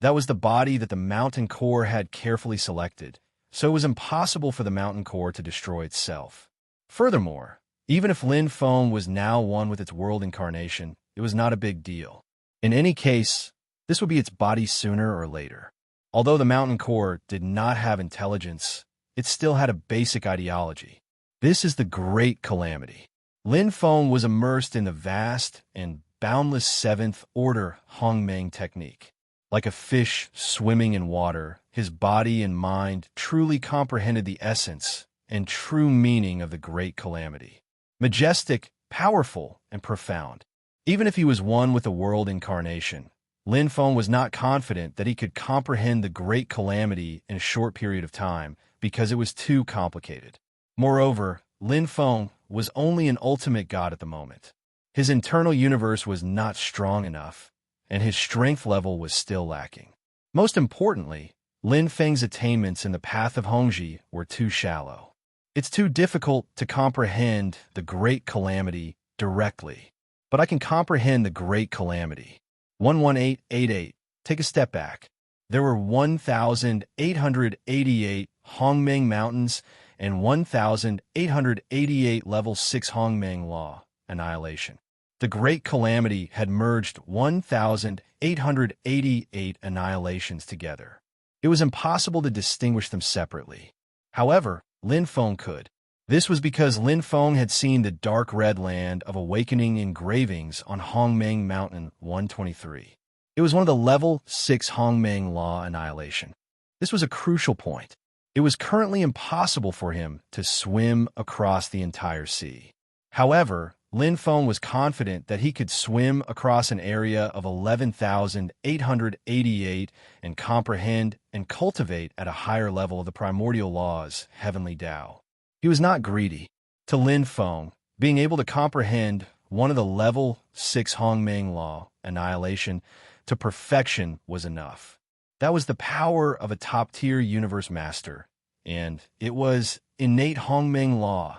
That was the body that the mountain core had carefully selected, so it was impossible for the mountain core to destroy itself. Furthermore, even if Lin Feng was now one with its world incarnation, it was not a big deal. In any case, this would be its body sooner or later. Although the mountain core did not have intelligence, it still had a basic ideology. This is the great calamity. Lin Feng was immersed in the vast and boundless seventh-order Hongmeng technique. Like a fish swimming in water, his body and mind truly comprehended the essence and true meaning of the great calamity. Majestic, powerful, and profound. Even if he was one with the world incarnation, Lin Feng was not confident that he could comprehend the great calamity in a short period of time because it was too complicated. Moreover, Lin Feng was only an ultimate god at the moment. His internal universe was not strong enough, and his strength level was still lacking. Most importantly, Lin Feng's attainments in the path of Hongji were too shallow. It's too difficult to comprehend the great calamity directly, but I can comprehend the great calamity. 11888. Take a step back. There were 1,888 Hongmeng mountains and 1,888 level 6 Hongmeng law, annihilation. The great calamity had merged 1,888 annihilations together. It was impossible to distinguish them separately. However, Lin Feng could. This was because Lin Feng had seen the dark red land of awakening engravings on Hongmeng Mountain 123. It was one of the level 6 Hongmeng law annihilation. This was a crucial point. It was currently impossible for him to swim across the entire sea. However, Lin Feng was confident that he could swim across an area of 11,888 and comprehend and cultivate at a higher level of the primordial laws, heavenly Tao. He was not greedy. To Lin Feng, being able to comprehend one of the level 6 Hongmeng law, annihilation, to perfection was enough. That was the power of a top-tier universe master, and it was innate Hongmeng law.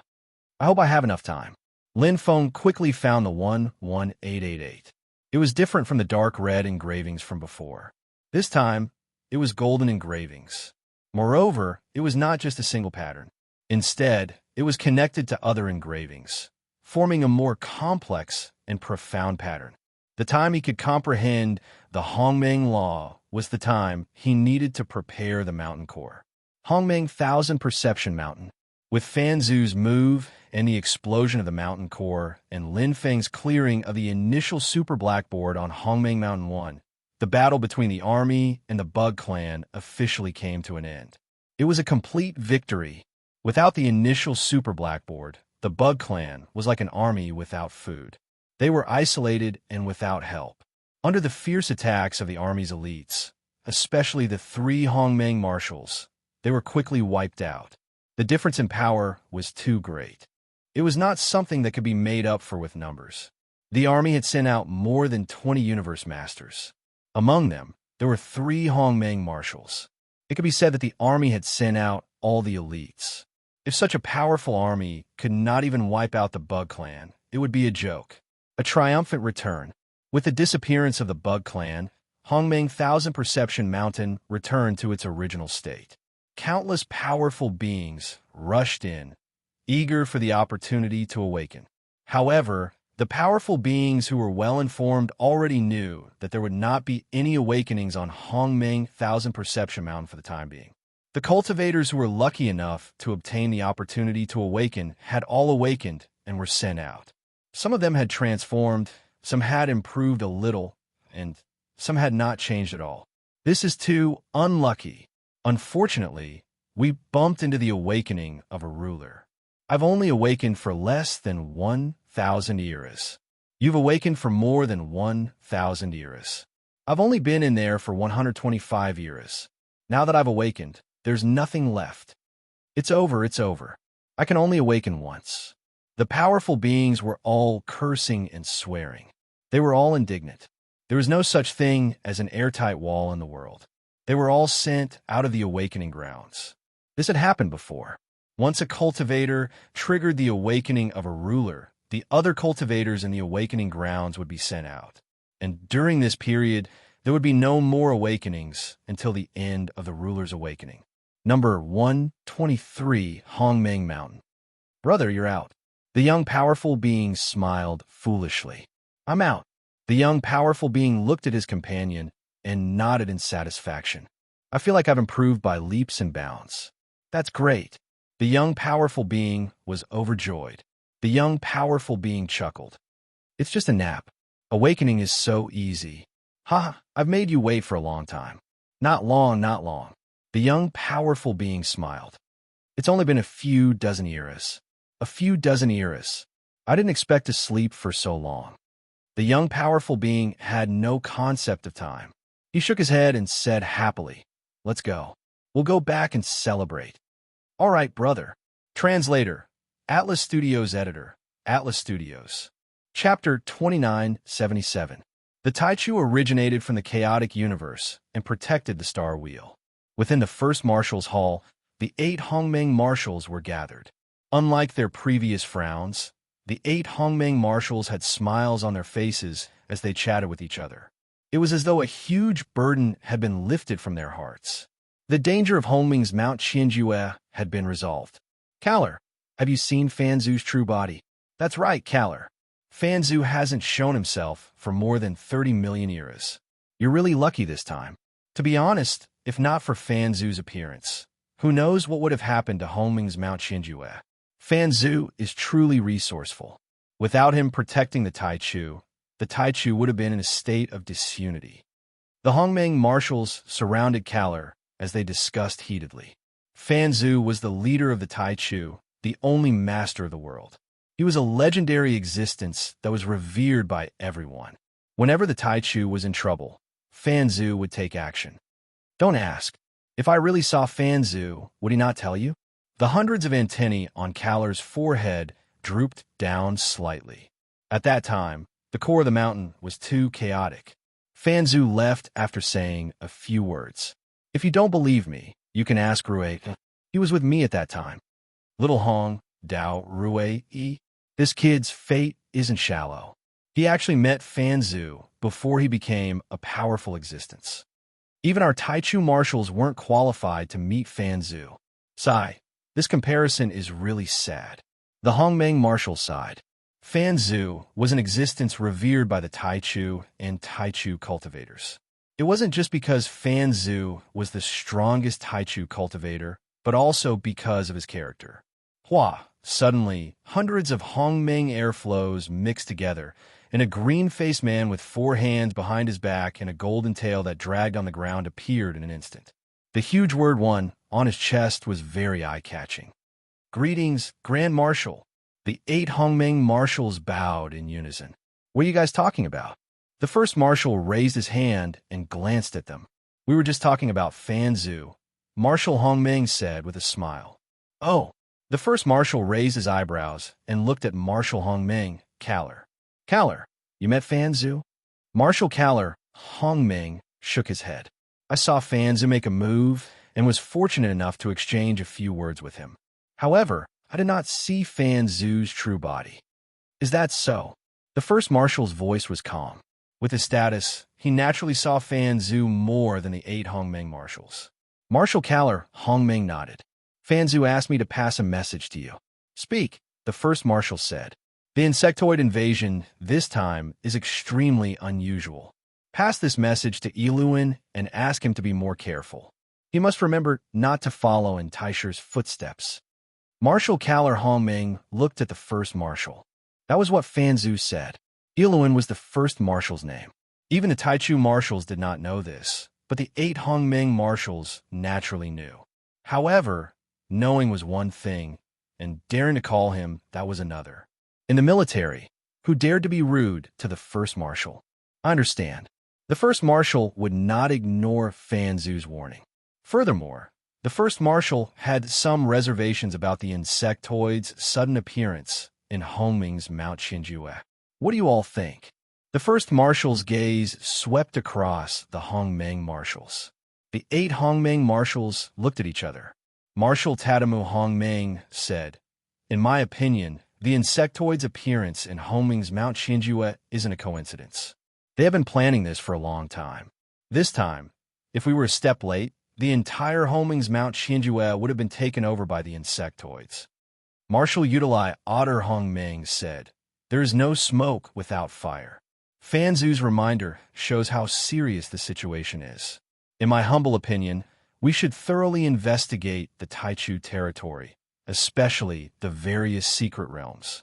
I hope I have enough time. Lin Feng quickly found the 11888. It was different from the dark red engravings from before. This time, it was golden engravings. Moreover, it was not just a single pattern. Instead, it was connected to other engravings, forming a more complex and profound pattern. The time he could comprehend the Hongmeng law was the time he needed to prepare the mountain core. Hongmeng Thousand Perception Mountain. With Fan Zhu's move and the explosion of the mountain core and Lin Feng's clearing of the initial super blackboard on Hongmeng Mountain 1, the battle between the army and the Bug Clan officially came to an end. It was a complete victory. Without the initial super blackboard, the Bug Clan was like an army without food. They were isolated and without help. Under the fierce attacks of the army's elites, especially the 3 Hongmeng marshals, they were quickly wiped out. The difference in power was too great. It was not something that could be made up for with numbers. The army had sent out more than 20 universe masters. Among them, there were 3 Hongmeng marshals. It could be said that the army had sent out all the elites. If such a powerful army could not even wipe out the Bug Clan, it would be a joke. A triumphant return. With the disappearance of the Bug Clan, Hongmeng Thousand Perception Mountain returned to its original state. Countless powerful beings rushed in, eager for the opportunity to awaken. However, the powerful beings who were well-informed already knew that there would not be any awakenings on Hongmeng Thousand Perception Mountain for the time being. The cultivators who were lucky enough to obtain the opportunity to awaken had all awakened and were sent out. Some of them had transformed, some had improved a little, and some had not changed at all. This is too unlucky. Unfortunately, we bumped into the awakening of a ruler. I've only awakened for less than 1,000 eras. You've awakened for more than 1,000 eras. I've only been in there for 125 eras. Now that I've awakened, there's nothing left. It's over, it's over. I can only awaken once. The powerful beings were all cursing and swearing. They were all indignant. There was no such thing as an airtight wall in the world. They were all sent out of the awakening grounds. This had happened before. Once a cultivator triggered the awakening of a ruler, the other cultivators in the awakening grounds would be sent out. And during this period, There would be no more awakenings until the end of the ruler's awakening. Number 123, Hongmeng Mountain. Brother, you're out. The young powerful being smiled foolishly. I'm out. The young powerful being looked at his companion and nodded in satisfaction. I feel like I've improved by leaps and bounds. That's great. The young powerful being was overjoyed. The young powerful being chuckled. It's just a nap. Awakening is so easy. Ha, I've made you wait for a long time. Not long, not long. The young powerful being smiled. It's only been a few dozen years. A few dozen years. I didn't expect to sleep for so long. The young powerful being had no concept of time. He shook his head and said happily, let's go. We'll go back and celebrate. All right, brother. Translator, Atlas Studios editor, Atlas Studios. Chapter 2977. The Taichu originated from the chaotic universe and protected the Star Wheel. Within the first Marshal's Hall, the 8 Hongmeng Marshals were gathered. Unlike their previous frowns, the 8 Hongmeng Marshals had smiles on their faces as they chatted with each other. It was as though a huge burden had been lifted from their hearts. The danger of Hongmeng's Mount Qianjue had been resolved. Kalar, have you seen Fanzu's true body? That's right, Kalar. Fanzu hasn't shown himself for more than 30 million years. You're really lucky this time. To be honest, if not for Fanzu's appearance, who knows what would have happened to Hongmeng's Mount Qianjue? Fanzu is truly resourceful. Without him protecting the Taichu would have been in a state of disunity. The Hongmeng Marshals surrounded Kalar as they discussed heatedly. Fanzu was the leader of the Taichu, the only master of the world. He was a legendary existence that was revered by everyone. Whenever the Taichu was in trouble, Fanzu would take action. Don't ask. If I really saw Fanzu, would he not tell you? The hundreds of antennae on Kalar's forehead drooped down slightly. At that time, the core of the mountain was too chaotic. Fanzu left after saying a few words. If you don't believe me, you can ask Rui. He was with me at that time. Little Hong, Dao, Rui. This kid's fate isn't shallow. He actually met Fanzu before he became a powerful existence. Even our Taichu marshals weren't qualified to meet Fanzu. Sigh. This comparison is really sad. The Hongmeng marshal sighed. Fanzu was an existence revered by the Taichu and Taichu cultivators. It wasn't just because Fanzu was the strongest Taichu cultivator, but also because of his character. Hua! Suddenly, hundreds of Hongmeng airflows mixed together, and a green-faced man with 4 hands behind his back and a golden tail that dragged on the ground appeared in an instant. The huge word one on his chest was very eye-catching. Greetings, Grand Marshal. The 8 Hongmeng marshals bowed in unison. What are you guys talking about? The first marshal raised his hand and glanced at them. We were just talking about Fanzu, Marshal Hongmeng said with a smile. Oh. The first marshal raised his eyebrows and looked at Marshal Hongmeng, Kalar. Kalar, you met Fanzu? Marshal Kalar, Hongmeng, shook his head. I saw Fanzu make a move and was fortunate enough to exchange a few words with him. However, I did not see Fanzu's true body. Is that so? The first marshal's voice was calm. With his status, he naturally saw Fanzu more than the 8 Hongmeng marshals. Marshal Kalar, Hongmeng nodded. Fanzu asked me to pass a message to you. Speak, the first marshal said. The insectoid invasion, this time, is extremely unusual. Pass this message to Iluin and ask him to be more careful. He must remember not to follow in Taisher's footsteps. Marshal Kalar Hongmeng looked at the first marshal. That was what Fanzu said. Iluin was the first marshal's name. Even the Taichu marshals did not know this, but the 8 Hongmeng marshals naturally knew. However, knowing was one thing, and daring to call him, that was another. In the military, who dared to be rude to the first marshal? I understand. The first marshal would not ignore Fanzu's warning. Furthermore, the first marshal had some reservations about the insectoid's sudden appearance in Hongmeng's Mount Qianjue. What do you all think? The first marshal's gaze swept across the Hongmeng marshals. The 8 Hongmeng marshals looked at each other. Marshal Tadamu Hongmeng said, in my opinion, the insectoid's appearance in Hongmeng's Mount Qianjue isn't a coincidence. They have been planning this for a long time. This time, if we were a step late, the entire Homing's Mount Qianjue would have been taken over by the insectoids. Marshal Utilai Otter Hongming said, "There is no smoke without fire." Fan Zhu's reminder shows how serious the situation is. In my humble opinion, we should thoroughly investigate the Taichu territory, especially the various secret realms.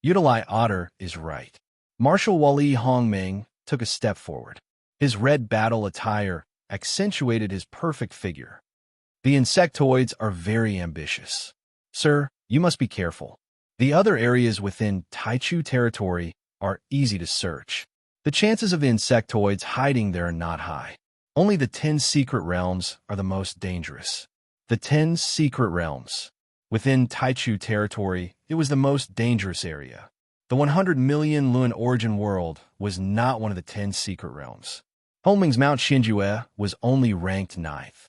Utilai Otter is right. Marshal Wali Hongming took a step forward. His red battle attire accentuated his perfect figure. The insectoids are very ambitious. Sir, you must be careful. The other areas within Taichu territory are easy to search. The chances of the insectoids hiding there are not high. Only the 10 secret realms are the most dangerous. The 10 secret realms. Within Taichu territory, it was the most dangerous area. The 100 million Luan origin world was not one of the 10 secret realms. Homing's Mount Qianjue was only ranked 9th.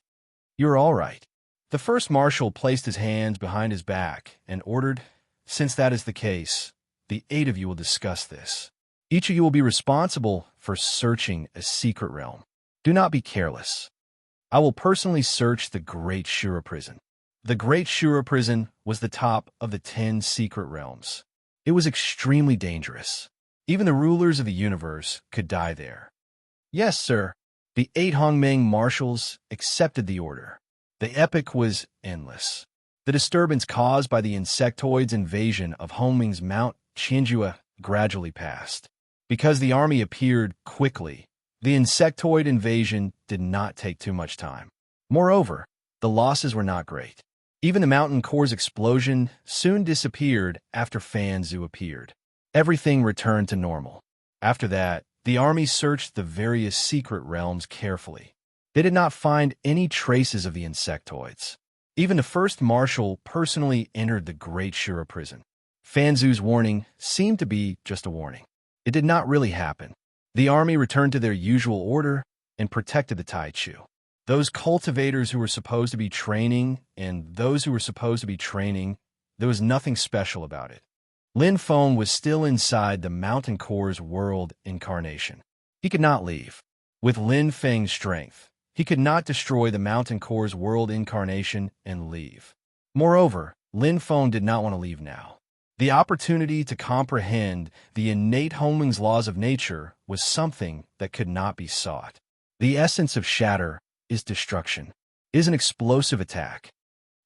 "You're all right." The first marshal placed his hands behind his back and ordered, "Since that is the case, the 8 of you will discuss this. Each of you will be responsible for searching a secret realm. Do not be careless. I will personally search the Great Shura Prison." The Great Shura Prison was the top of the 10 secret realms. It was extremely dangerous. Even the rulers of the universe could die there. "Yes, sir." The 8 Hongming marshals accepted the order. The epic was endless. The disturbance caused by the insectoids' invasion of Homing's Mount Qianjue gradually passed. Because the army appeared quickly, the insectoid invasion did not take too much time. Moreover, the losses were not great. Even the mountain core's explosion soon disappeared after Fan Zhu appeared. Everything returned to normal. After that, the army searched the various secret realms carefully. They did not find any traces of the insectoids. Even the first marshal personally entered the Great Shura Prison. Fan Zhu's warning seemed to be just a warning. It did not really happen. The army returned to their usual order and protected the Taichu. Those cultivators who were supposed to be training and those who were supposed to be training, there was nothing special about it. Lin Feng was still inside the Mountain Core's world incarnation. He could not leave. With Lin Feng's strength, he could not destroy the Mountain Core's world incarnation and leave. Moreover, Lin Feng did not want to leave now. The opportunity to comprehend the innate Homing's laws of nature was something that could not be sought. The essence of shatter is destruction, is an explosive attack.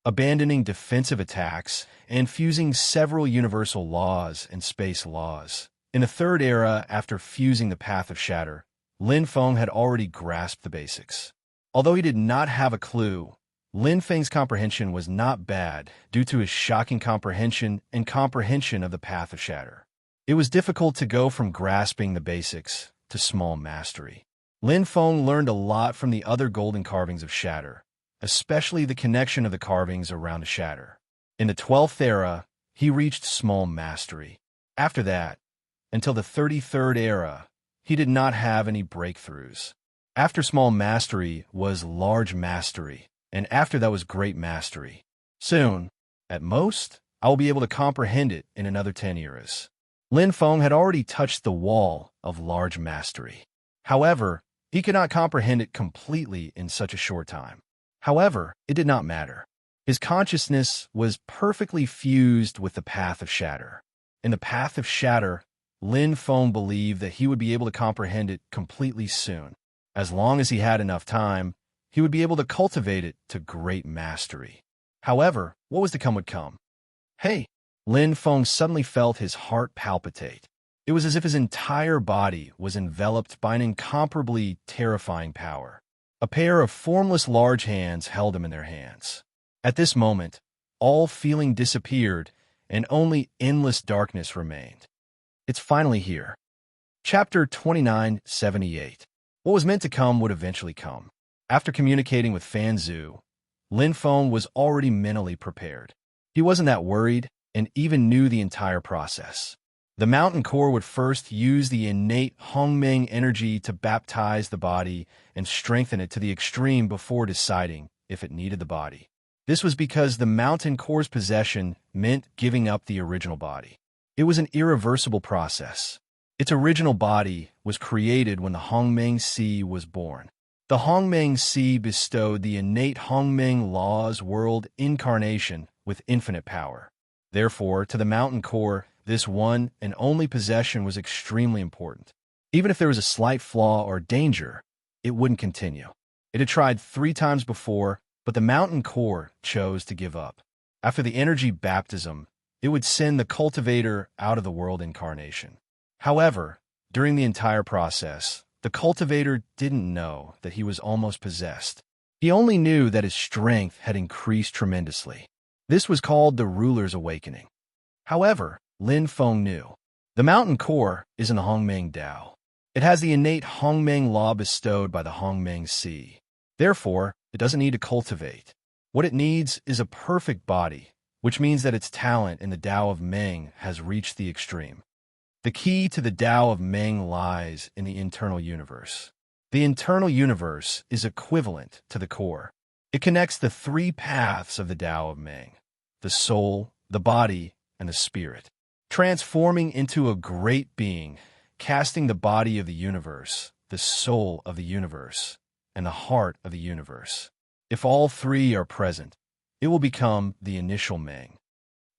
Abandoning defensive attacks and fusing several universal laws and space laws. In the third era after fusing the path of shatter, Lin Feng had already grasped the basics. Although he did not have a clue, Lin Feng's comprehension was not bad due to his shocking comprehension and comprehension of the path of shatter. It was difficult to go from grasping the basics to small mastery. Lin Feng learned a lot from the other golden carvings of shatter, especially the connection of the carvings around the shatter. In the 12th era, he reached small mastery. After that, until the 33rd era, he did not have any breakthroughs. After small mastery was large mastery, and after that was great mastery. Soon, at most, I will be able to comprehend it in another 10 eras. Lin Feng had already touched the wall of large mastery. However, he could not comprehend it completely in such a short time. However, it did not matter. His consciousness was perfectly fused with the path of shatter. In the path of shatter, Lin Feng believed that he would be able to comprehend it completely soon. As long as he had enough time, he would be able to cultivate it to great mastery. However, what was to come would come. Hey! Lin Feng suddenly felt his heart palpitate. It was as if his entire body was enveloped by an incomparably terrifying power. A pair of formless large hands held him in their hands. At this moment, all feeling disappeared, and only endless darkness remained. It's finally here. Chapter 2978. What was meant to come would eventually come. After communicating with Fan Zhu, Lin Feng was already mentally prepared. He wasn't that worried, and even knew the entire process. The mountain core would first use the innate Hongmeng energy to baptize the body and strengthen it to the extreme before deciding if it needed the body. This was because the mountain core's possession meant giving up the original body. It was an irreversible process. Its original body was created when the Hongmeng Sea was born. The Hongmeng Sea bestowed the innate Hongmeng Law's world incarnation with infinite power. Therefore, to the mountain core, this one and only possession was extremely important. Even if there was a slight flaw or danger, it wouldn't continue. It had tried 3 times before, but the mountain core chose to give up. After the energy baptism, it would send the cultivator out of the world incarnation. However, during the entire process, the cultivator didn't know that he was almost possessed. He only knew that his strength had increased tremendously. This was called the ruler's awakening. However, Lin Feng knew. The mountain core is in the Hongmeng Tao. It has the innate Hongmeng law bestowed by the Hongmeng Sea. Therefore, it doesn't need to cultivate. What it needs is a perfect body, which means that its talent in the Tao of Meng has reached the extreme. The key to the Tao of Meng lies in the internal universe. The internal universe is equivalent to the core. It connects the 3 paths of the Tao of Meng: the soul, the body, and the spirit, transforming into a great being, casting the body of the universe, the soul of the universe, and the heart of the universe. If all 3 are present, it will become the initial Meng.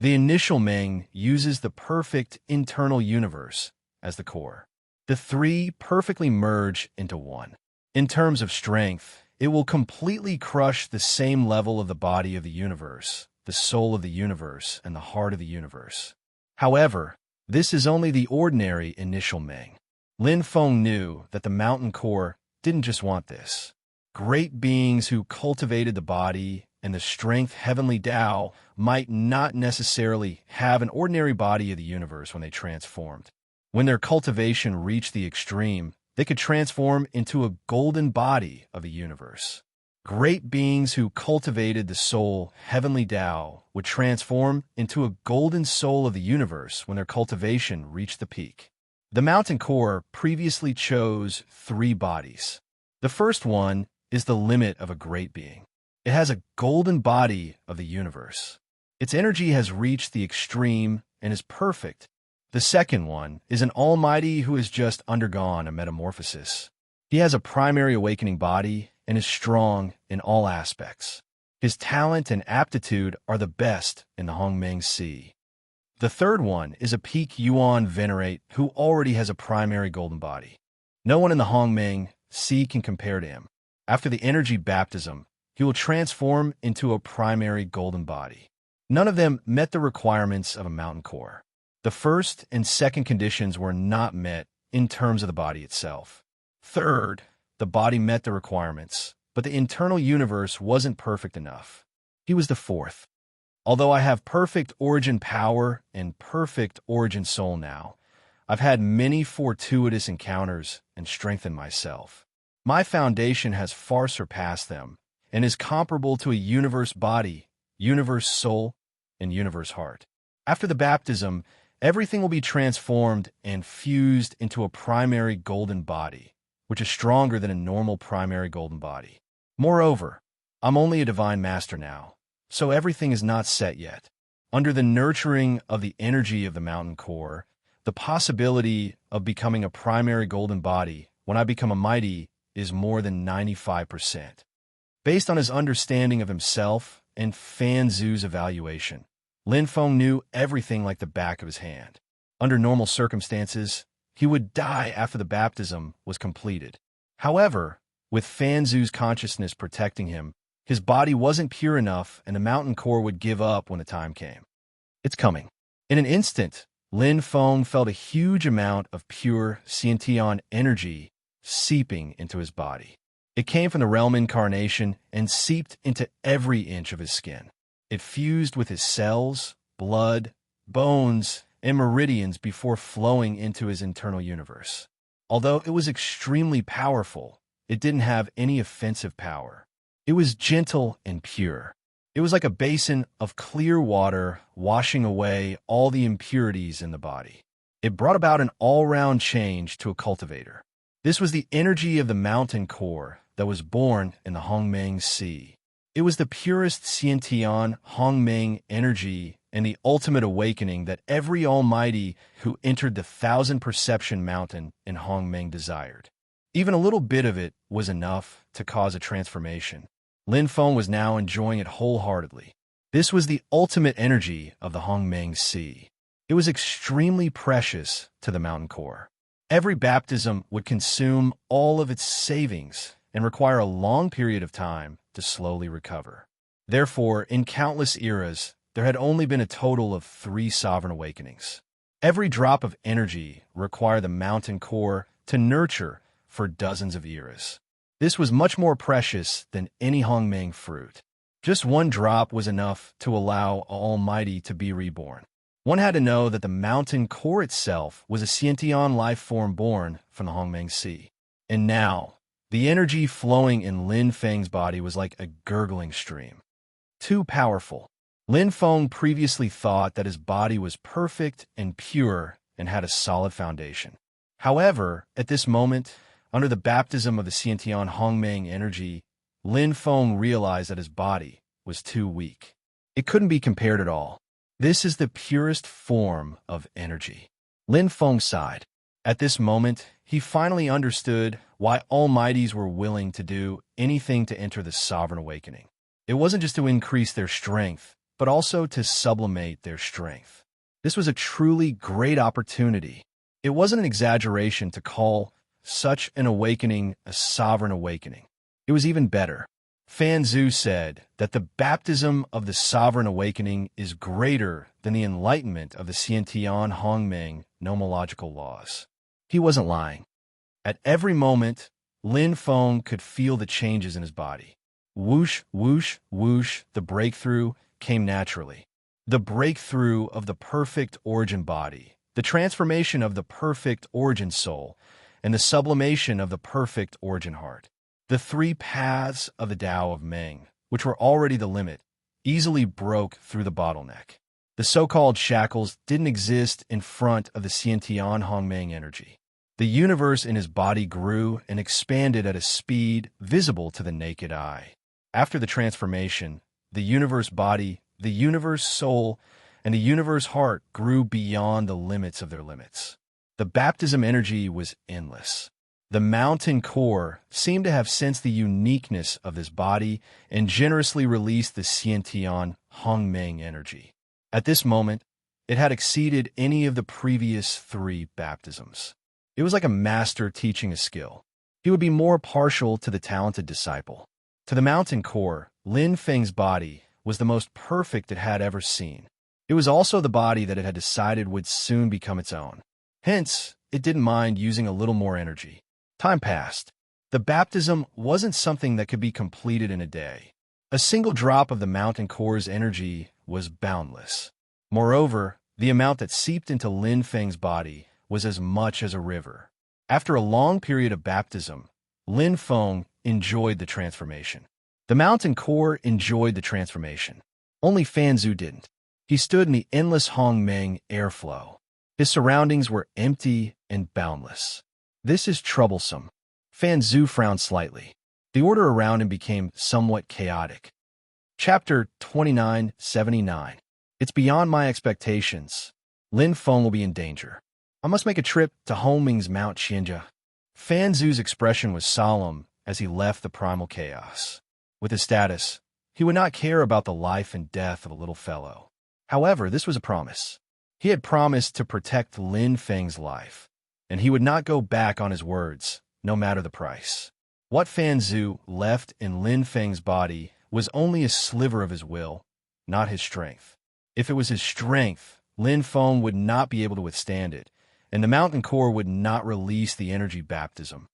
The initial Meng uses the perfect internal universe as the core. The 3 perfectly merge into one. In terms of strength, it will completely crush the same level of the body of the universe, the soul of the universe, and the heart of the universe. However, this is only the ordinary initial Meng. Lin Feng knew that the mountain core didn't just want this. Great beings who cultivated the body and the strength heavenly Tao might not necessarily have an ordinary body of the universe when they transformed. When their cultivation reached the extreme, they could transform into a golden body of the universe. Great beings who cultivated the soul heavenly Tao would transform into a golden soul of the universe when their cultivation reached the peak. The mountain core previously chose 3 bodies. The first one is the limit of a great being. It has a golden body of the universe. Its energy has reached the extreme and is perfect. The second one is an almighty who has just undergone a metamorphosis. He has a primary awakening body and is strong in all aspects. His talent and aptitude are the best in the Hongmeng Sea. The third one is a peak Yuan venerate who already has a primary golden body. No one in the Hongmeng Sea can compare to him. After the energy baptism, he will transform into a primary golden body. None of them met the requirements of a mountain core. The first and second conditions were not met in terms of the body itself. Third, the body met the requirements, but the internal universe wasn't perfect enough. He was the fourth. Although I have perfect origin power and perfect origin soul now, I've had many fortuitous encounters and strengthened myself. My foundation has far surpassed them and is comparable to a universe body, universe soul, and universe heart. After the baptism, everything will be transformed and fused into a primary golden body, which is stronger than a normal primary golden body. Moreover, I'm only a divine master now, so everything is not set yet. Under the nurturing of the energy of the mountain core, the possibility of becoming a primary golden body when I become a mighty is more than 95%. Based on his understanding of himself and Fan Zhu's evaluation, Lin Feng knew everything like the back of his hand. Under normal circumstances, he would die after the baptism was completed. However, with Fan Zhu's consciousness protecting him, his body wasn't pure enough and the mountain core would give up when the time came. It's coming. In an instant, Lin Feng felt a huge amount of pure Xiantian energy seeping into his body. It came from the realm incarnation and seeped into every inch of his skin. It fused with his cells, blood, bones, and meridians before flowing into his internal universe. Although it was extremely powerful, it didn't have any offensive power. It was gentle and pure. It was like a basin of clear water washing away all the impurities in the body. It brought about an all-round change to a cultivator. This was the energy of the mountain core that was born in the Hongmeng Sea. It was the purest Xiantian Hongmeng energy and the ultimate awakening that every almighty who entered the 1,000 Perception Mountain in Hongmeng desired. Even a little bit of it was enough to cause a transformation. Lin Feng was now enjoying it wholeheartedly. This was the ultimate energy of the Hongmeng Sea. It was extremely precious to the mountain core. Every baptism would consume all of its savings and require a long period of time to slowly recover. Therefore, in countless eras, there had only been a total of 3 sovereign awakenings. Every drop of energy required the mountain core to nurture for dozens of eras. This was much more precious than any Hongmeng fruit. Just one drop was enough to allow Almighty to be reborn. One had to know that the mountain core itself was a Xiantian life form born from the Hongmeng Sea. And now, the energy flowing in Lin Feng's body was like a gurgling stream. Too powerful. Lin Feng previously thought that his body was perfect and pure and had a solid foundation. However, at this moment, under the baptism of the Xiantian Hongmeng energy, Lin Feng realized that his body was too weak. It couldn't be compared at all. This is the purest form of energy. Lin Feng sighed. At this moment, he finally understood why Almighties were willing to do anything to enter the sovereign awakening. It wasn't just to increase their strength, but also to sublimate their strength. This was a truly great opportunity. It wasn't an exaggeration to call such an awakening a sovereign awakening. It was even better. Fan Zhu said that the baptism of the sovereign awakening is greater than the enlightenment of the Xiantian Hongmeng nomological laws. He wasn't lying. At every moment, Lin Feng could feel the changes in his body. Whoosh, whoosh, whoosh, the breakthrough came naturally. The breakthrough of the perfect origin body, the transformation of the perfect origin soul, and the sublimation of the perfect origin heart. The 3 paths of the Tao of Meng, which were already the limit, easily broke through the bottleneck. The so-called shackles didn't exist in front of the Xiantian Hongmeng energy. The universe in his body grew and expanded at a speed visible to the naked eye. After the transformation, the universe body, the universe soul, and the universe heart grew beyond the limits of their limits. The baptism energy was endless. The mountain core seemed to have sensed the uniqueness of this body and generously released the Xiantian Hongmeng energy. At this moment, it had exceeded any of the previous 3 baptisms. It was like a master teaching a skill. He would be more partial to the talented disciple. To the mountain core, Lin Feng's body was the most perfect it had ever seen. It was also the body that it had decided would soon become its own. Hence, it didn't mind using a little more energy. Time passed. The baptism wasn't something that could be completed in a day. A single drop of the mountain core's energy was boundless. Moreover, the amount that seeped into Lin Feng's body was as much as a river. After a long period of baptism, Lin Feng enjoyed the transformation. The mountain core enjoyed the transformation. Only Fan Zhu didn't. He stood in the endless Hongmeng airflow. His surroundings were empty and boundless. This is troublesome. Fan Zhu frowned slightly. The order around him became somewhat chaotic. Chapter 2979. It's beyond my expectations. Lin Feng will be in danger. I must make a trip to Hongmeng's Mount Qianjia. Fan Zhu's expression was solemn as he left the primal chaos. With his status, he would not care about the life and death of a little fellow. However, this was a promise. He had promised to protect Lin Feng's life, and he would not go back on his words, no matter the price. What Fan Zhu left in Lin Feng's body was only a sliver of his will, not his strength. If it was his strength, Lin Feng would not be able to withstand it, and the mountain core would not release the energy baptism.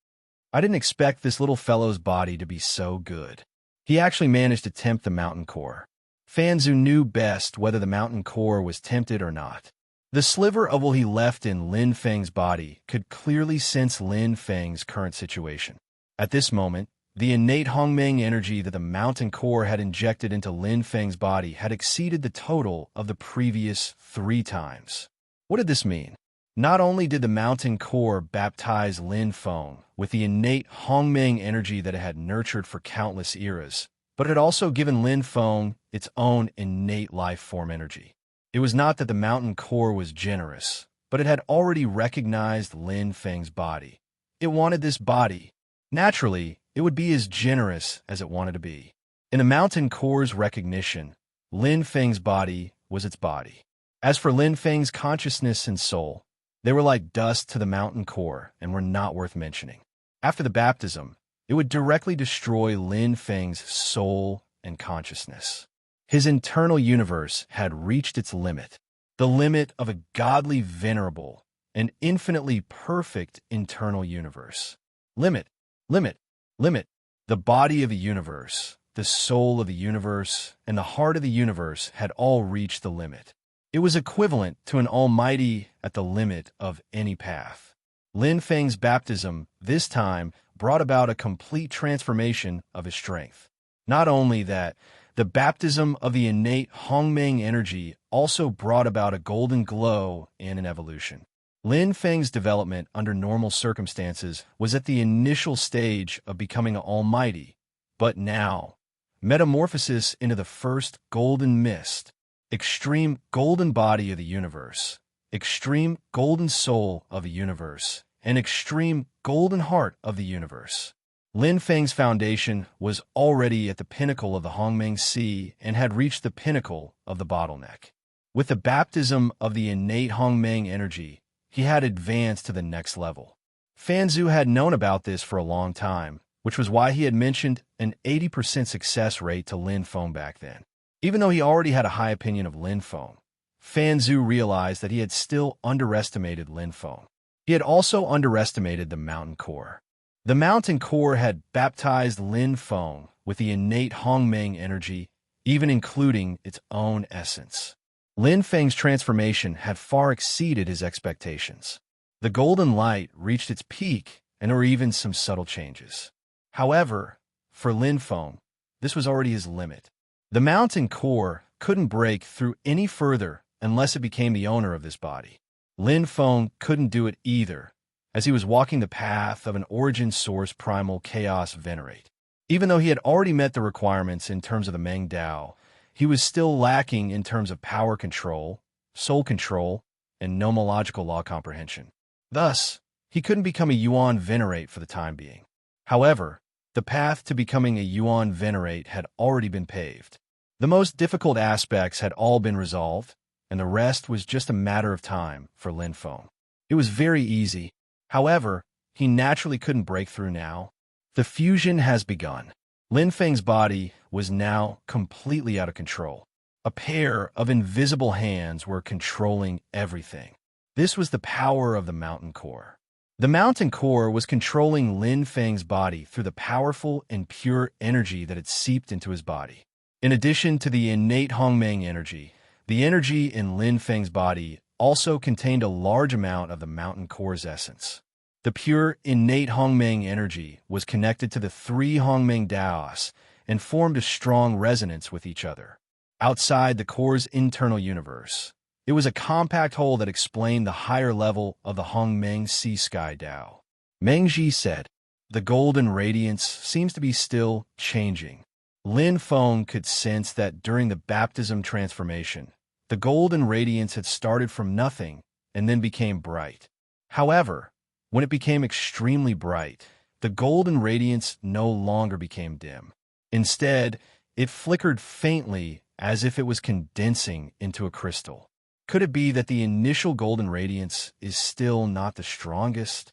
I didn't expect this little fellow's body to be so good. He actually managed to tempt the mountain core. Fan Zhu knew best whether the mountain core was tempted or not. The sliver of will he left in Lin Feng's body could clearly sense Lin Feng's current situation. At this moment, the innate Hongmeng energy that the mountain core had injected into Lin Feng's body had exceeded the total of the previous 3 times. What did this mean? Not only did the mountain core baptize Lin Feng with the innate Hongmeng energy that it had nurtured for countless eras, but it had also given Lin Feng its own innate life form energy. It was not that the mountain core was generous, but it had already recognized Lin Feng's body. It wanted this body. Naturally, it would be as generous as it wanted to be. In the mountain core's recognition, Lin Feng's body was its body. As for Lin Feng's consciousness and soul, they were like dust to the mountain core and were not worth mentioning. After the baptism, it would directly destroy Lin Feng's soul and consciousness. His internal universe had reached its limit, the limit of a godly, venerable, and infinitely perfect internal universe. Limit, limit, limit. The body of the universe, the soul of the universe, and the heart of the universe had all reached the limit. It was equivalent to an almighty at the limit of any path. Lin Feng's baptism, this time, brought about a complete transformation of his strength. Not only that, the baptism of the innate Hongmeng energy also brought about a golden glow and an evolution. Lin Feng's development under normal circumstances was at the initial stage of becoming almighty, but now, metamorphosis into the first golden mist, extreme golden body of the universe, extreme golden soul of the universe, and extreme golden heart of the universe. Lin Feng's foundation was already at the pinnacle of the Hongmeng Sea and had reached the pinnacle of the bottleneck. With the baptism of the innate Hongmeng energy, he had advanced to the next level. Fan Zhu had known about this for a long time, which was why he had mentioned an 80% success rate to Lin Feng back then. Even though he already had a high opinion of Lin Feng, Fan Zhu realized that he had still underestimated Lin Feng. He had also underestimated the mountain core. The mountain core had baptized Lin Feng with the innate Hongmeng energy, even including its own essence. Lin Feng's transformation had far exceeded his expectations. The golden light reached its peak, and there were even some subtle changes. However, for Lin Feng, this was already his limit. The mountain core couldn't break through any further unless it became the owner of this body. Lin Feng couldn't do it either, as he was walking the path of an origin source primal chaos venerate. Even though he had already met the requirements in terms of the Meng Dao, he was still lacking in terms of power control, soul control, and nomological law comprehension. Thus, he couldn't become a Yuan venerate for the time being. However, the path to becoming a Yuan venerate had already been paved. The most difficult aspects had all been resolved, and the rest was just a matter of time for Lin Feng. It was very easy. However, he naturally couldn't break through now. The fusion has begun. Lin Feng's body was now completely out of control. A pair of invisible hands were controlling everything. This was the power of the mountain core. The mountain core was controlling Lin Feng's body through the powerful and pure energy that had seeped into his body. In addition to the innate Hongmeng energy, the energy in Lin Feng's body also contained a large amount of the mountain core's essence. The pure, innate Hongmeng energy was connected to the three Hongmeng Daos and formed a strong resonance with each other. Outside the core's internal universe, it was a compact whole that explained the higher level of the Hongmeng Sea Sky Dao. Meng Ji said, "The golden radiance seems to be still changing." Lin Feng could sense that during the baptism transformation, the golden radiance had started from nothing and then became bright. However, when it became extremely bright, the golden radiance no longer became dim. Instead, it flickered faintly as if it was condensing into a crystal. Could it be that the initial golden radiance is still not the strongest?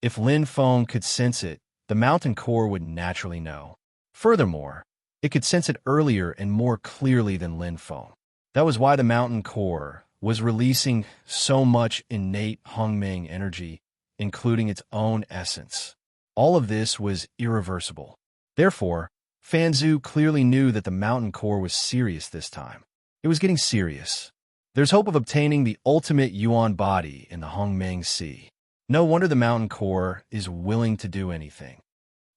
If Lin Feng could sense it, the mountain core would naturally know. Furthermore, it could sense it earlier and more clearly than Lin Feng. That was why the mountain core was releasing so much innate Hongmeng energy, including its own essence. All of this was irreversible. Therefore, Fan Zhu clearly knew that the mountain core was serious this time. It was getting serious. There's hope of obtaining the ultimate Yuan body in the Hongmeng Sea. No wonder the mountain core is willing to do anything.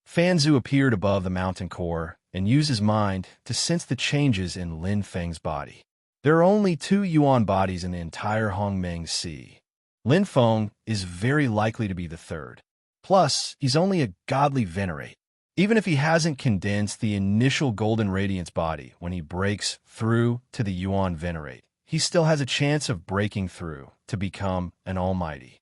Fan Zhu appeared above the mountain core and used his mind to sense the changes in Lin Feng's body. There are only 2 Yuan bodies in the entire Hongmeng Sea. Lin Feng is very likely to be the third. Plus, he's only a godly venerate. Even if he hasn't condensed the initial golden radiance body when he breaks through to the Yuan venerate, he still has a chance of breaking through to become an almighty.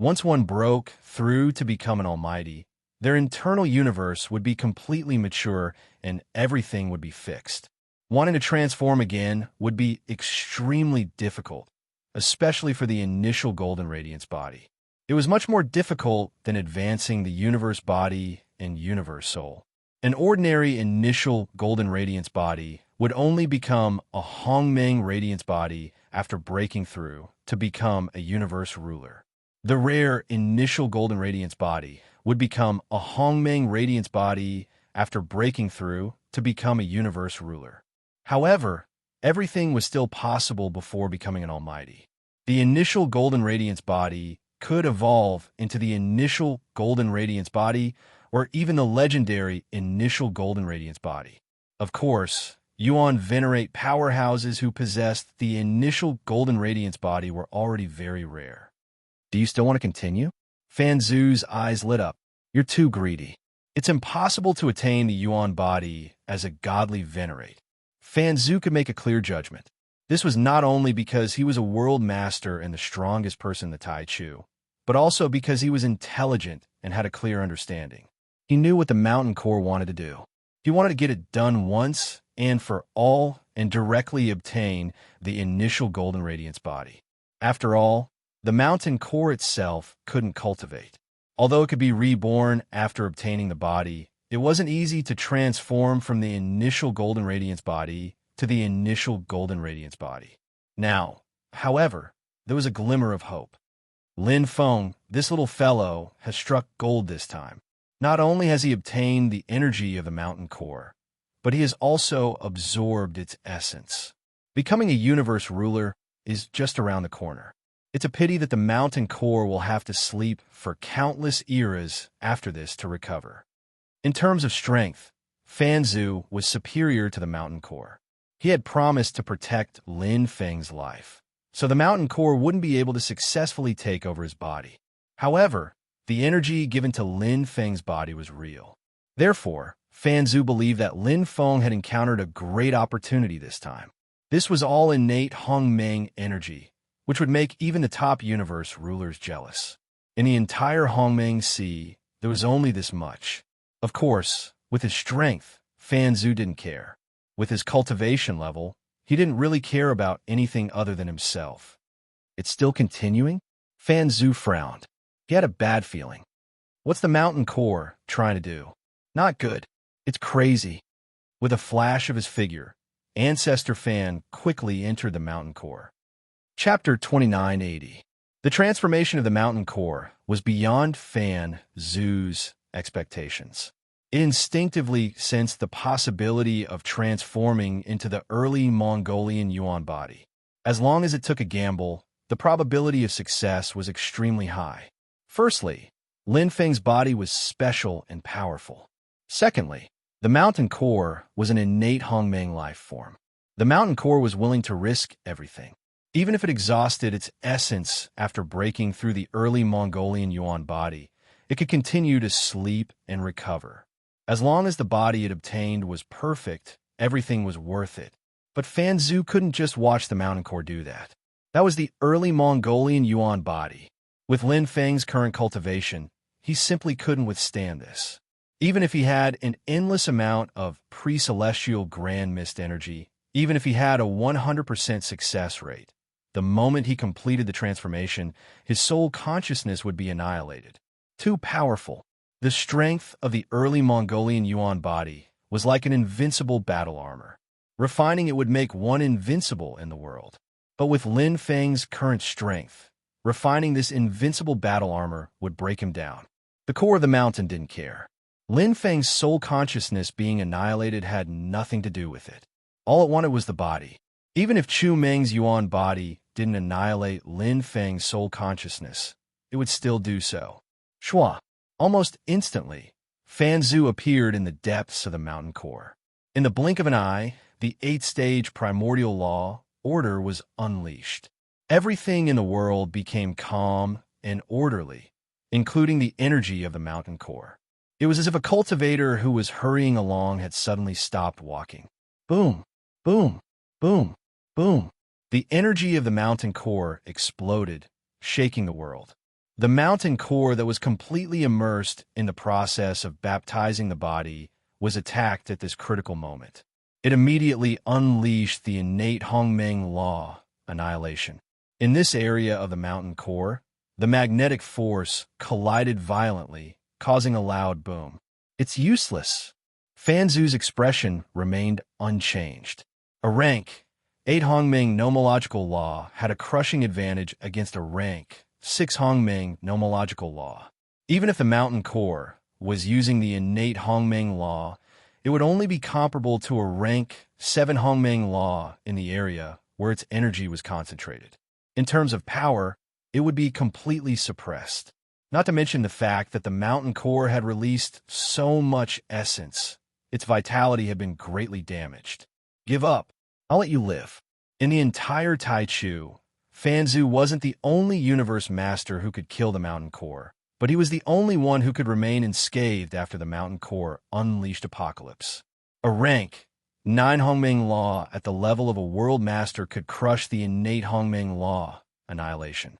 Once one broke through to become an almighty, their internal universe would be completely mature and everything would be fixed. Wanting to transform again would be extremely difficult, especially for the initial golden radiance body. It was much more difficult than advancing the universe body and universe soul. An ordinary initial golden radiance body would only become a Hongmeng radiance body after breaking through to become a universe ruler. The rare initial golden radiance body would become a Hongmeng radiance body after breaking through to become a universe ruler. However, everything was still possible before becoming an almighty. The initial golden radiance body could evolve into the initial golden radiance body or even the legendary initial golden radiance body. Of course, Yuan venerate powerhouses who possessed the initial golden radiance body were already very rare. Do you still want to continue? Fan Zhu's eyes lit up. You're too greedy. It's impossible to attain the Yuan body as a godly venerate. Fan Zhu could make a clear judgment. This was not only because he was a world master and the strongest person in the Tai Chu, but also because he was intelligent and had a clear understanding. He knew what the mountain core wanted to do. He wanted to get it done once and for all and directly obtain the initial golden radiance body. After all, the mountain core itself couldn't cultivate. Although it could be reborn after obtaining the body, it wasn't easy to transform from the initial golden radiance body to the initial golden radiance body. Now, however, there was a glimmer of hope. Lin Feng, this little fellow, has struck gold this time. Not only has he obtained the energy of the mountain core, but he has also absorbed its essence. Becoming a universe ruler is just around the corner. It's a pity that the mountain core will have to sleep for countless eras after this to recover. In terms of strength, Fan Zhu was superior to the mountain core. He had promised to protect Lin Feng's life, so the mountain core wouldn't be able to successfully take over his body. However, the energy given to Lin Feng's body was real. Therefore, Fan Zhu believed that Lin Feng had encountered a great opportunity this time. This was all innate Hongmeng energy, which would make even the top universe rulers jealous. In the entire Hongmeng Sea, there was only this much. Of course, with his strength, Fan Zhu didn't care. With his cultivation level, he didn't really care about anything other than himself. It's still continuing? Fan Zhu frowned. He had a bad feeling. What's the mountain core trying to do? Not good. It's crazy. With a flash of his figure, Ancestor Fan quickly entered the mountain core. Chapter 2980. The transformation of the mountain core was beyond Fan Zhu's expectations. It instinctively sensed the possibility of transforming into the early Mongolian Yuan body. As long as it took a gamble, the probability of success was extremely high. Firstly, Lin Feng's body was special and powerful. Secondly, the mountain core was an innate Hongmeng life form. The mountain core was willing to risk everything. Even if it exhausted its essence after breaking through the early Mongolian Yuan body, it could continue to sleep and recover. As long as the body it obtained was perfect, everything was worth it. But Fan Zhu couldn't just watch the mountain core do that. That was the early Mongolian Yuan body. With Lin Feng's current cultivation, he simply couldn't withstand this. Even if he had an endless amount of pre-celestial grand mist energy, even if he had a 100% success rate, the moment he completed the transformation, his soul consciousness would be annihilated. Too powerful. The strength of the early Mongolian Yuan body was like an invincible battle armor. Refining it would make one invincible in the world. But with Lin Feng's current strength, refining this invincible battle armor would break him down. The core of the mountain didn't care. Lin Feng's soul consciousness being annihilated had nothing to do with it. All it wanted was the body. Even if Chu Meng's Yuan body didn't annihilate Lin Feng's soul consciousness, it would still do so. Shua. Almost instantly, Fan Zhu appeared in the depths of the mountain core. In the blink of an eye, the 8-stage primordial law order was unleashed. Everything in the world became calm and orderly, including the energy of the mountain core. It was as if a cultivator who was hurrying along had suddenly stopped walking. Boom, boom, boom, boom. The energy of the mountain core exploded, shaking the world. The mountain core that was completely immersed in the process of baptizing the body was attacked at this critical moment. It immediately unleashed the innate Hongmeng law, annihilation. In this area of the mountain core, the magnetic force collided violently, causing a loud boom. It's useless. Fanzu's expression remained unchanged. A rank 8 Hongmeng nomological law had a crushing advantage against a rank 6 Hongmeng nomological law. Even if the mountain core was using the innate Hongmeng law, it would only be comparable to a rank 7 Hongmeng law in the area where its energy was concentrated. In terms of power, it would be completely suppressed. Not to mention the fact that the mountain core had released so much essence. Its vitality had been greatly damaged. Give up. I'll let you live. In the entire Taichu, Fanzu wasn't the only universe master who could kill the mountain core, but he was the only one who could remain unscathed after the mountain core unleashed apocalypse. A rank 9 Hongmeng law at the level of a world master could crush the innate Hongmeng law, annihilation.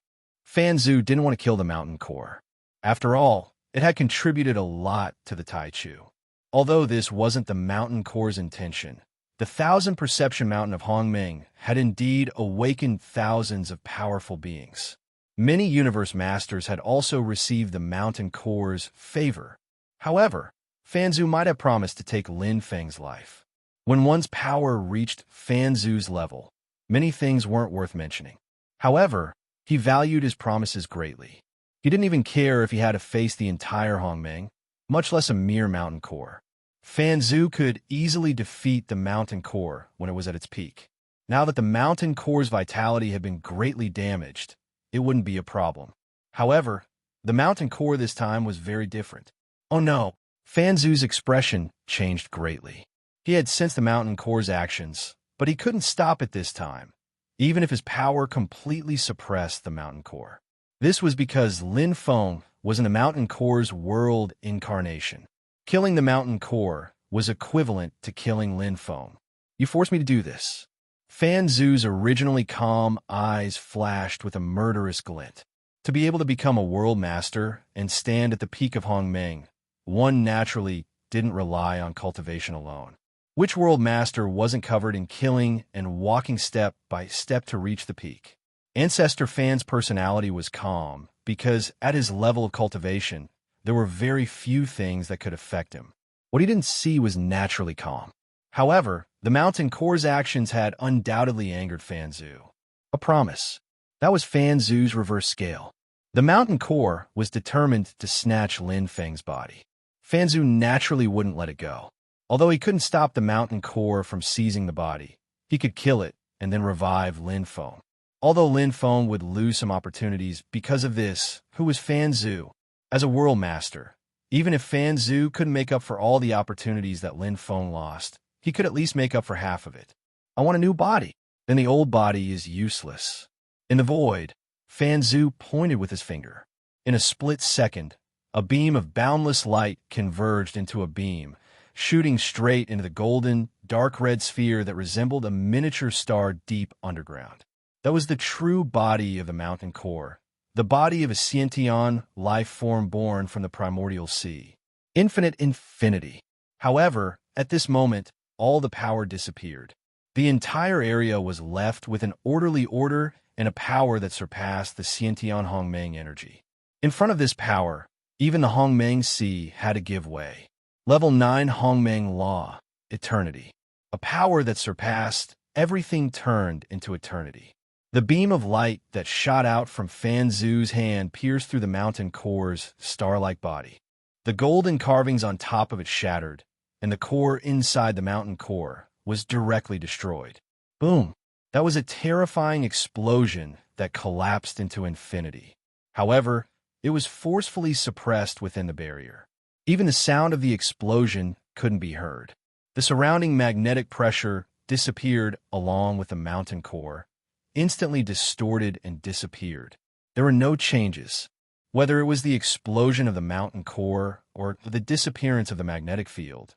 Fanzu didn't want to kill the mountain core. After all, it had contributed a lot to the Taichu. Although this wasn't the mountain core's intention, the 1,000 Perception Mountain of Hongmeng had indeed awakened thousands of powerful beings. Many universe masters had also received the mountain core's favor. However, Fanzu might have promised to take Lin Feng's life. When one's power reached Fanzu's level, many things weren't worth mentioning. However, he valued his promises greatly. He didn't even care if he had to face the entire Hongmeng, much less a mere mountain core. Fanzu could easily defeat the mountain core when it was at its peak. Now that the mountain core's vitality had been greatly damaged, it wouldn't be a problem. However, the mountain core this time was very different. Oh no! Fanzu's expression changed greatly. He had sensed the mountain core's actions, but he couldn't stop it this time, even if his power completely suppressed the mountain core. This was because Lin Feng was in the mountain core's world incarnation. Killing the mountain core was equivalent to killing Lin Feng. You forced me to do this. Fanzu's originally calm eyes flashed with a murderous glint. To be able to become a world master and stand at the peak of Hongmeng, one naturally didn't rely on cultivation alone. Which world master wasn't covered in killing and walking step by step to reach the peak? Ancestor Fan's personality was calm because at his level of cultivation, there were very few things that could affect him. What he didn't see was naturally calm. However, the mountain core's actions had undoubtedly angered Fanzu. A promise. That was Fanzu's reverse scale. The mountain core was determined to snatch Lin Feng's body. Fanzu naturally wouldn't let it go. Although he couldn't stop the mountain core from seizing the body, he could kill it and then revive Lin Feng. Although Lin Feng would lose some opportunities because of this, who was Fanzu? As a world master, even if Fanzu couldn't make up for all the opportunities that Lin Feng lost, he could at least make up for half of it. I want a new body. Then the old body is useless. In the void, Fanzu pointed with his finger. In a split second, a beam of boundless light converged into a beam, shooting straight into the golden, dark red sphere that resembled a miniature star deep underground. That was the true body of the mountain core, the body of a sentient life form born from the primordial sea. Infinite infinity. However, at this moment, all the power disappeared. The entire area was left with an orderly order and a power that surpassed the sentient Hongmeng energy. In front of this power, even the Hongmeng Sea had to give way. Level 9 Hongmeng Law, Eternity. A power that surpassed everything turned into eternity. The beam of light that shot out from Fanzu's hand pierced through the mountain core's star-like body. The golden carvings on top of it shattered, and the core inside the mountain core was directly destroyed. Boom! That was a terrifying explosion that collapsed into infinity. However, it was forcefully suppressed within the barrier. Even the sound of the explosion couldn't be heard. The surrounding magnetic pressure disappeared along with the mountain core, instantly distorted and disappeared. There were no changes. Whether it was the explosion of the mountain core or the disappearance of the magnetic field,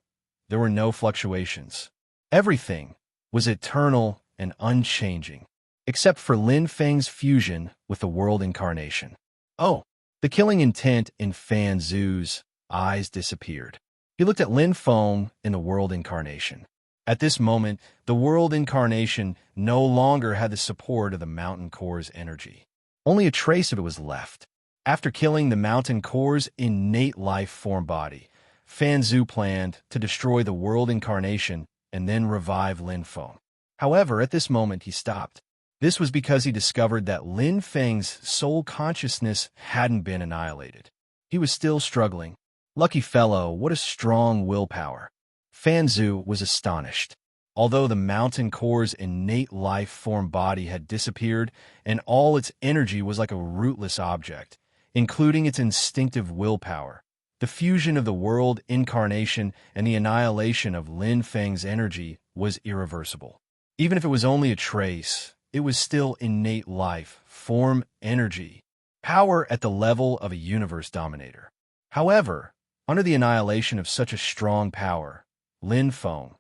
there were no fluctuations. Everything was eternal and unchanging, except for Lin Feng's fusion with the world incarnation. Oh, The killing intent in Fan Zhu's eyes disappeared. He looked at Lin Feng in the world incarnation. At this moment, the world incarnation no longer had the support of the mountain core's energy. Only a trace of it was left. After killing the mountain core's innate life form body, Fan Zhu planned to destroy the world incarnation and then revive Lin Feng. However, at this moment he stopped. This was because he discovered that Lin Feng's soul consciousness hadn't been annihilated. He was still struggling. Lucky fellow, what a strong willpower. Fan Zhu was astonished. Although the mountain core's innate life form body had disappeared and all its energy was like a rootless object, including its instinctive willpower, the fusion of the world incarnation and the annihilation of Lin Feng's energy was irreversible. Even if it was only a trace, it was still innate life, form, energy, power at the level of a universe dominator. However, under the annihilation of such a strong power, Lin Feng,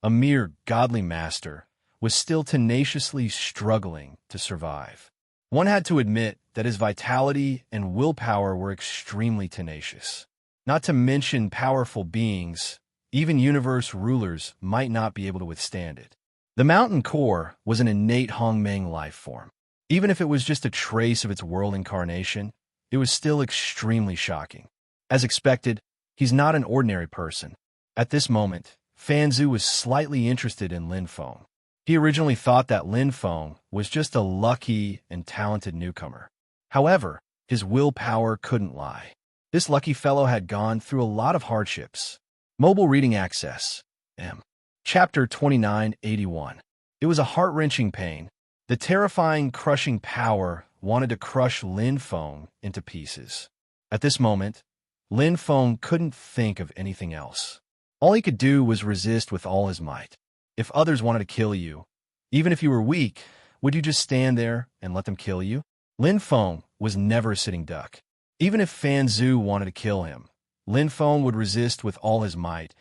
a mere godly master, was still tenaciously struggling to survive. One had to admit that his vitality and willpower were extremely tenacious. Not to mention powerful beings, even universe rulers might not be able to withstand it. The mountain core was an innate Hongmeng life form. Even if it was just a trace of its world incarnation, it was still extremely shocking. As expected, he's not an ordinary person. At this moment, Fan Zhu was slightly interested in Lin Feng. He originally thought that Lin Feng was just a lucky and talented newcomer. However, his willpower couldn't lie. This lucky fellow had gone through a lot of hardships. Mobile reading access. M. Chapter 2981. It was a heart-wrenching pain. The terrifying, crushing power wanted to crush Lin Feng into pieces. At this moment, Lin Feng couldn't think of anything else. All he could do was resist with all his might. If others wanted to kill you, even if you were weak, would you just stand there and let them kill you? Lin Feng was never a sitting duck. Even if Fan Zhu wanted to kill him, Lin Feng would resist with all his might,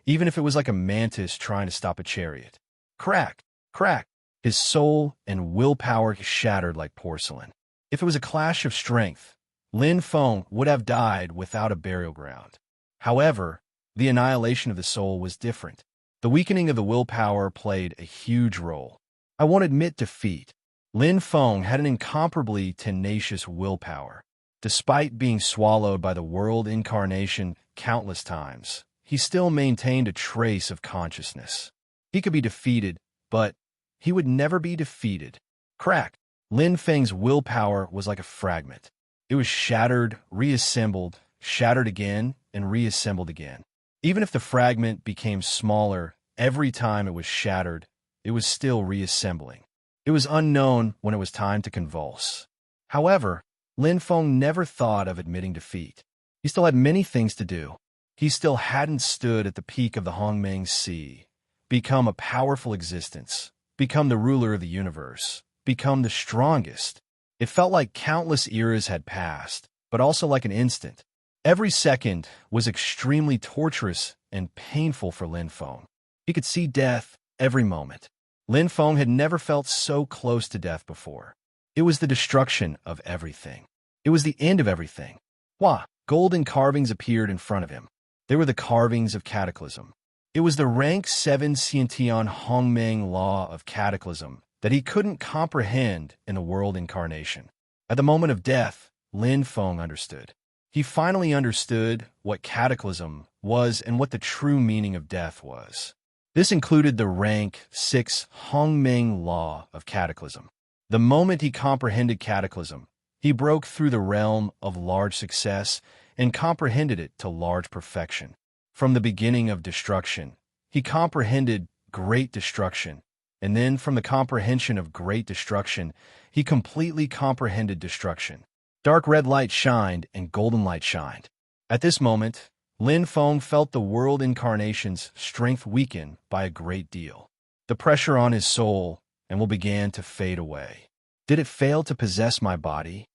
even if it was like a mantis trying to stop a chariot. Crack, crack. His soul and willpower shattered like porcelain. If it was a clash of strength, Lin Feng would have died without a burial ground. However, the annihilation of the soul was different. The weakening of the willpower played a huge role. I won't admit defeat. Lin Feng had an incomparably tenacious willpower. Despite being swallowed by the world incarnation countless times, he still maintained a trace of consciousness. He could be defeated, but he would never be defeated. Crack. Lin Feng's willpower was like a fragment. It was shattered, reassembled, shattered again, and reassembled again. Even if the fragment became smaller every time it was shattered, it was still reassembling. It was unknown when it was time to convulse. However, Lin Feng never thought of admitting defeat. He still had many things to do. He still hadn't stood at the peak of the Hongmeng Sea, become a powerful existence, become the ruler of the universe, become the strongest. It felt like countless eras had passed, but also like an instant. Every second was extremely torturous and painful for Lin Feng. He could see death every moment. Lin Feng had never felt so close to death before. It was the destruction of everything. It was the end of everything. Wah! Golden carvings appeared in front of him. They were the carvings of Cataclysm. It was the rank 7 Xiantian Hongmeng law of Cataclysm that he couldn't comprehend in the world incarnation. At the moment of death, Lin Feng understood. He finally understood what Cataclysm was and what the true meaning of death was. This included the rank 6 Hongmeng law of Cataclysm. The moment he comprehended Cataclysm, he broke through the realm of large success and comprehended it to large perfection. From the beginning of destruction, he comprehended great destruction, and then from the comprehension of great destruction, he completely comprehended destruction. Dark red light shined and golden light shined. At this moment, Lin Feng felt the world incarnation's strength weaken by a great deal. The pressure on his soul began to fade away. Did it fail to possess my body?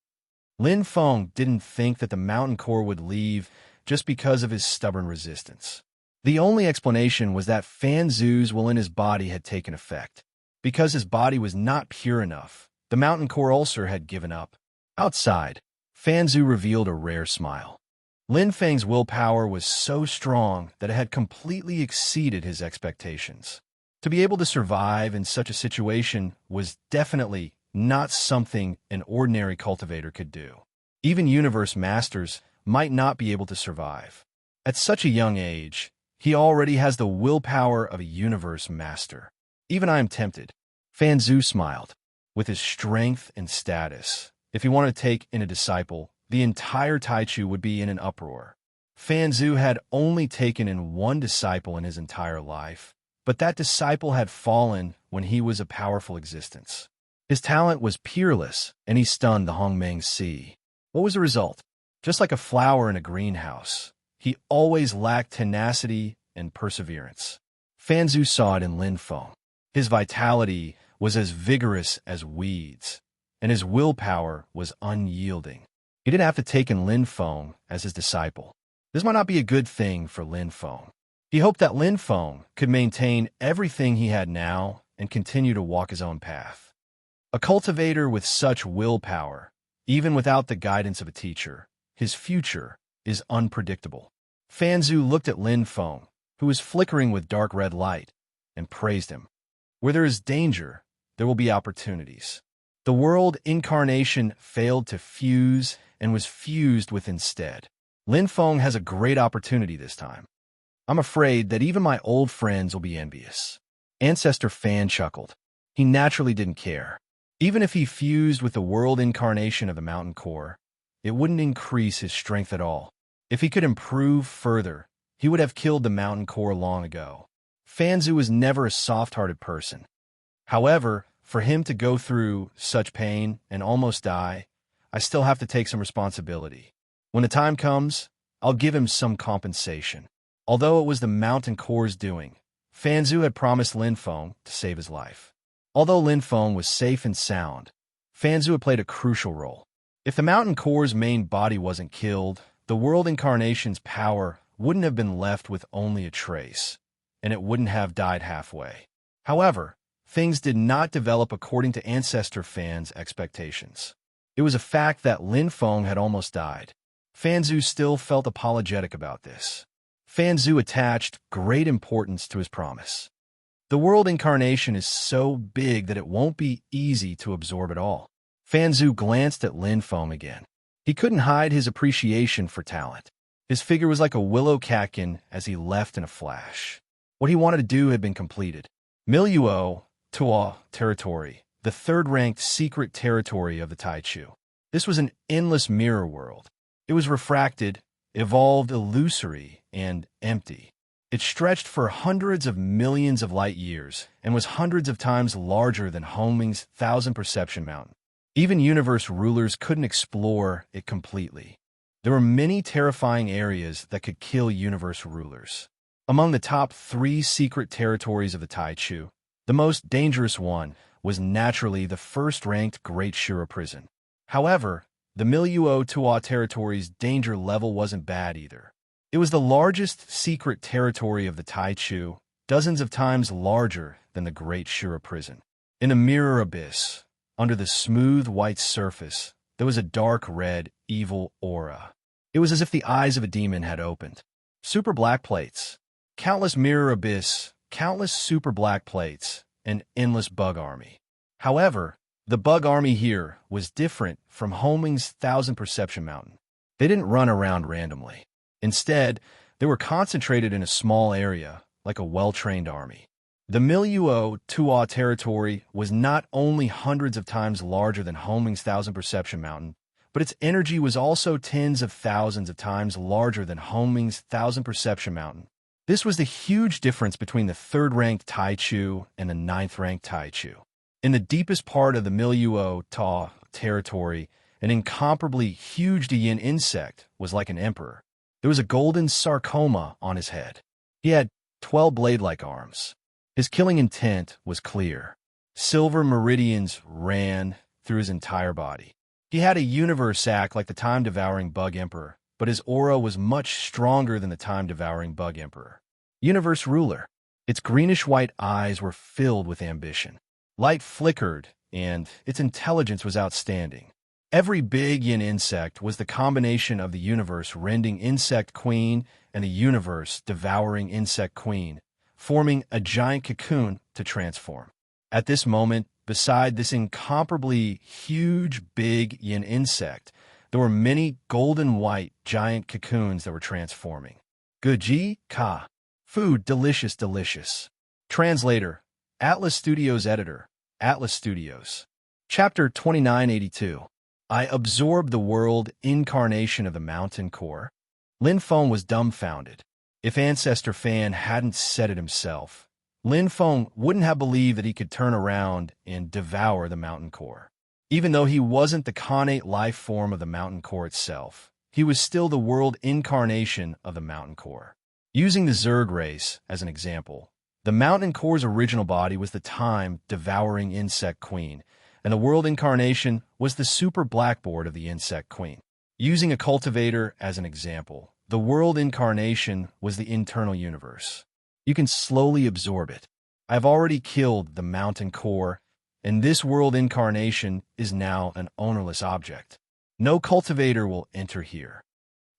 Lin Feng didn't think that the mountain core would leave just because of his stubborn resistance. The only explanation was that Fan Zhu's will in his body had taken effect. Because his body was not pure enough, the mountain core ulcer had given up. Outside, Fanzu revealed a rare smile. Lin Feng's willpower was so strong that it had completely exceeded his expectations. To be able to survive in such a situation was definitely not something an ordinary cultivator could do. Even universe masters might not be able to survive. At such a young age, he already has the willpower of a universe master. Even I am tempted. Fanzu smiled. With his strength and status, if he wanted to take in a disciple, the entire Taichu would be in an uproar. Fanzu had only taken in one disciple in his entire life, but that disciple had fallen when he was a powerful existence. His talent was peerless, and he stunned the Hongmeng Sea. What was the result? Just like a flower in a greenhouse, he always lacked tenacity and perseverance. Fanzu saw it in Lin Feng. His vitality was as vigorous as weeds, and his willpower was unyielding. He didn't have to take in Lin Feng as his disciple. This might not be a good thing for Lin Feng. He hoped that Lin Feng could maintain everything he had now and continue to walk his own path. A cultivator with such willpower, even without the guidance of a teacher, his future is unpredictable. Fanzu looked at Lin Feng, who was flickering with dark red light, and praised him. Where there is danger, there will be opportunities. The world incarnation failed to fuse and was fused with instead. Lin Feng has a great opportunity this time. I'm afraid that even my old friends will be envious. Ancestor Fan chuckled. He naturally didn't care. Even if he fused with the world incarnation of the mountain core, it wouldn't increase his strength at all. If he could improve further, he would have killed the mountain core long ago. Fanzu was never a soft-hearted person. However, for him to go through such pain and almost die, I still have to take some responsibility. When the time comes, I'll give him some compensation. Although it was the mountain core's doing, Fanzu had promised Lin Feng to save his life. Although Lin Feng was safe and sound, Fanzu had played a crucial role. If the mountain core's main body wasn't killed, the world incarnation's power wouldn't have been left with only a trace, and it wouldn't have died halfway. However, things did not develop according to Ancestor Fan's expectations. It was a fact that Lin Feng had almost died. Fanzu still felt apologetic about this. Fanzu attached great importance to his promise. The world incarnation is so big that it won't be easy to absorb it all. Fanzu glanced at Lin Feng again. He couldn't hide his appreciation for talent. His figure was like a willow catkin as he left in a flash. What he wanted to do had been completed. Miluo Tua territory, the third-ranked secret territory of the Taichu. This was an endless mirror world. It was refracted, evolved illusory, and empty. It stretched for hundreds of millions of light years and was hundreds of times larger than Hongming's 1,000 Perception Mountain. Even universe rulers couldn't explore it completely. There were many terrifying areas that could kill universe rulers. Among the top 3 secret territories of the Taichu, the most dangerous one was naturally the first-ranked Great Shura Prison. However, the Miluo Tua territory's danger level wasn't bad either. It was the largest secret territory of the Taichu, dozens of times larger than the Great Shura Prison. In the mirror abyss, under the smooth white surface, there was a dark red, evil aura. It was as if the eyes of a demon had opened. Super black plates, countless mirror abyss, countless super black plates, an endless bug army. However, the bug army here was different from Hongming's 1,000 Perception Mountain. They didn't run around randomly. Instead, they were concentrated in a small area, like a well-trained army. The Miluo Tua territory was not only hundreds of times larger than Hongming's 1,000 Perception Mountain, but its energy was also tens of thousands of times larger than Hongming's 1,000 Perception Mountain. This was the huge difference between the third-ranked Taichu and the ninth-ranked Taichu. In the deepest part of the Miluo Tua territory, an incomparably huge Diyin insect was like an emperor. There was a golden sarcoma on his head. He had 12 blade-like arms. His killing intent was clear. Silver meridians ran through his entire body. He had a universe sac like the time-devouring bug emperor, but his aura was much stronger than the time-devouring bug emperor. Universe ruler. Its greenish-white eyes were filled with ambition. Light flickered, and its intelligence was outstanding. Every big yin insect was the combination of the universe rending insect queen and the universe devouring insect queen, forming a giant cocoon to transform. At this moment, beside this incomparably huge big yin insect, there were many golden white giant cocoons that were transforming. Guji ka. Food delicious delicious. Translator, Atlas Studios Editor, Atlas Studios. Chapter 2982. I absorb the world incarnation of the mountain core. Lin Feng was dumbfounded. If Ancestor Fan hadn't said it himself, Lin Feng wouldn't have believed that he could turn around and devour the mountain core. Even though he wasn't the connate life form of the mountain core itself, he was still the world incarnation of the mountain core. Using the Zerg race as an example, the mountain core's original body was the time-devouring insect queen, and the world incarnation was the super blackboard of the insect queen. Using a cultivator as an example, the world incarnation was the internal universe. You can slowly absorb it. I've already killed the mountain core, and this world incarnation is now an ownerless object. No cultivator will enter here.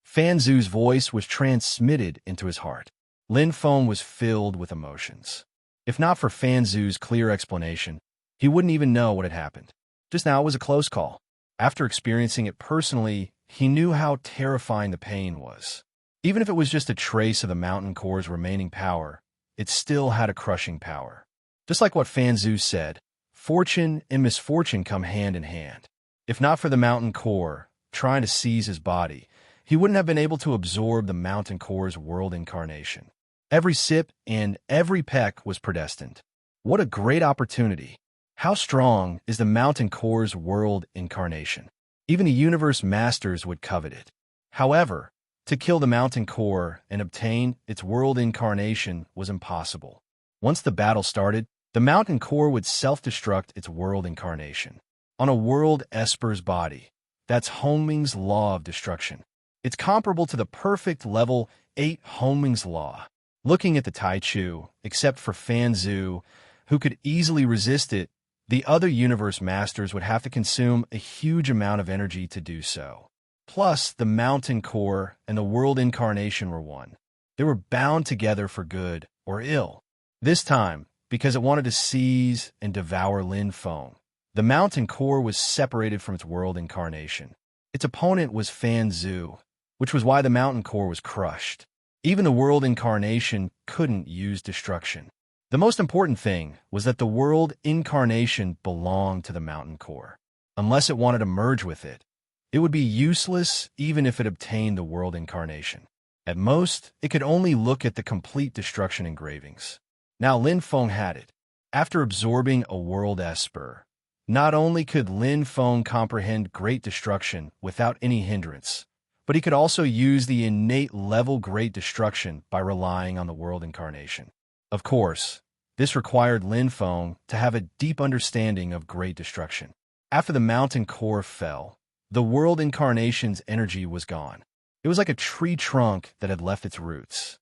Fan Zhu's voice was transmitted into his heart. Lin Feng was filled with emotions. If not for Fan Zhu's clear explanation, he wouldn't even know what had happened. Just now it was a close call. After experiencing it personally, he knew how terrifying the pain was. Even if it was just a trace of the mountain core's remaining power, it still had a crushing power. Just like what Fan Zhu said, fortune and misfortune come hand in hand. If not for the mountain core trying to seize his body, he wouldn't have been able to absorb the mountain core's world incarnation. Every sip and every peck was predestined. What a great opportunity. How strong is the mountain core's world incarnation? Even the universe masters would covet it. However, to kill the mountain core and obtain its world incarnation was impossible. Once the battle started, the mountain core would self-destruct its world incarnation. On a world Esper's body, that's Hongming's law of destruction. It's comparable to the perfect level 8 Hongming's law. Looking at the Taichu, except for Fan Zhu, who could easily resist it, the other universe masters would have to consume a huge amount of energy to do so. Plus, the mountain core and the world incarnation were one. They were bound together for good or ill. This time, because it wanted to seize and devour Lin Feng, the mountain core was separated from its world incarnation. Its opponent was Fan Zhu, which was why the mountain core was crushed. Even the world incarnation couldn't use destruction. The most important thing was that the world incarnation belonged to the mountain core. Unless it wanted to merge with it, it would be useless even if it obtained the world incarnation. At most, it could only look at the complete destruction engravings. Now Lin Feng had it. After absorbing a world Esper, not only could Lin Feng comprehend great destruction without any hindrance, but he could also use the innate level great destruction by relying on the world incarnation. Of course, this required Lin Feng to have a deep understanding of great destruction. After the mountain core fell, the world incarnation's energy was gone. It was like a tree trunk that had left its roots.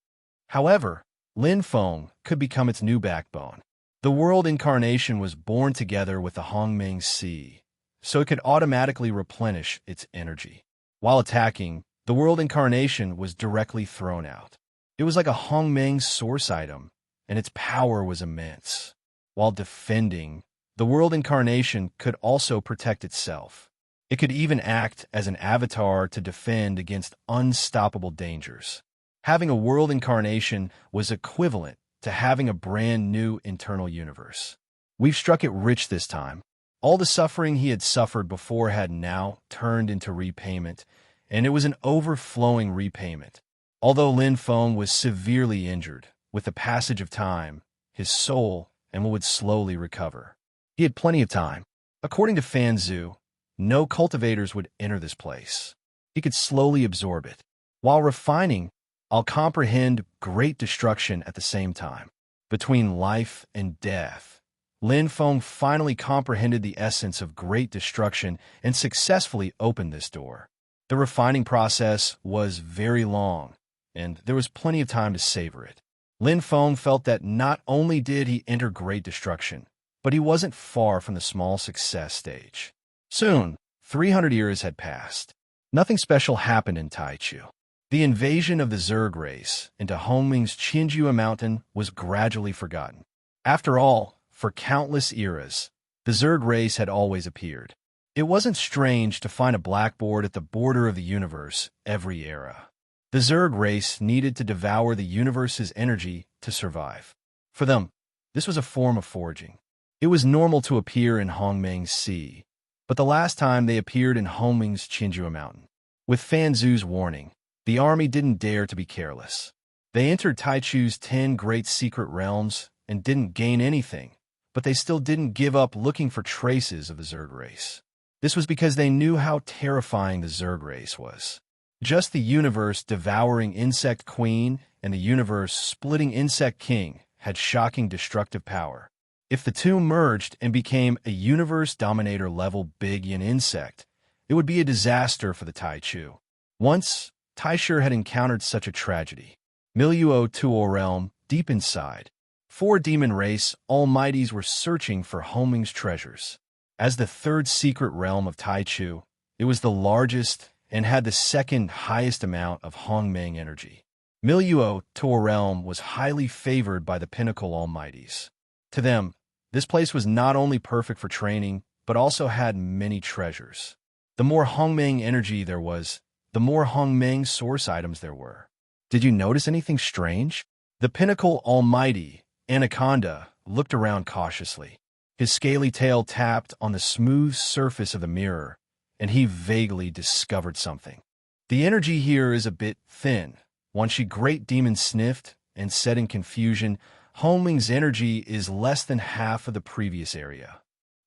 However, Lin Feng could become its new backbone. The world incarnation was born together with the Hongming Sea, so it could automatically replenish its energy. While attacking, the world incarnation was directly thrown out. It was like a Hongming source item, and its power was immense. While defending, the world incarnation could also protect itself. It could even act as an avatar to defend against unstoppable dangers. Having a world incarnation was equivalent to having a brand new internal universe. We've struck it rich this time. All the suffering he had suffered before had now turned into repayment, and it was an overflowing repayment. Although Lin Feng was severely injured, with the passage of time, his soul and would slowly recover. He had plenty of time. According to Fan Zhu, no cultivators would enter this place. He could slowly absorb it. While refining, I'll comprehend great destruction at the same time. Between life and death, Lin Feng finally comprehended the essence of great destruction and successfully opened this door. The refining process was very long, and there was plenty of time to savor it. Lin Feng felt that not only did he enter great destruction, but he wasn't far from the small success stage. Soon, 300 years had passed. Nothing special happened in Taichu. The invasion of the Zerg race into Hongming's Qinjue Mountain was gradually forgotten. After all, for countless eras, the Zerg race had always appeared. It wasn't strange to find a blackboard at the border of the universe every era. The Zerg race needed to devour the universe's energy to survive. For them, this was a form of foraging. It was normal to appear in Hongmeng's Sea, but the last time they appeared in Hongming's Qinjue Mountain. With Fan Zhu's warning, the army didn't dare to be careless. They entered Taichu's 10 great secret realms and didn't gain anything, but they still didn't give up looking for traces of the Zerg race. This was because they knew how terrifying the Zerg race was. Just the universe-devouring insect queen and the universe-splitting insect king had shocking destructive power. If the two merged and became a universe-dominator-level big yin insect, it would be a disaster for the Taichu. Once, Taishur had encountered such a tragedy. Miluo Tuo realm, deep inside, 4 demon race almighties were searching for Hongming's treasures. As the 3rd secret realm of Taichu, it was the largest and had the 2nd highest amount of Hongmeng energy. Miluo Tuo realm was highly favored by the pinnacle almighties. To them, this place was not only perfect for training, but also had many treasures. The more Hongmeng energy there was, the more Hongmeng source items there were. Did you notice anything strange? The pinnacle almighty, Anaconda, looked around cautiously. His scaly tail tapped on the smooth surface of the mirror, and he vaguely discovered something. The energy here is a bit thin. Once great demon sniffed and said in confusion, Hongming's energy is less than half of the previous area.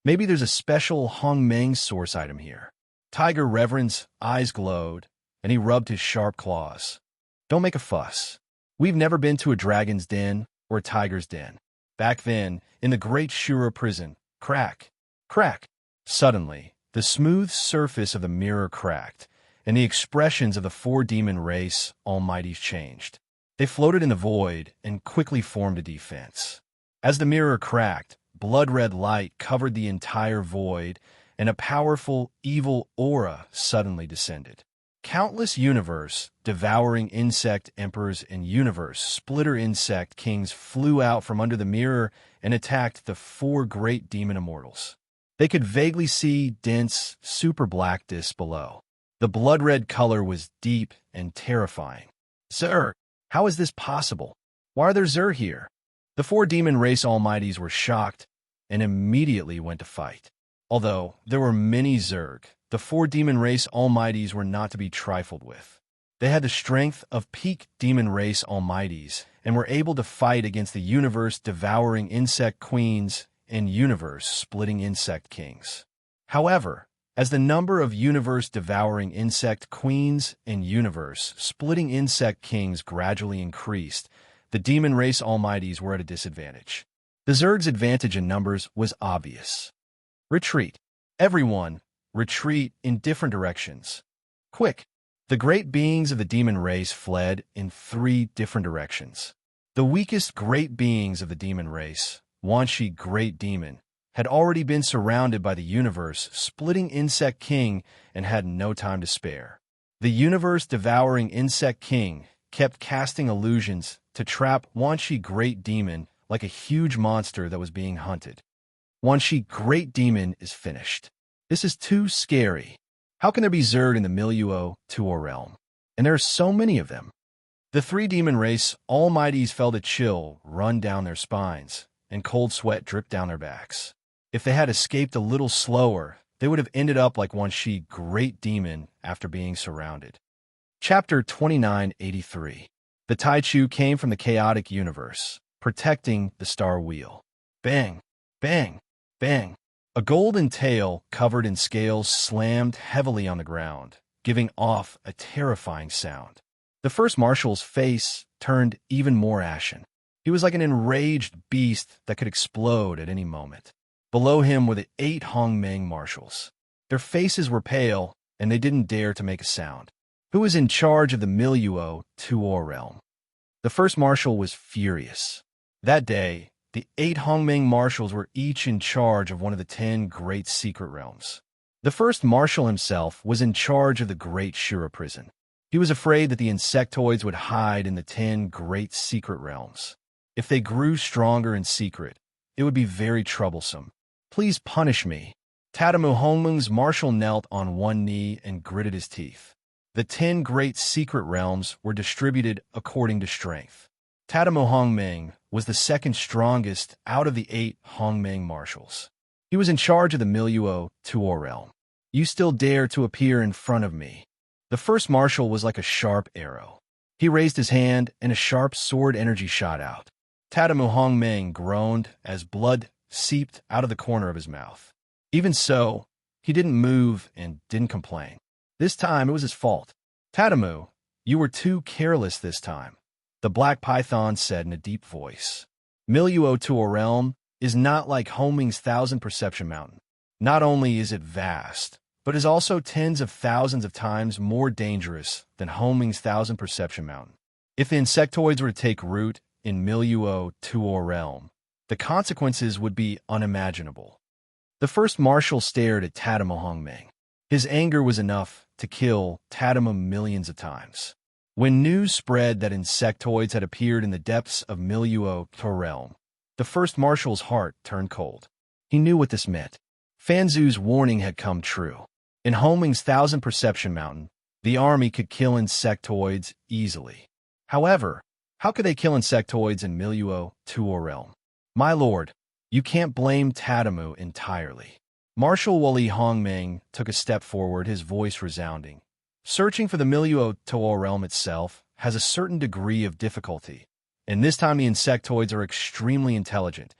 Maybe there's a special Hongmeng source item here. Tiger Reverend's eyes glowed, and he rubbed his sharp claws. Don't make a fuss. We've never been to a dragon's den or a tiger's den. Back then, in the great Shura prison, crack, crack. Suddenly, the smooth surface of the mirror cracked, and the expressions of the 4 demon race almighties changed. They floated in the void and quickly formed a defense. As the mirror cracked, blood-red light covered the entire void, and a powerful, evil aura suddenly descended. Countless universe-devouring insect emperors and universe-splitter insect kings flew out from under the mirror and attacked the 4 great demon immortals. They could vaguely see dense, super-black discs below. The blood-red color was deep and terrifying. Sir, how is this possible? Why are there Zerg here? The 4 demon race almighties were shocked and immediately went to fight. Although there were many Zerg, the 4 demon race almighties were not to be trifled with. They had the strength of peak demon race almighties and were able to fight against the universe-devouring insect queens and universe-splitting insect kings. However, as the number of universe-devouring insect queens and universe-splitting insect kings gradually increased, the demon race almighties were at a disadvantage. The Zerg's advantage in numbers was obvious. Retreat. Everyone, retreat in different directions. Quick! The great beings of the demon race fled in 3 different directions. The weakest great beings of the demon race, Wanshi Great Demon, had already been surrounded by the universe-splitting insect king and had no time to spare. The universe-devouring insect king kept casting illusions to trap Wanshi Great Demon like a huge monster that was being hunted. Wanshi Great Demon is finished. This is too scary. How can there be Zerg in the Miluo Tuo realm? And there are so many of them. The 3 demon race almighties felt a chill run down their spines, and cold sweat dripped down their backs. If they had escaped a little slower, they would have ended up like Wanshi Great Demon after being surrounded. Chapter 2983. The Taichu came from the chaotic universe, protecting the star wheel. Bang! Bang! Bang! A golden tail covered in scales slammed heavily on the ground, giving off a terrifying sound. The first marshal's face turned even more ashen. He was like an enraged beast that could explode at any moment. Below him were the 8 Hongmeng marshals. Their faces were pale, and they didn't dare to make a sound. Who was in charge of the Miluo Tuo realm? The first marshal was furious. That day, the 8 Hongmeng marshals were each in charge of one of the 10 great secret realms. The first marshal himself was in charge of the Great Shura prison. He was afraid that the insectoids would hide in the 10 great secret realms. If they grew stronger in secret, it would be very troublesome. Please punish me. Tadamu Hongmeng's marshal knelt on one knee and gritted his teeth. The 10 great secret realms were distributed according to strength. Tadamu Hongmeng was the second strongest out of the 8 Hongmeng marshals. He was in charge of the Miluo Tuo realm. You still dare to appear in front of me. The first marshal was like a sharp arrow. He raised his hand and a sharp sword energy shot out. Tadamu Hongmeng groaned as blood seeped out of the corner of his mouth. Even so, he didn't move and didn't complain. This time it was his fault. Tadamu, you were too careless this time, the black python said in a deep voice. Miluo Tuo realm is not like Hongmeng's 1,000 Perception Mountain. Not only is it vast, but is also tens of thousands of times more dangerous than Hongmeng's 1,000 Perception Mountain. If the insectoids were to take root in Miluo Tuo realm, the consequences would be unimaginable. The first marshal stared at Tadamu Hongmeng. His anger was enough to kill Tadamu millions of times. When news spread that insectoids had appeared in the depths of Miluo Tuo realm, the first marshal's heart turned cold. He knew what this meant. Fanzu's warning had come true. In Hongmeng's 1,000 Perception Mountain, the army could kill insectoids easily. However, how could they kill insectoids in Miluo Tuo realm? My lord, you can't blame Tadamu entirely. Marshal Wuli Hongmeng took a step forward, his voice resounding. Searching for the Miluo Tuo realm itself has a certain degree of difficulty, and this time the insectoids are extremely intelligent.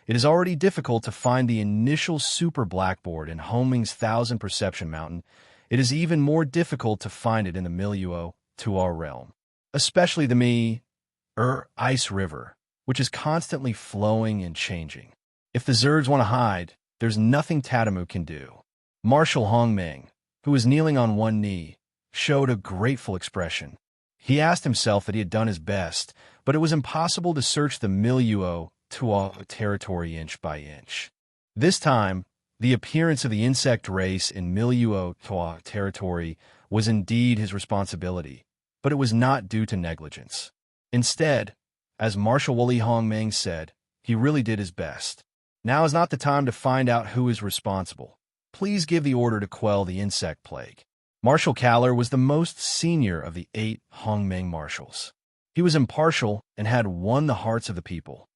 It is already difficult to find the initial super blackboard in Hongmeng's 1,000 Perception Mountain. It is even more difficult to find it in the Miluo Tuo realm, especially the Ice River, which is constantly flowing and changing. If the Zergs want to hide, there's nothing Tadamu can do. Marshal Hongmeng, who was kneeling on one knee, showed a grateful expression. He asked himself that he had done his best, but it was impossible to search the Miluo Tuo territory inch by inch. This time, the appearance of the insect race in Miluo Tuo territory was indeed his responsibility, but it was not due to negligence. Instead, as Marshal Wuli Hongmeng said, he really did his best. Now is not the time to find out who is responsible. Please give the order to quell the insect plague. Marshal Kaller was the most senior of the 8 Hongmeng marshals. He was impartial and had won the hearts of the people.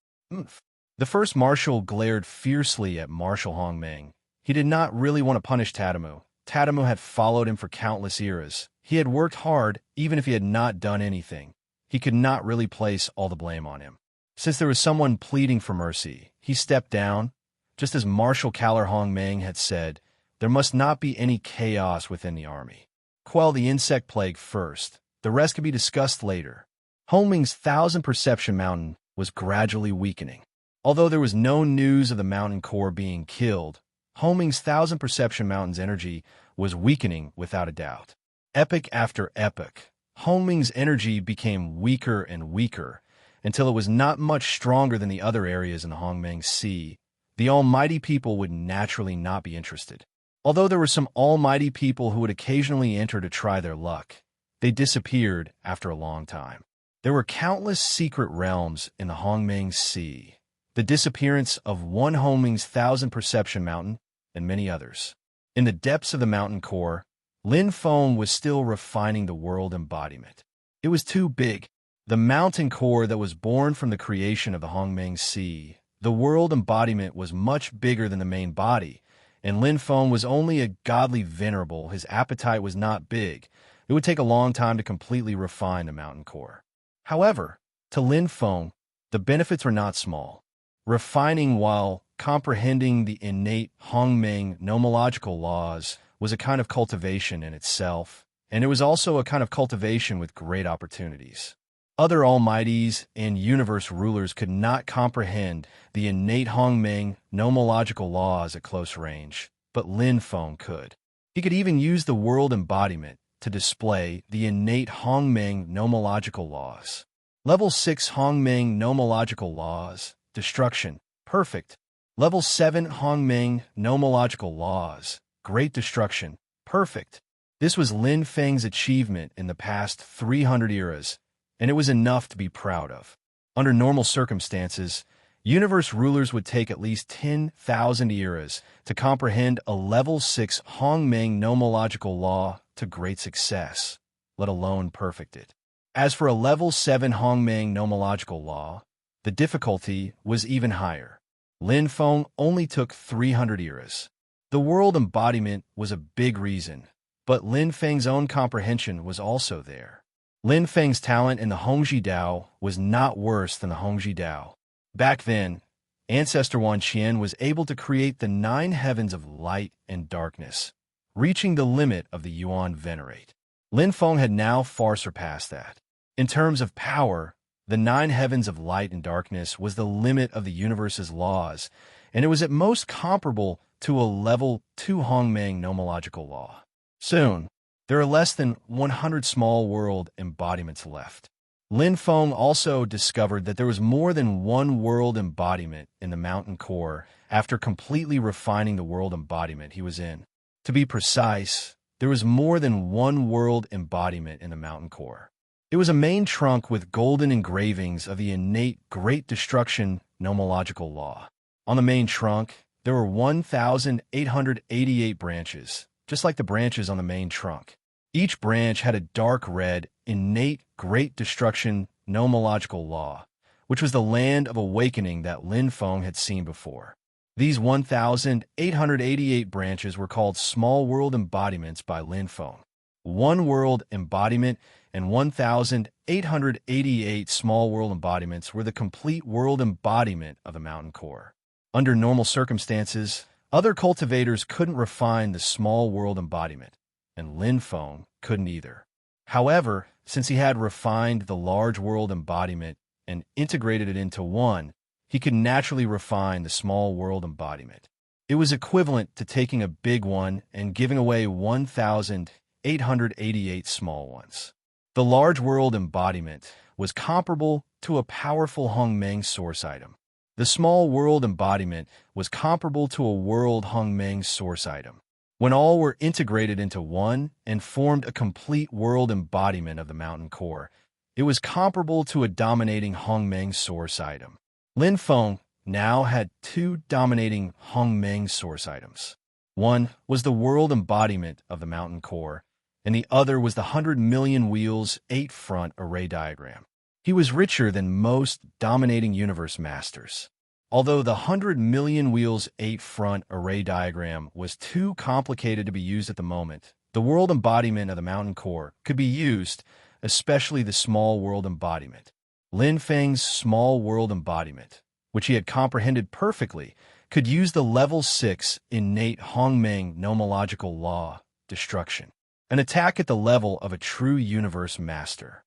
The first marshal glared fiercely at Marshal Hongmeng. He did not really want to punish Tadamu. Tadamu had followed him for countless eras. He had worked hard, even if he had not done anything. He could not really place all the blame on him. Since there was someone pleading for mercy, he stepped down. Just as Marshal Kaller Hongmeng had said, there must not be any chaos within the army. Quell the insect plague first. The rest could be discussed later. Hongmeng's 1,000 Perception Mountain was gradually weakening. Although there was no news of the mountain core being killed, Hongmeng's 1,000 Perception Mountain's energy was weakening without a doubt. Epoch after epoch, Hongmeng's energy became weaker and weaker until it was not much stronger than the other areas in the Hongmeng Sea. The almighty people would naturally not be interested. Although there were some almighty people who would occasionally enter to try their luck, they disappeared after a long time. There were countless secret realms in the Hongmeng Sea, the disappearance of one Hongmeng's 1,000 Perception Mountain, and many others. In the depths of the mountain core, Lin Feng was still refining the world embodiment. It was too big. The mountain core that was born from the creation of the Hongmeng Sea, the world embodiment was much bigger than the main body, and Lin Feng was only a godly venerable. His appetite was not big. It would take a long time to completely refine the mountain core. However, to Lin Feng, the benefits were not small. Refining while comprehending the innate Hongmeng nomological laws was a kind of cultivation in itself, and it was also a kind of cultivation with great opportunities. Other almighties and universe rulers could not comprehend the innate Hongmeng nomological laws at close range, but Lin Feng could. He could even use the world embodiment to display the innate Hongmeng nomological laws. Level 6 Hongmeng nomological laws, destruction, perfect. Level 7 Hongmeng nomological laws, great destruction, perfect. This was Lin Feng's achievement in the past 300 eras, and it was enough to be proud of. Under normal circumstances, universe rulers would take at least 10,000 eras to comprehend a level 6 Hongmeng nomological law to great success, let alone perfect it. As for a level 7 Hongmeng nomological law, the difficulty was even higher. Lin Feng only took 300 eras. The world embodiment was a big reason, but Lin Feng's own comprehension was also there. Lin Feng's talent in the Hongji Dao was not worse than the Hongji Dao. Back then, Ancestor Wan Qian was able to create the 9 heavens of light and darkness, reaching the limit of the Yuan Venerate. Lin Feng had now far surpassed that. In terms of power, the 9 heavens of light and darkness was the limit of the universe's laws, and it was at most comparable to a level 2 Hongmeng nomological law. Soon, there are less than 100 small world embodiments left. Lin Feng also discovered that there was more than one world embodiment in the mountain core after completely refining the world embodiment he was in. To be precise, there was more than one world embodiment in the mountain core. It was a main trunk with golden engravings of the innate great destruction nomological law. On the main trunk, there were 1,888 branches, just like the branches on the main trunk. Each branch had a dark red, innate great destruction nomological law, which was the land of awakening that Lin Feng had seen before. These 1,888 branches were called small world embodiments by Lin Feng. One world embodiment and 1,888 small world embodiments were the complete world embodiment of the mountain core. Under normal circumstances, other cultivators couldn't refine the small world embodiment, and Lin Feng couldn't either. However, since he had refined the large world embodiment and integrated it into one, he could naturally refine the small world embodiment. It was equivalent to taking a big one and giving away 1,888 small ones. The large world embodiment was comparable to a powerful Hongmeng source item. The small world embodiment was comparable to a world Hongmeng source item. When all were integrated into one and formed a complete world embodiment of the mountain core, it was comparable to a dominating Hongmeng source item. Lin Feng now had 2 dominating Hongmeng source items. One was the world embodiment of the mountain core, and the other was the 100 million wheels 8-front array diagram. He was richer than most dominating universe masters. Although the 100 million wheels 8-front array diagram was too complicated to be used at the moment, the world embodiment of the mountain core could be used, especially the small world embodiment. Lin Feng's small world embodiment, which he had comprehended perfectly, could use the level 6 innate Hongmeng nomological law, destruction, an attack at the level of a true universe master.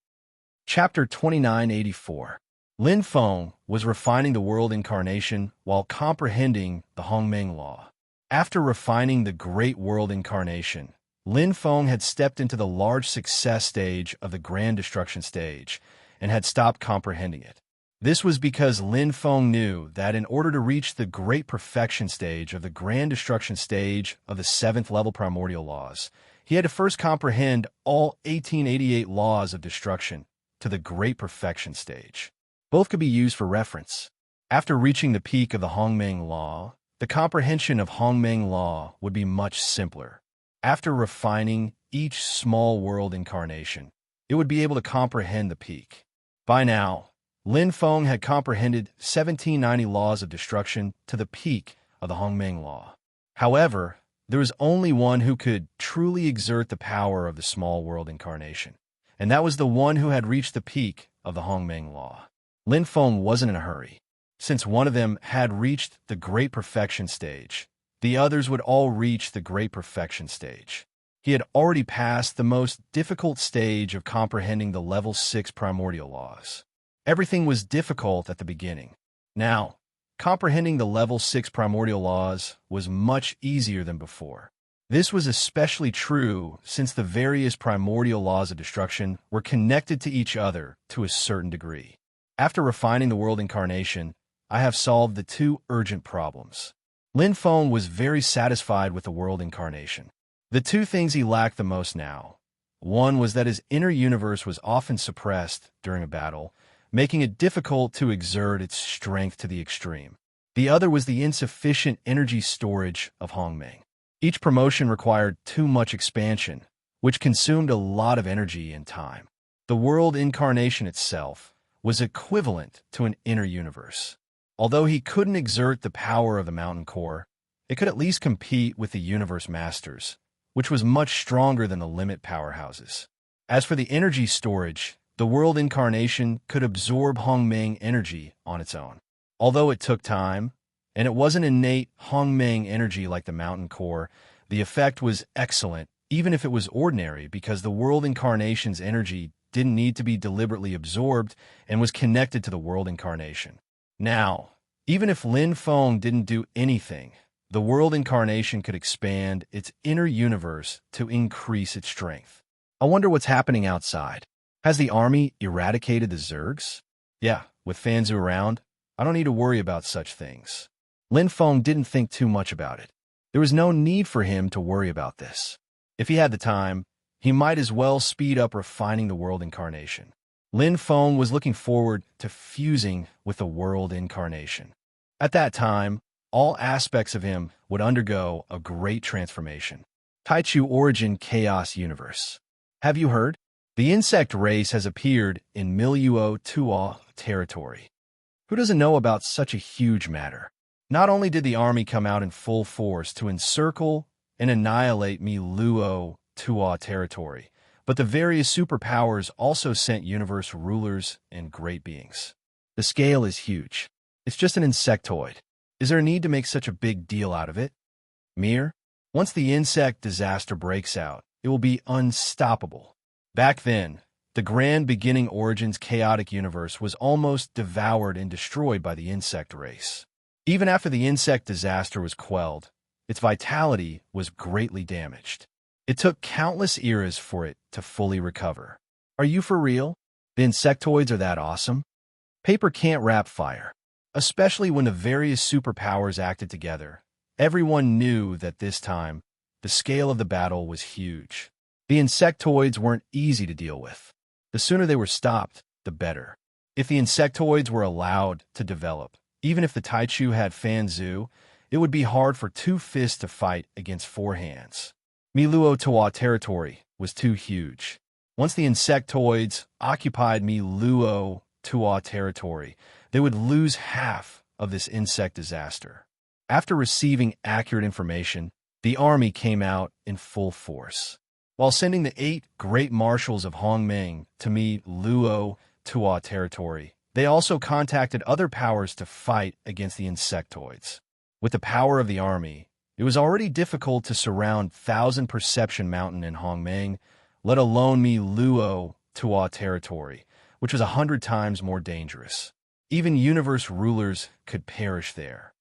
Chapter 2984. Lin Feng was refining the world incarnation while comprehending the Hongmeng law. After refining the great world incarnation, Lin Feng had stepped into the large success stage of the grand destruction stage and had stopped comprehending it. This was because Lin Feng knew that in order to reach the great perfection stage of the grand destruction stage of the 7th level primordial laws, he had to first comprehend all 1888 laws of destruction to the great perfection stage. Both could be used for reference. After reaching the peak of the Hongmeng law, the comprehension of Hongmeng law would be much simpler. After refining each small world incarnation, it would be able to comprehend the peak. By now, Lin Feng had comprehended 1790 laws of destruction to the peak of the Hongmeng law. However, there was only one who could truly exert the power of the small world incarnation, and that was the one who had reached the peak of the Hongmeng law. Lin Feng wasn't in a hurry. Since one of them had reached the great perfection stage, the others would all reach the great perfection stage. He had already passed the most difficult stage of comprehending the level 6 primordial laws. Everything was difficult at the beginning. Now, comprehending the level 6 primordial laws was much easier than before. This was especially true since the various primordial laws of destruction were connected to each other to a certain degree. After refining the world incarnation, I have solved the 2 urgent problems. Lin Feng was very satisfied with the world incarnation. The two things he lacked the most now. One was that his inner universe was often suppressed during a battle, making it difficult to exert its strength to the extreme. The other was the insufficient energy storage of Hongmeng. Each promotion required too much expansion, which consumed a lot of energy and time. The world incarnation itself was equivalent to an inner universe. Although he couldn't exert the power of the mountain core, it could at least compete with the universe masters, which was much stronger than the limit powerhouses. As for the energy storage, the world incarnation could absorb Hongmeng energy on its own. Although it took time, and it wasn't innate Hongmeng energy like the mountain core, the effect was excellent, even if it was ordinary, because the world incarnation's energy didn't need to be deliberately absorbed and was connected to the world incarnation. Now, even if Lin Feng didn't do anything, the world incarnation could expand its inner universe to increase its strength. I wonder what's happening outside. Has the army eradicated the Zergs? Yeah, with Fanzu around, I don't need to worry about such things. Lin Feng didn't think too much about it. There was no need for him to worry about this. If he had the time, he might as well speed up refining the world incarnation. Lin Feng was looking forward to fusing with the world incarnation. At that time, all aspects of him would undergo a great transformation. Taichu Origin Chaos Universe. Have you heard? The insect race has appeared in Miluo Tua territory. Who doesn't know about such a huge matter? Not only did the army come out in full force to encircle and annihilate Miluo Tua territory, but the various superpowers also sent universe rulers and great beings. The scale is huge. It's just an insectoid. Is there a need to make such a big deal out of it? Mere? Once the insect disaster breaks out, it will be unstoppable. Back then, the grand beginning Origins chaotic universe was almost devoured and destroyed by the insect race. Even after the insect disaster was quelled, its vitality was greatly damaged. It took countless eras for it to fully recover. Are you for real? The insectoids are that awesome? Paper can't wrap fire. Especially when the various superpowers acted together. Everyone knew that this time, the scale of the battle was huge. The insectoids weren't easy to deal with. The sooner they were stopped, the better. If the insectoids were allowed to develop, even if the Taichu had Fanzu, it would be hard for two fists to fight against four hands. Miluo Tawa territory was too huge. Once the insectoids occupied Miluo Tawa territory, they would lose half of this insect disaster. After receiving accurate information, the army came out in full force. While sending the 8 great marshals of Hongmeng to Miluo Tawa territory, they also contacted other powers to fight against the insectoids. With the power of the army, it was already difficult to surround Thousand Perception Mountain in Hongmeng, let alone Miluo Tawa territory, which was 100 times more dangerous. Even universe rulers could perish there.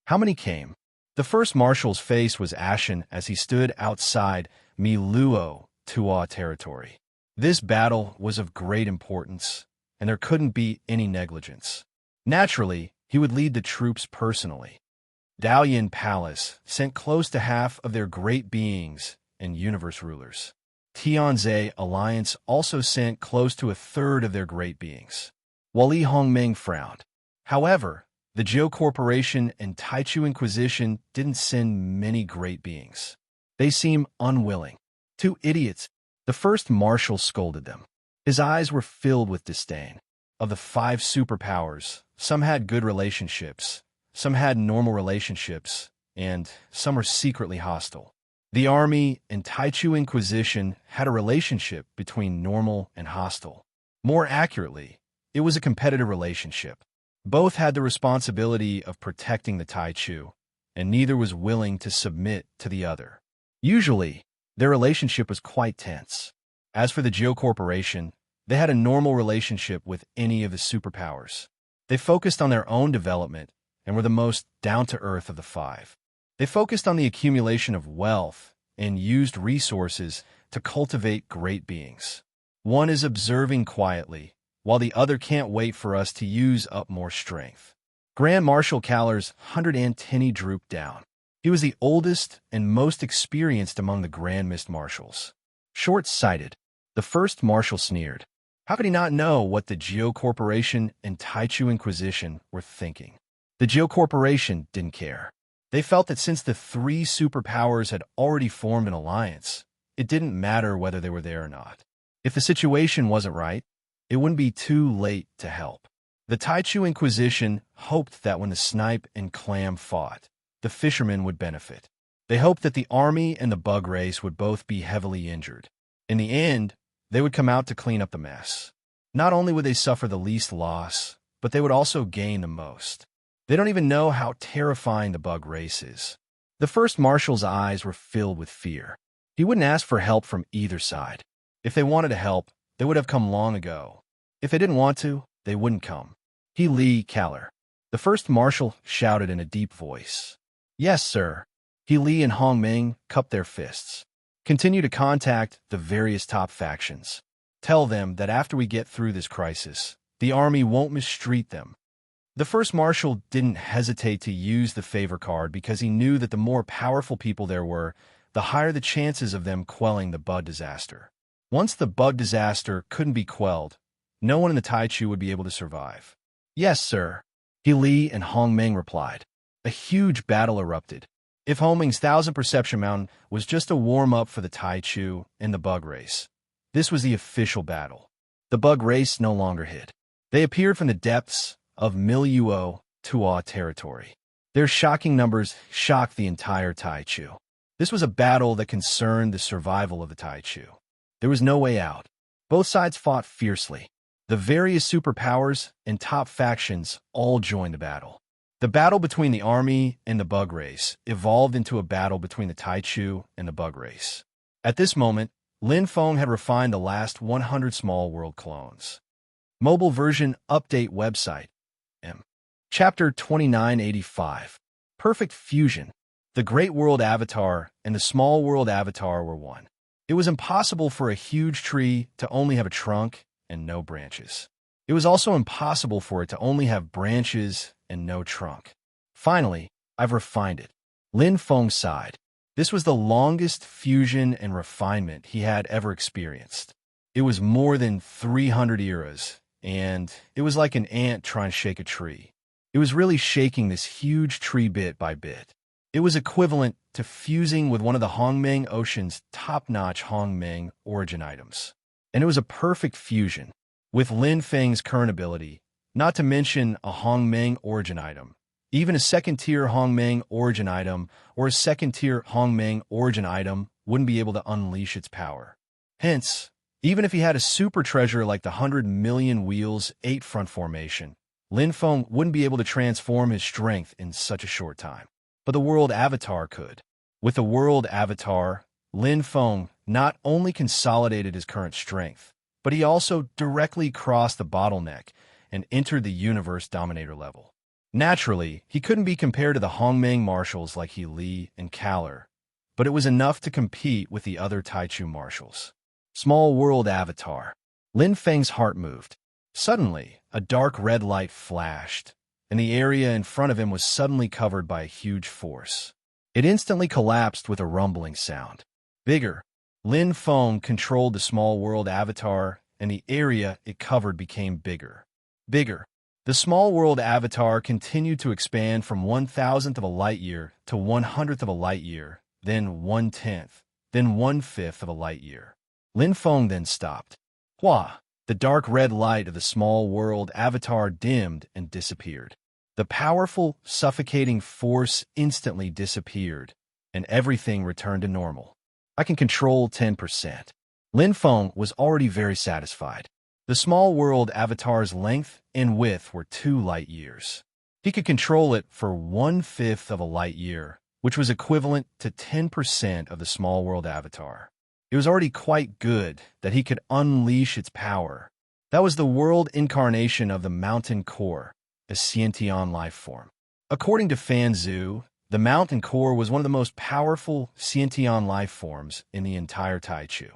How many came? The first marshal's face was ashen as he stood outside Miluo Tawa territory. This battle was of great importance, and there couldn't be any negligence. Naturally, he would lead the troops personally. Dalian Palace sent close to half of their great beings and universe rulers. Tianze Alliance also sent close to a third of their great beings. Wali Hongmeng frowned. However, the Zhou Corporation and Taichu Inquisition didn't send many great beings. They seemed unwilling. 2 idiots. The first marshal scolded them. His eyes were filled with disdain. Of the 5 superpowers, some had good relationships, some had normal relationships, and some were secretly hostile. The army and Taichu Inquisition had a relationship between normal and hostile. More accurately, it was a competitive relationship. Both had the responsibility of protecting the Taichu, and neither was willing to submit to the other. Usually, their relationship was quite tense. As for the Zhou Corporation, they had a normal relationship with any of the superpowers. They focused on their own development and were the most down-to-earth of the 5. They focused on the accumulation of wealth and used resources to cultivate great beings. One is observing quietly, while the other can't wait for us to use up more strength. Grand Marshal Caller's 100 antennae drooped down. He was the oldest and most experienced among the Grand Mist Marshals. Short-sighted, the first Marshal sneered. How could he not know what the Geo Corporation and Taichu Inquisition were thinking? The Geo Corporation didn't care. They felt that since the three superpowers had already formed an alliance, it didn't matter whether they were there or not. If the situation wasn't right, it wouldn't be too late to help. The Taichu Inquisition hoped that when the Snipe and Clam fought, the fishermen would benefit. They hoped that the army and the bug race would both be heavily injured. In the end, they would come out to clean up the mess. Not only would they suffer the least loss, but they would also gain the most. They don't even know how terrifying the bug race is. The first Marshal's eyes were filled with fear. He wouldn't ask for help from either side. If they wanted to help, they would have come long ago. If they didn't want to, they wouldn't come. He Lee Caller. The first Marshal shouted in a deep voice. Yes, sir. He Lee and Hong Ming cupped their fists. Continue to contact the various top factions. Tell them that after we get through this crisis, the army won't mistreat them. The first Marshal didn't hesitate to use the favor card because he knew that the more powerful people there were, the higher the chances of them quelling the bug disaster. Once the bug disaster couldn't be quelled, no one in the Taichu would be able to survive. Yes, sir. He Li and Hong Ming replied. A huge battle erupted. If Hong Ming's 1,000 Perception Mountain was just a warm-up for the Taichu and the bug race, this was the official battle. The bug race no longer hid. They appeared from the depths of Miluo Tua territory. Their shocking numbers shocked the entire Taichu. This was a battle that concerned the survival of the Taichu. There was no way out. Both sides fought fiercely. The various superpowers and top factions all joined the battle. The battle between the army and the bug race evolved into a battle between the Taichu and the bug race. At this moment, Lin Feng had refined the last 100 small world clones. Mobile version update website. Chapter 2985. Perfect Fusion. The Great World Avatar and the Small World Avatar were one. It was impossible for a huge tree to only have a trunk and no branches. It was also impossible for it to only have branches and no trunk. Finally, I've refined it. Lin Feng sighed. This was the longest fusion and refinement he had ever experienced. It was more than 300 eras, and it was like an ant trying to shake a tree. It was really shaking this huge tree bit by bit. It was equivalent to fusing with one of the Hongmeng Ocean's top-notch Hongmeng origin items. And it was a perfect fusion. With Lin Feng's current ability, not to mention a Hongmeng origin item, even a second-tier Hongmeng origin item or a second-tier Hongmeng origin item wouldn't be able to unleash its power. Hence, even if he had a super treasure like the 100 million wheels 8 front formation, Lin Feng wouldn't be able to transform his strength in such a short time. But the World Avatar could. With the World Avatar, Lin Feng not only consolidated his current strength, but he also directly crossed the bottleneck and entered the Universe Dominator level. Naturally, he couldn't be compared to the Hongmeng Marshals like He Li and Caller, but it was enough to compete with the other Taichu Marshals. Small World Avatar. Lin Feng's heart moved. Suddenly, a dark red light flashed, and the area in front of him was suddenly covered by a huge force. It instantly collapsed with a rumbling sound. Bigger. Lin Feng controlled the Small World Avatar, and the area it covered became bigger. Bigger. The Small World Avatar continued to expand from 1,000th of a light year to 100th of a light year, then 1/10th, then 1/5 of a light year. Lin Feng then stopped. Hua! The dark red light of the Small World Avatar dimmed and disappeared. The powerful, suffocating force instantly disappeared, and everything returned to normal. I can control 10%. Lin Feng was already very satisfied. The Small World Avatar's length and width were 2 light years. He could control it for 1/5 of a light year, which was equivalent to 10% of the Small World Avatar. It was already quite good that he could unleash its power. That was the world incarnation of the Mountain Core, a Sciention life form. According to Fan Zhu, the Mountain Core was one of the most powerful Sciention life forms in the entire Taichu.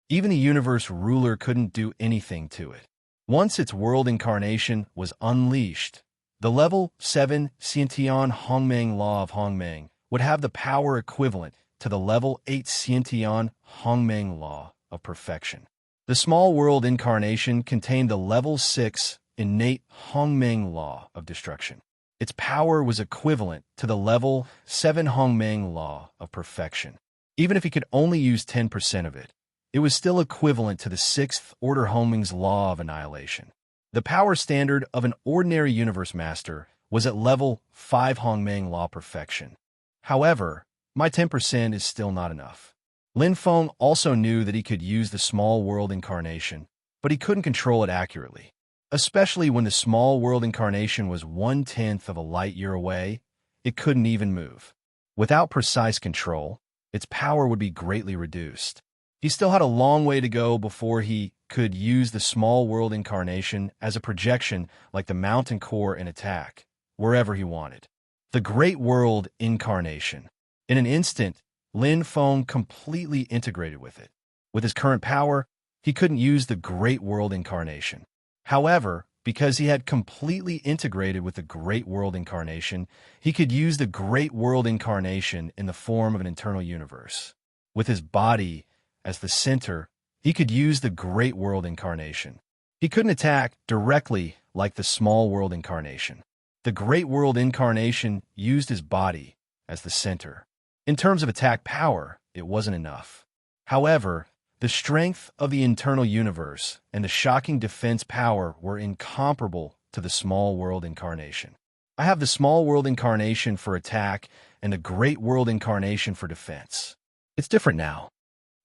Even the Universe Ruler couldn't do anything to it. Once its world incarnation was unleashed, The level 7 Xiantian Hongmeng Law of Hongmeng would have the power equivalent to the level 8 Xiantian Hongmeng Law of Perfection. The small world incarnation contained the level 6 innate Hongmeng Law of Destruction. Its power was equivalent to the level 7 Hongmeng Law of Perfection. Even if he could only use 10% of it, it was still equivalent to the 6th Order Hongmeng's Law of Annihilation. The power standard of an ordinary universe master was at level 5 Hongmeng Law Perfection. However, my 10% is still not enough. Lin Feng also knew that he could use the small world incarnation, but he couldn't control it accurately. Especially when the small world incarnation was 1/10 of a light year away, it couldn't even move. Without precise control, its power would be greatly reduced. He still had a long way to go before he could use the small world incarnation as a projection like the mountain core and attack, wherever he wanted. The great world incarnation. In an instant, Lin Feng completely integrated with it. With his current power, he couldn't use the great world incarnation. However, because he had completely integrated with the Great World Incarnation, he could use the Great World Incarnation in the form of an internal universe. With his body as the center, he could use the Great World Incarnation. He couldn't attack directly like the Small World Incarnation. The Great World Incarnation used his body as the center. In terms of attack power, it wasn't enough. However, the strength of the internal universe and the shocking defense power were incomparable to the small world incarnation. I have the small world incarnation for attack and the great world incarnation for defense. It's different now.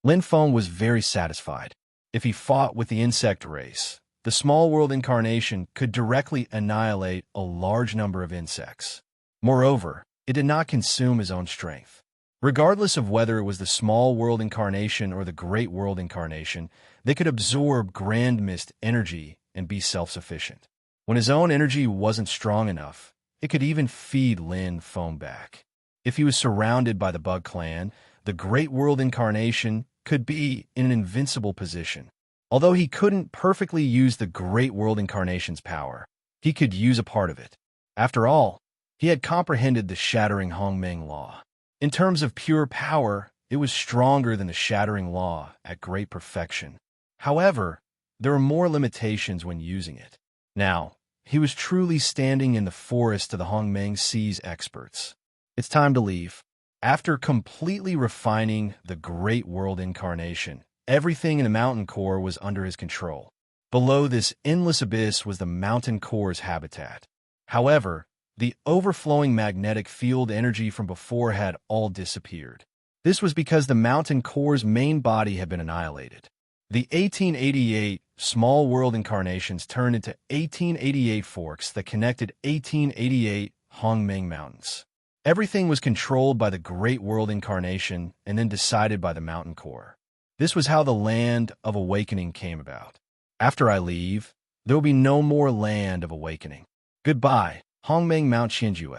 Lin Feng was very satisfied. If he fought with the insect race, the small world incarnation could directly annihilate a large number of insects. Moreover, it did not consume his own strength. Regardless of whether it was the small world incarnation or the great world incarnation, they could absorb grand mist energy and be self-sufficient. When his own energy wasn't strong enough, it could even feed Lin Feng back. If he was surrounded by the Bug Clan, the great world incarnation could be in an invincible position. Although he couldn't perfectly use the great world incarnation's power, he could use a part of it. After all, he had comprehended the shattering Hongmeng Law. In terms of pure power, it was stronger than the shattering law at great perfection. However, there were more limitations when using it. Now, he was truly standing in the forest of the Hongmeng Sea's experts. It's time to leave. After completely refining the Great World Incarnation, everything in the mountain core was under his control. Below this endless abyss was the mountain core's habitat. However, the overflowing magnetic field energy from before had all disappeared. This was because the mountain core's main body had been annihilated. The 1888 small world incarnations turned into 1888 forks that connected 1888 Hongmeng Mountains. Everything was controlled by the Great World Incarnation and then decided by the mountain core. This was how the Land of Awakening came about. After I leave, there will be no more Land of Awakening. Goodbye, Hongmeng Mount Qianjue.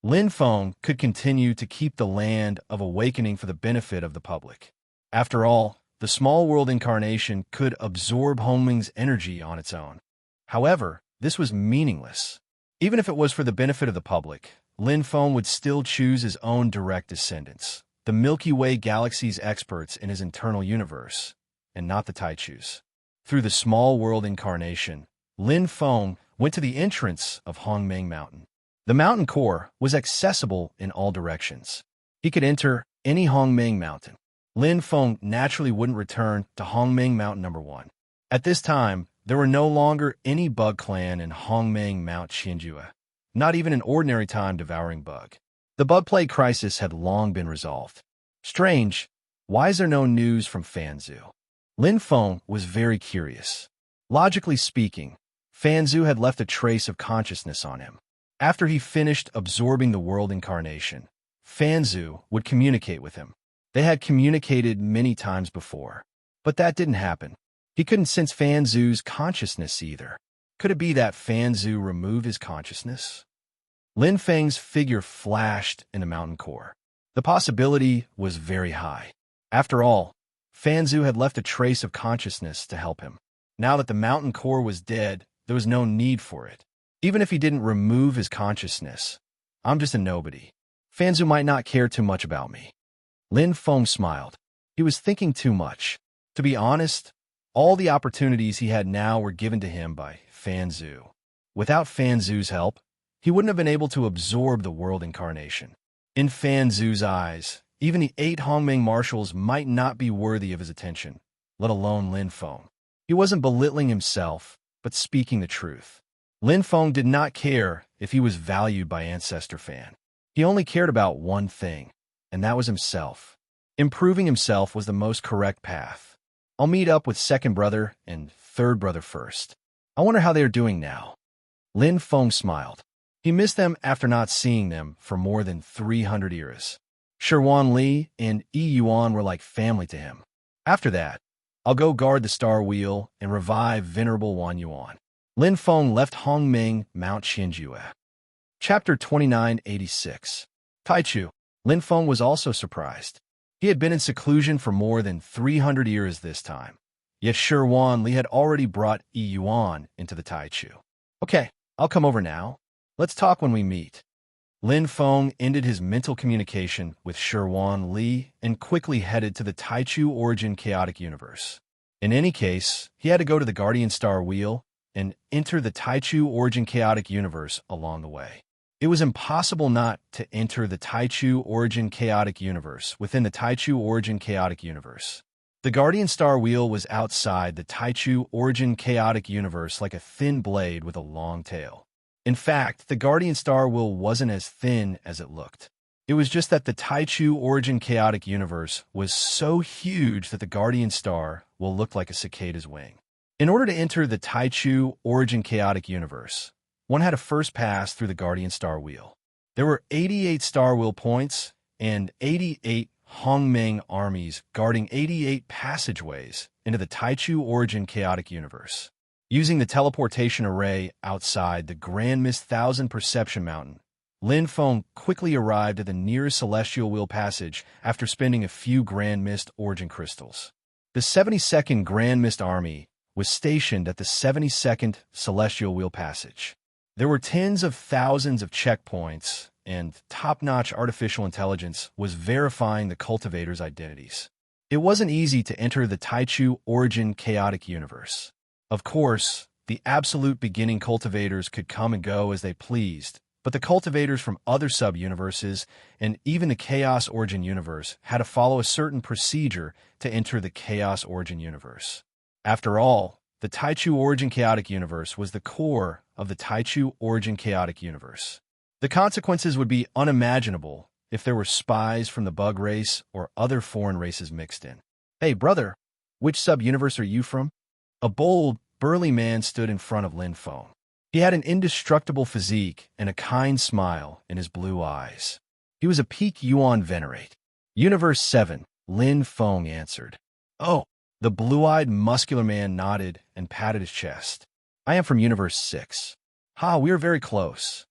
Lin Feng could continue to keep the Land of Awakening for the benefit of the public. After all, the small world incarnation could absorb Hongmeng's energy on its own. However, this was meaningless. Even if it was for the benefit of the public, Lin Feng would still choose his own direct descendants, the Milky Way galaxy's experts in his internal universe, and not the Taichus. Through the small world incarnation, Lin Feng went to the entrance of Hongmeng Mountain. The mountain core was accessible in all directions. He could enter any Hongmeng Mountain. Lin Feng naturally wouldn't return to Hongmeng Mountain number 1. At this time, there were no longer any bug clan in Hongmeng Mount Qianjue, not even an ordinary time devouring bug. The bug plague crisis had long been resolved. Strange, why is there no news from Fanzhu? Lin Feng was very curious. Logically speaking, Fanzhu had left a trace of consciousness on him. After he finished absorbing the world incarnation, Fanzhu would communicate with him. They had communicated many times before, but that didn't happen. He couldn't sense Fanzhu's consciousness either. Could it be that Fanzhu removed his consciousness? Lin Feng's figure flashed in the mountain core. The possibility was very high. After all, Fanzhu had left a trace of consciousness to help him. Now that the mountain core was dead, there was no need for it. Even if he didn't remove his consciousness, I'm just a nobody. Fanzu might not care too much about me. Lin Feng smiled. He was thinking too much. To be honest, all the opportunities he had now were given to him by Fanzu. Without Fanzu's help, he wouldn't have been able to absorb the world incarnation. In Fanzu's eyes, even the 8 Hongming marshals might not be worthy of his attention, let alone Lin Feng. He wasn't belittling himself, but speaking the truth. Lin Feng did not care if he was valued by Ancestor Fan. He only cared about one thing, and that was himself. Improving himself was the most correct path. I'll meet up with second brother and third brother first. I wonder how they are doing now. Lin Feng smiled. He missed them after not seeing them for more than 300 years. Sherwan Li and Yi Yuan were like family to him. After that, I'll go guard the Star Wheel and revive Venerable Wan Yuan. Lin Feng left Hongming Mount Qianjue. Chapter 2986. Taichu. Lin Feng was also surprised. He had been in seclusion for more than 300 years this time. Yet Sherwan Li had already brought Yi Yuan into the Taichu. Okay, I'll come over now. Let's talk when we meet. Lin Feng ended his mental communication with Sherwan Li and quickly headed to the Taichu Origin Chaotic Universe. In any case, he had to go to the Guardian Star Wheel and enter the Taichu Origin Chaotic Universe along the way. It was impossible not to enter the Taichu Origin Chaotic Universe within the Taichu Origin Chaotic Universe. The Guardian Star Wheel was outside the Taichu Origin Chaotic Universe like a thin blade with a long tail. In fact, the Guardian Star Wheel wasn't as thin as it looked. It was just that the Taichu Origin Chaotic Universe was so huge that the Guardian Star Wheel looked like a cicada's wing. In order to enter the Taichu Origin Chaotic Universe, one had to first pass through the Guardian Star Wheel. There were 88 Star Wheel points and 88 Hongmeng armies guarding 88 passageways into the Taichu Origin Chaotic Universe. Using the teleportation array outside the Grand Mist 1000 Perception Mountain, Lin Feng quickly arrived at the nearest Celestial Wheel Passage after spending a few Grand Mist Origin Crystals. The 72nd Grand Mist Army was stationed at the 72nd Celestial Wheel Passage. There were tens of thousands of checkpoints, and top-notch artificial intelligence was verifying the cultivators' identities. It wasn't easy to enter the Taichu Origin Chaotic Universe. Of course, the absolute beginning cultivators could come and go as they pleased, but the cultivators from other sub-universes and even the Chaos Origin Universe had to follow a certain procedure to enter the Chaos Origin Universe. After all, the Taichu Origin Chaotic Universe was the core of the Taichu Origin Chaotic Universe. The consequences would be unimaginable if there were spies from the bug race or other foreign races mixed in. Hey, brother, which sub-universe are you from? A bold, burly man stood in front of Lin Feng. He had an indestructible physique and a kind smile in his blue eyes. He was a peak Yuan Venerate. Universe 7, Lin Feng answered. Oh, the blue-eyed, muscular man nodded and patted his chest. I am from Universe 6. Ha, we are very close.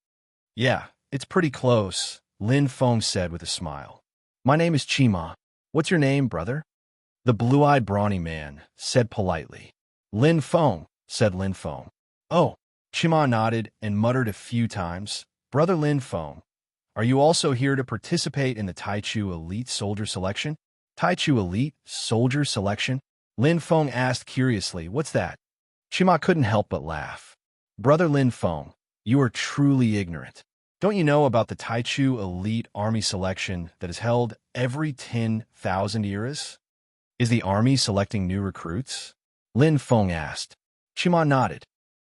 Yeah, it's pretty close, Lin Feng said with a smile. My name is Chima. What's your name, brother? The blue-eyed, brawny man said politely. Lin Feng, said Lin Feng. Oh, Chima nodded and muttered a few times. Brother Lin Feng, are you also here to participate in the Taichu Elite Soldier Selection? Taichu Elite Soldier Selection? Lin Feng asked curiously, what's that? Chima couldn't help but laugh. Brother Lin Feng, you are truly ignorant. Don't you know about the Taichu Elite Army Selection that is held every 10,000 years? Is the army selecting new recruits? Lin Feng asked. Chima nodded.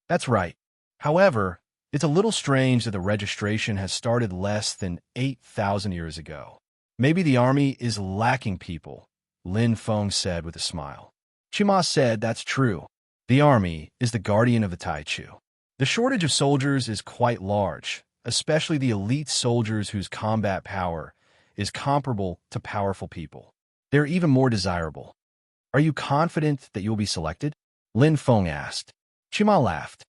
That's right. However, it's a little strange that the registration has started less than 8,000 years ago. Maybe the army is lacking people, Lin Feng said with a smile. Chima said that's true. The army is the guardian of the Taichu. The shortage of soldiers is quite large, especially the elite soldiers whose combat power is comparable to powerful people. They're even more desirable. Are you confident that you'll be selected? Lin Feng asked. Chima laughed.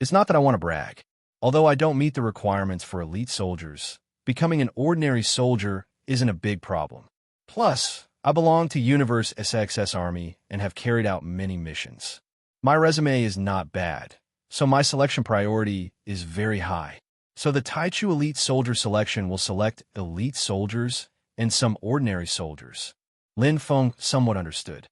It's not that I want to brag. Although I don't meet the requirements for elite soldiers, becoming an ordinary soldier isn't a big problem. Plus, I belong to Universe SXS Army and have carried out many missions. My resume is not bad, so my selection priority is very high. So the Taichu Elite Soldier selection will select elite soldiers and some ordinary soldiers. Lin Feng somewhat understood.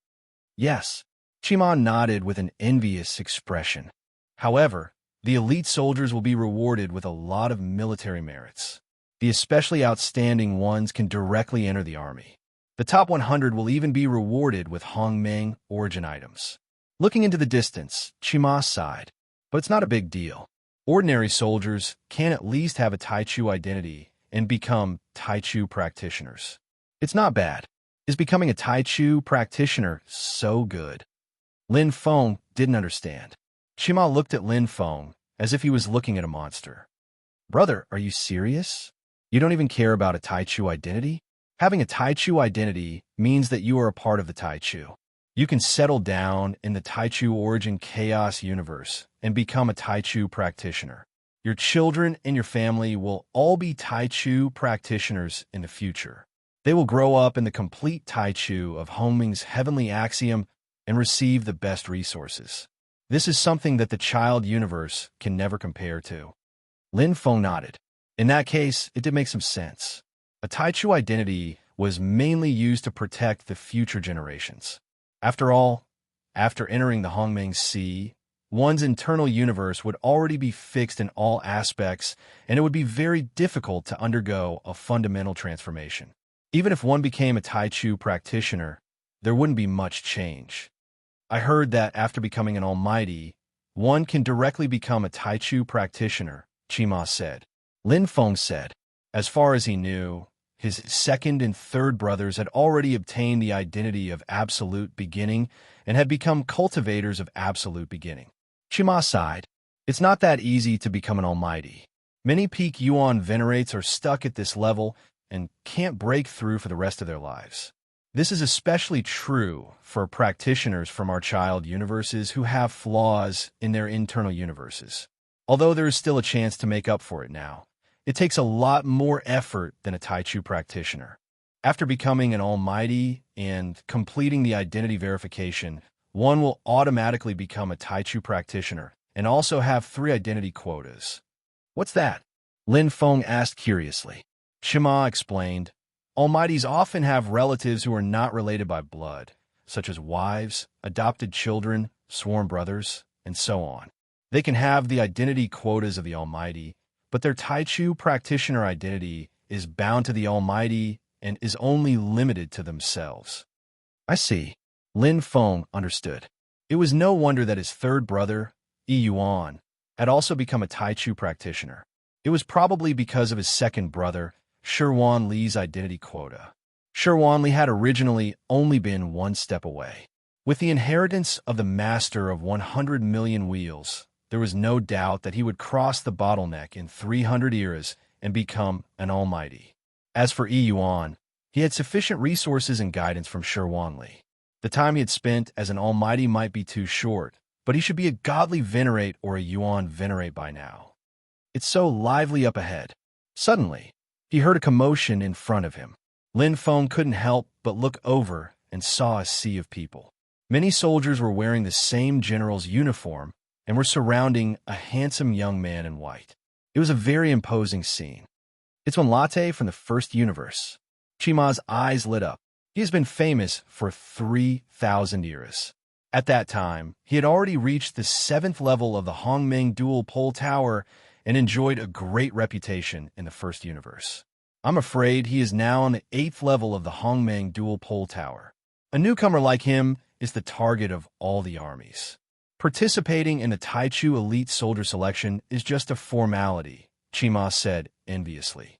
Yes. Qima nodded with an envious expression. However, the elite soldiers will be rewarded with a lot of military merits. The especially outstanding ones can directly enter the army. The top 100 will even be rewarded with Hongmeng origin items. Looking into the distance, Qima sighed. But it's not a big deal. Ordinary soldiers can at least have a Taichu identity and become Taichu practitioners. It's not bad. Is becoming a Taichu practitioner so good? Lin Feng didn't understand. Qima looked at Lin Feng as if he was looking at a monster. Brother, are you serious? You don't even care about a Taichu identity? Having a Taichu identity means that you are a part of the Taichu. You can settle down in the Taichu origin chaos universe and become a Taichu practitioner. Your children and your family will all be Taichu practitioners in the future. They will grow up in the complete Taichu of Hongmeng's heavenly axiom and receive the best resources. This is something that the child universe can never compare to. Lin Feng nodded. In that case, it did make some sense. A Taichu identity was mainly used to protect the future generations. After all, after entering the Hongmeng Sea, one's internal universe would already be fixed in all aspects, and it would be very difficult to undergo a fundamental transformation. Even if one became a Taichu practitioner, there wouldn't be much change. I heard that after becoming an almighty, one can directly become a Taichu practitioner, Qima said. Lin Feng said, as far as he knew, his second and third brothers had already obtained the identity of absolute beginning and had become cultivators of absolute beginning. Qima sighed. It's not that easy to become an almighty. Many peak Yuan venerates are stuck at this level and can't break through for the rest of their lives. This is especially true for practitioners from our child universes who have flaws in their internal universes. Although there is still a chance to make up for it now, it takes a lot more effort than a Taichu practitioner. After becoming an almighty and completing the identity verification, one will automatically become a Taichu practitioner and also have 3 identity quotas. What's that? Lin Feng asked curiously. Qima explained, almighties often have relatives who are not related by blood, such as wives, adopted children, sworn brothers, and so on. They can have the identity quotas of the almighty, but their Taichu practitioner identity is bound to the almighty and is only limited to themselves. I see. Lin Feng understood. It was no wonder that his third brother, Yi Yuan, had also become a Taichu practitioner. It was probably because of his second brother, Shirwan Li's identity quota. Shirwan Li had originally only been 1 step away. With the inheritance of the master of 100 million wheels, there was no doubt that he would cross the bottleneck in 300 eras and become an almighty. As for Yi Yuan, he had sufficient resources and guidance from Shirwan Li. The time he had spent as an almighty might be too short, but he should be a godly venerate or a Yuan venerate by now. It's so lively up ahead. Suddenly, he heard a commotion in front of him. Lin Feng couldn't help but look over and saw a sea of people. Many soldiers were wearing the same general's uniform and were surrounding a handsome young man in white. It was a very imposing scene. It's one latte from the first universe. Chima's eyes lit up. He has been famous for 3,000 years. At that time, he had already reached the 7th level of the Hongmeng Dual Pole Tower and enjoyed a great reputation in the first universe. I'm afraid he is now on the 8th level of the Hongmeng Dual Pole Tower. A newcomer like him is the target of all the armies. Participating in the Taichu Elite Soldier Selection is just a formality, Qima said enviously.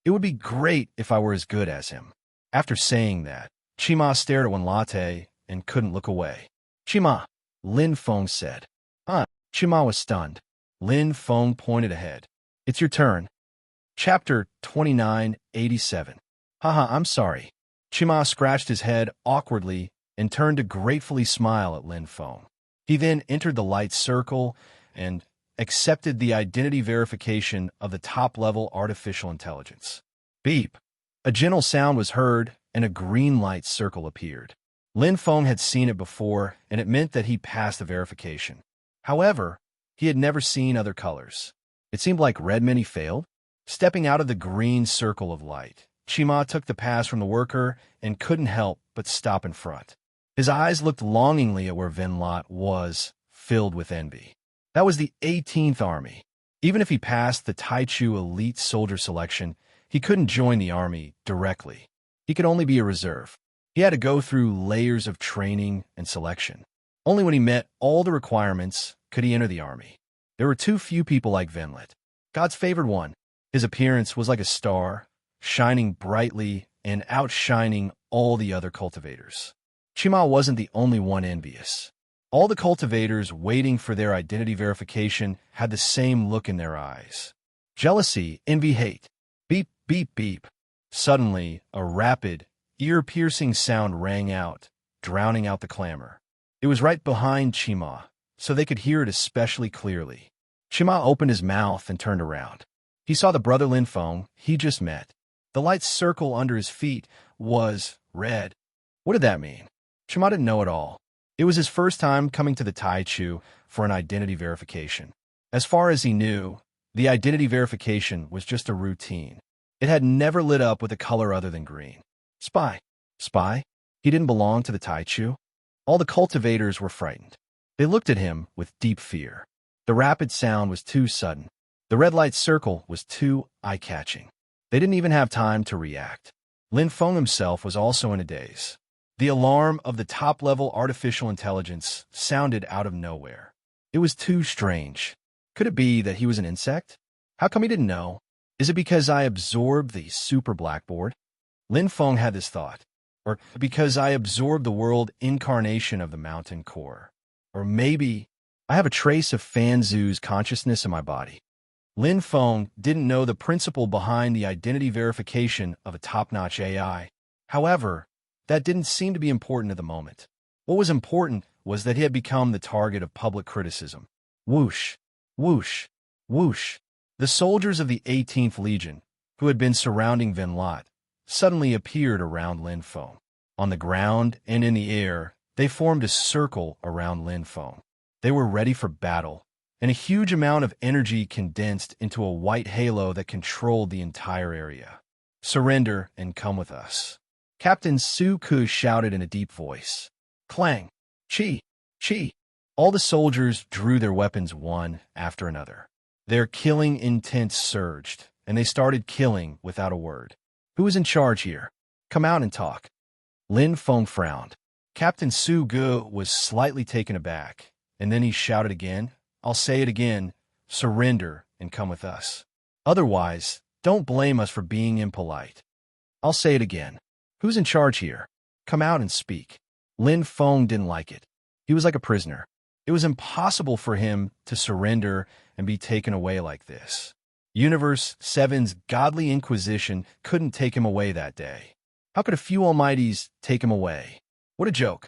It would be great if I were as good as him. After saying that, Qima stared at one latte and couldn't look away. Qima, Lin Feng said. Qima was stunned. Lin Feng pointed ahead. It's your turn. Chapter 2987. Haha, I'm sorry. Qima scratched his head awkwardly and turned to gratefully smile at Lin Feng. He then entered the light circle and accepted the identity verification of the top-level artificial intelligence. Beep. A gentle sound was heard, and a green light circle appeared. Lin Feng had seen it before, and it meant that he passed the verification. However, He had never seen other colors. It seemed like red men he failed. Stepping out of the green circle of light, Chima took the pass from the worker and couldn't help but stop in front. His eyes looked longingly at where Vinlot was, filled with envy. That was the 18th Army. Even if he passed the Taichu elite soldier selection, he couldn't join the army directly. He could only be a reserve. He had to go through layers of training and selection. Only when he met all the requirements could he enter the army. There were too few people like Vinlet, God's favored one. His appearance was like a star, shining brightly and outshining all the other cultivators. Chima wasn't the only one envious. All the cultivators waiting for their identity verification had the same look in their eyes. Jealousy, envy, hate. Beep, beep, beep. Suddenly, a rapid, ear-piercing sound rang out, drowning out the clamor. It was right behind Chima, so they could hear it especially clearly. Chima opened his mouth and turned around. He saw the brother Linfeng he just met. The light circle under his feet was red. What did that mean? Chima didn't know at all. It was his first time coming to the Taichu for an identity verification. As far as he knew, the identity verification was just a routine. It had never lit up with a color other than green. Spy. Spy? He didn't belong to the Taichu? All the cultivators were frightened. They looked at him with deep fear. The rapid sound was too sudden. The red light circle was too eye-catching. They didn't even have time to react. Lin Feng himself was also in a daze. The alarm of the top-level artificial intelligence sounded out of nowhere. It was too strange. Could it be that he was an insect? How come he didn't know? Is it because I absorbed the super blackboard? Lin Feng had this thought. Or because I absorbed the world incarnation of the mountain core. Or maybe I have a trace of Fanzu's consciousness in my body. Lin Feng didn't know the principle behind the identity verification of a top-notch AI. However, that didn't seem to be important at the moment. What was important was that he had become the target of public criticism. Whoosh, whoosh, whoosh. The soldiers of the 18th Legion, who had been surrounding Vinlot, suddenly appeared around Lin Feng. On the ground and in the air, they formed a circle around Lin Feng. They were ready for battle, and a huge amount of energy condensed into a white halo that controlled the entire area. Surrender and come with us. Captain Su Ku shouted in a deep voice. Clang! Chi! Chi! All the soldiers drew their weapons one after another. Their killing intent surged, and they started killing without a word. Who is in charge here? Come out and talk. Lin Feng frowned. Captain Su Gu was slightly taken aback, and then he shouted again. I'll say it again. Surrender and come with us. Otherwise, don't blame us for being impolite. I'll say it again. Who's in charge here? Come out and speak. Lin Feng didn't like it. He was like a prisoner. It was impossible for him to surrender and be taken away like this. Universe 7's godly inquisition couldn't take him away that day. How could a few almighties take him away? What a joke.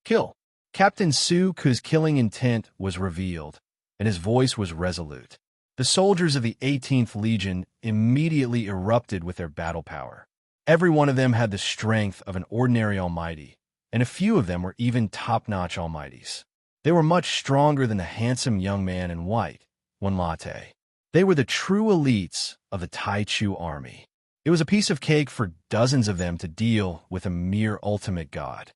Kill. Captain Su Ku's killing intent was revealed, and his voice was resolute. The soldiers of the 18th Legion immediately erupted with their battle power. Every one of them had the strength of an ordinary almighty, and a few of them were even top-notch almighties. They were much stronger than the handsome young man in white, one latte. They were the true elites of the Taichu army. It was a piece of cake for dozens of them to deal with a mere ultimate god.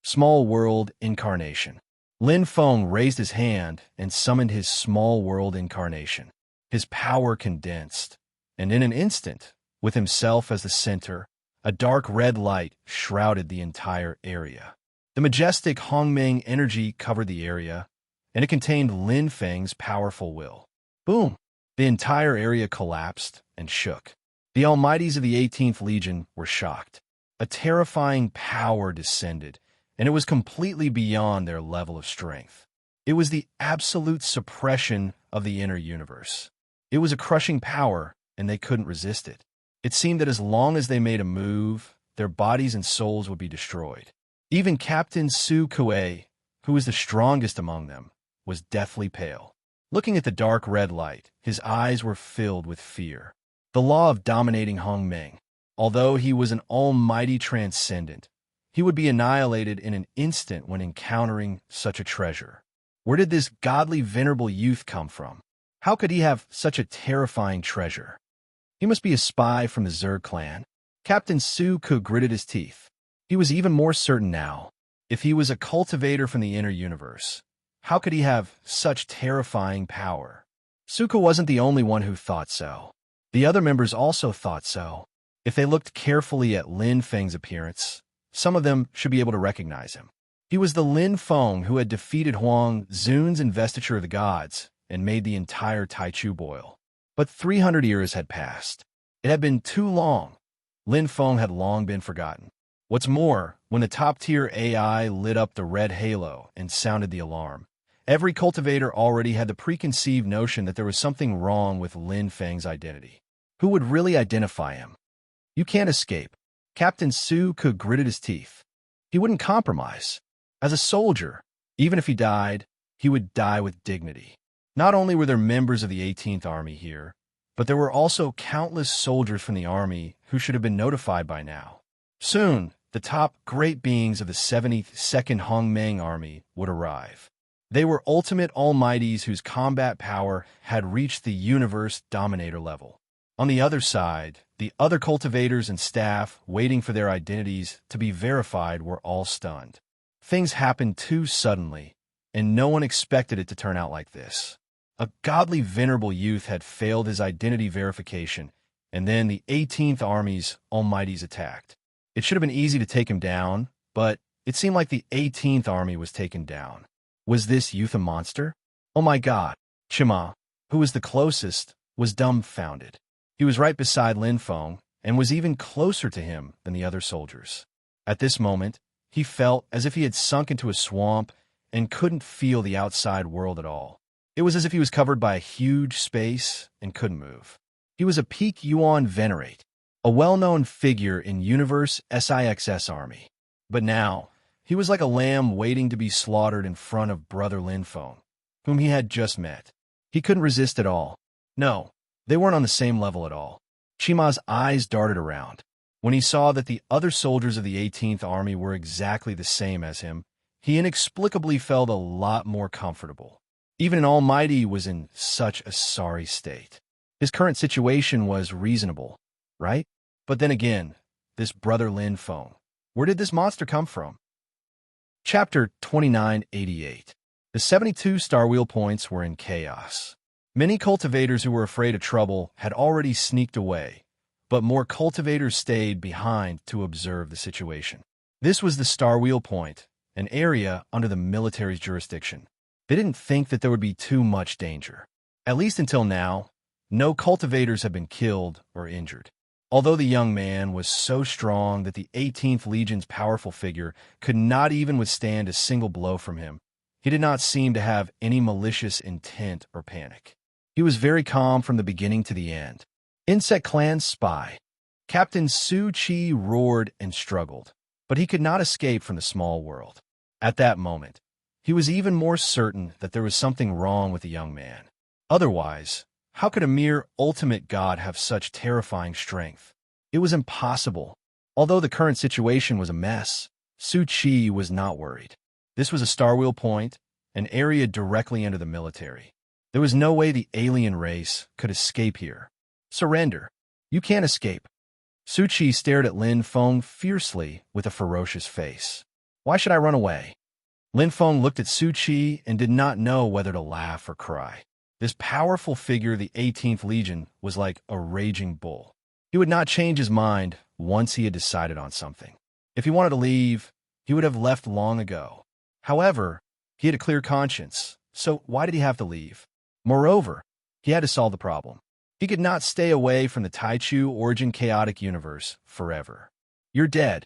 Small world incarnation. Lin Feng raised his hand and summoned his small world incarnation. His power condensed, and in an instant, with himself as the center, a dark red light shrouded the entire area. The majestic Hongmeng energy covered the area, and it contained Lin Feng's powerful will. Boom! The entire area collapsed and shook. The almighties of the 18th Legion were shocked. A terrifying power descended, and it was completely beyond their level of strength. It was the absolute suppression of the inner universe. It was a crushing power, and they couldn't resist it. It seemed that as long as they made a move, their bodies and souls would be destroyed. Even Captain Su Kue, who was the strongest among them, was deathly pale. Looking at the dark red light, his eyes were filled with fear. The law of dominating Hongmeng. Although he was an almighty transcendent, he would be annihilated in an instant when encountering such a treasure. Where did this godly, venerable youth come from? How could he have such a terrifying treasure? He must be a spy from the Zerg clan. Captain Suku gritted his teeth. He was even more certain now. If he was a cultivator from the inner universe, how could he have such terrifying power? Suku wasn't the only one who thought so. The other members also thought so. If they looked carefully at Lin Feng's appearance, some of them should be able to recognize him. He was the Lin Feng who had defeated Huang Zun's investiture of the gods and made the entire Taichu boil. But 300 years had passed. It had been too long. Lin Feng had long been forgotten. What's more, when the top-tier AI lit up the red halo and sounded the alarm, every cultivator already had the preconceived notion that there was something wrong with Lin Feng's identity. Who would really identify him? You can't escape. Captain Suku gritted his teeth. He wouldn't compromise. As a soldier, even if he died, he would die with dignity. Not only were there members of the 18th Army here, but there were also countless soldiers from the army who should have been notified by now. Soon, the top great beings of the 72nd Hongmeng Army would arrive. They were ultimate almighties whose combat power had reached the universe dominator level. On the other side, the other cultivators and staff waiting for their identities to be verified were all stunned. Things happened too suddenly, and no one expected it to turn out like this. A godly, venerable youth had failed his identity verification, and then the 18th Army's almighties attacked. It should have been easy to take him down, but it seemed like the 18th Army was taken down. Was this youth a monster? Oh my God! Chima, who was the closest, was dumbfounded. He was right beside Lin Feng, and was even closer to him than the other soldiers. At this moment, he felt as if he had sunk into a swamp and couldn't feel the outside world at all. It was as if he was covered by a huge space and couldn't move. He was a peak Yuan Venerate, a well-known figure in Universe SIXS Army. But now, he was like a lamb waiting to be slaughtered in front of Brother Lin Feng, whom he had just met. He couldn't resist at all. No, they weren't on the same level at all. Chima's eyes darted around. When he saw that the other soldiers of the 18th Army were exactly the same as him, he inexplicably felt a lot more comfortable. Even an almighty was in such a sorry state. His current situation was reasonable, right? But then again, this Brother Lin Feng. Where did this monster come from? Chapter 2988. The 72 star wheel points were in chaos. Many cultivators who were afraid of trouble had already sneaked away, but more cultivators stayed behind to observe the situation. This was the Star Wheel Point, an area under the military's jurisdiction. They didn't think that there would be too much danger. At least until now, no cultivators had been killed or injured. Although the young man was so strong that the 18th Legion's powerful figure could not even withstand a single blow from him, he did not seem to have any malicious intent or panic. He was very calm from the beginning to the end. Insect Clan spy. Captain Su Chi roared and struggled, but he could not escape from the small world. At that moment, he was even more certain that there was something wrong with the young man. Otherwise, how could a mere ultimate god have such terrifying strength? It was impossible. Although the current situation was a mess, Su Chi was not worried. This was a Star Wheel Point, an area directly under the military. There was no way the alien race could escape here. Surrender. You can't escape. Su Chi stared at Lin Feng fiercely with a ferocious face. Why should I run away? Lin Feng looked at Su Chi and did not know whether to laugh or cry. This powerful figure of the 18th Legion was like a raging bull. He would not change his mind once he had decided on something. If he wanted to leave, he would have left long ago. However, he had a clear conscience, so why did he have to leave? Moreover, he had to solve the problem. He could not stay away from the Taichu Origin Chaotic Universe forever. You're dead.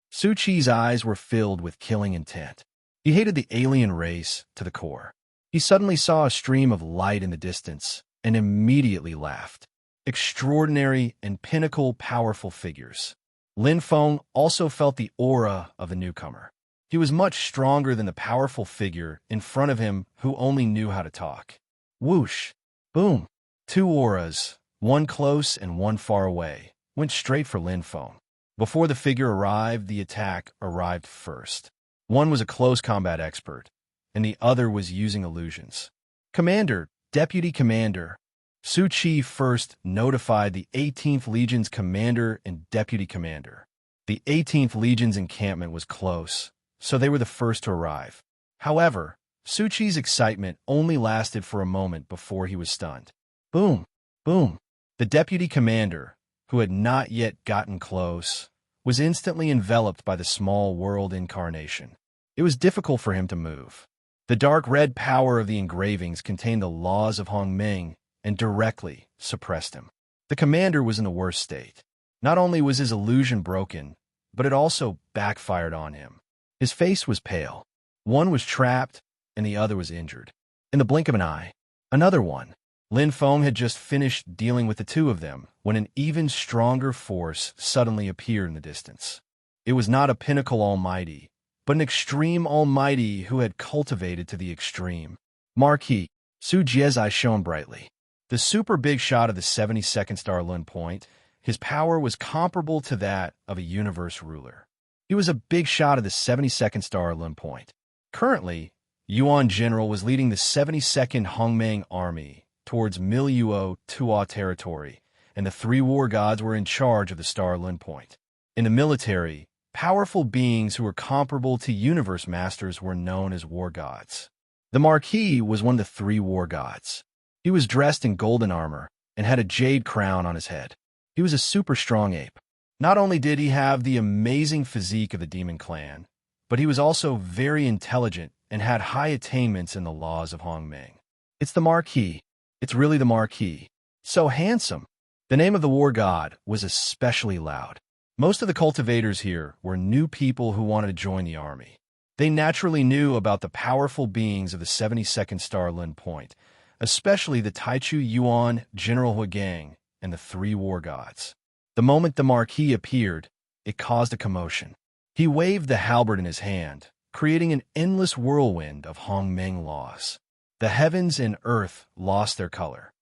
Su Chi's eyes were filled with killing intent. He hated the alien race to the core. He suddenly saw a stream of light in the distance and immediately laughed. Extraordinary and pinnacle powerful figures. Lin Feng also felt the aura of the newcomer. He was much stronger than the powerful figure in front of him who only knew how to talk. Whoosh! Boom! Two auras, one close and one far away, went straight for Lin Feng. Before the figure arrived, the attack arrived first. One was a close combat expert, and the other was using illusions. Commander, Deputy Commander. Su Chi first notified the 18th Legion's commander and deputy commander. The 18th Legion's encampment was close, so they were the first to arrive. However, Su Chi's excitement only lasted for a moment before he was stunned. Boom! Boom! The deputy commander, who had not yet gotten close, was instantly enveloped by the small world incarnation. It was difficult for him to move. The dark red power of the engravings contained the laws of Hongmeng and directly suppressed him. The commander was in the worst state. Not only was his illusion broken, but it also backfired on him. His face was pale. One was trapped, and the other was injured. In the blink of an eye, another one. Lin Feng had just finished dealing with the two of them when an even stronger force suddenly appeared in the distance. It was not a pinnacle almighty, but an extreme almighty who had cultivated to the extreme. Marquis, Su Jie's eyes shone brightly. The super big shot of the 72nd star Lun Point, his power was comparable to that of a universe ruler. He was a big shot of the 72nd star Lun Point. Currently, Yuan General was leading the 72nd Hongmeng Army towards Miluo Tua territory, and the three war gods were in charge of the star Lun Point. In the military, powerful beings who were comparable to universe masters were known as war gods. The Marquis was one of the three war gods. He was dressed in golden armor and had a jade crown on his head. He was a super strong ape. Not only did he have the amazing physique of the demon clan, but he was also very intelligent and had high attainments in the laws of Hongmeng. It's the Marquis. It's really the Marquis. So handsome. The name of the war god was especially loud. Most of the cultivators here were new people who wanted to join the army. They naturally knew about the powerful beings of the 72nd star Lun Point, especially the Taichu Yuan General Huigang and the three war gods. The moment the Marquis appeared, it caused a commotion. He waved the halberd in his hand, creating an endless whirlwind of Hongmeng laws. The heavens and earth lost their color.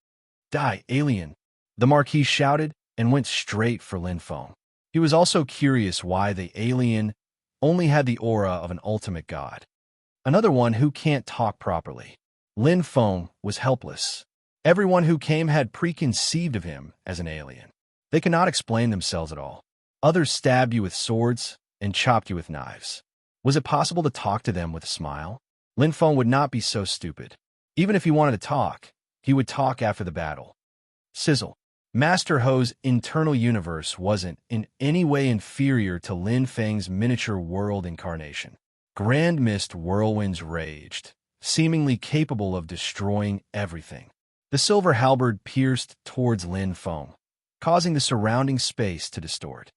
Die, alien! The Marquis shouted and went straight for Lin Feng. He was also curious why the alien only had the aura of an ultimate god. Another one who can't talk properly. Lin Feng was helpless. Everyone who came had preconceived of him as an alien. They could not explain themselves at all. Others stabbed you with swords and chopped you with knives. Was it possible to talk to them with a smile? Lin Feng would not be so stupid. Even if he wanted to talk, he would talk after the battle. Sizzle. Master Ho's internal universe wasn't in any way inferior to Lin Feng's miniature world incarnation. Grand mist whirlwinds raged, seemingly capable of destroying everything. The silver halberd pierced towards Lin Feng, causing the surrounding space to distort.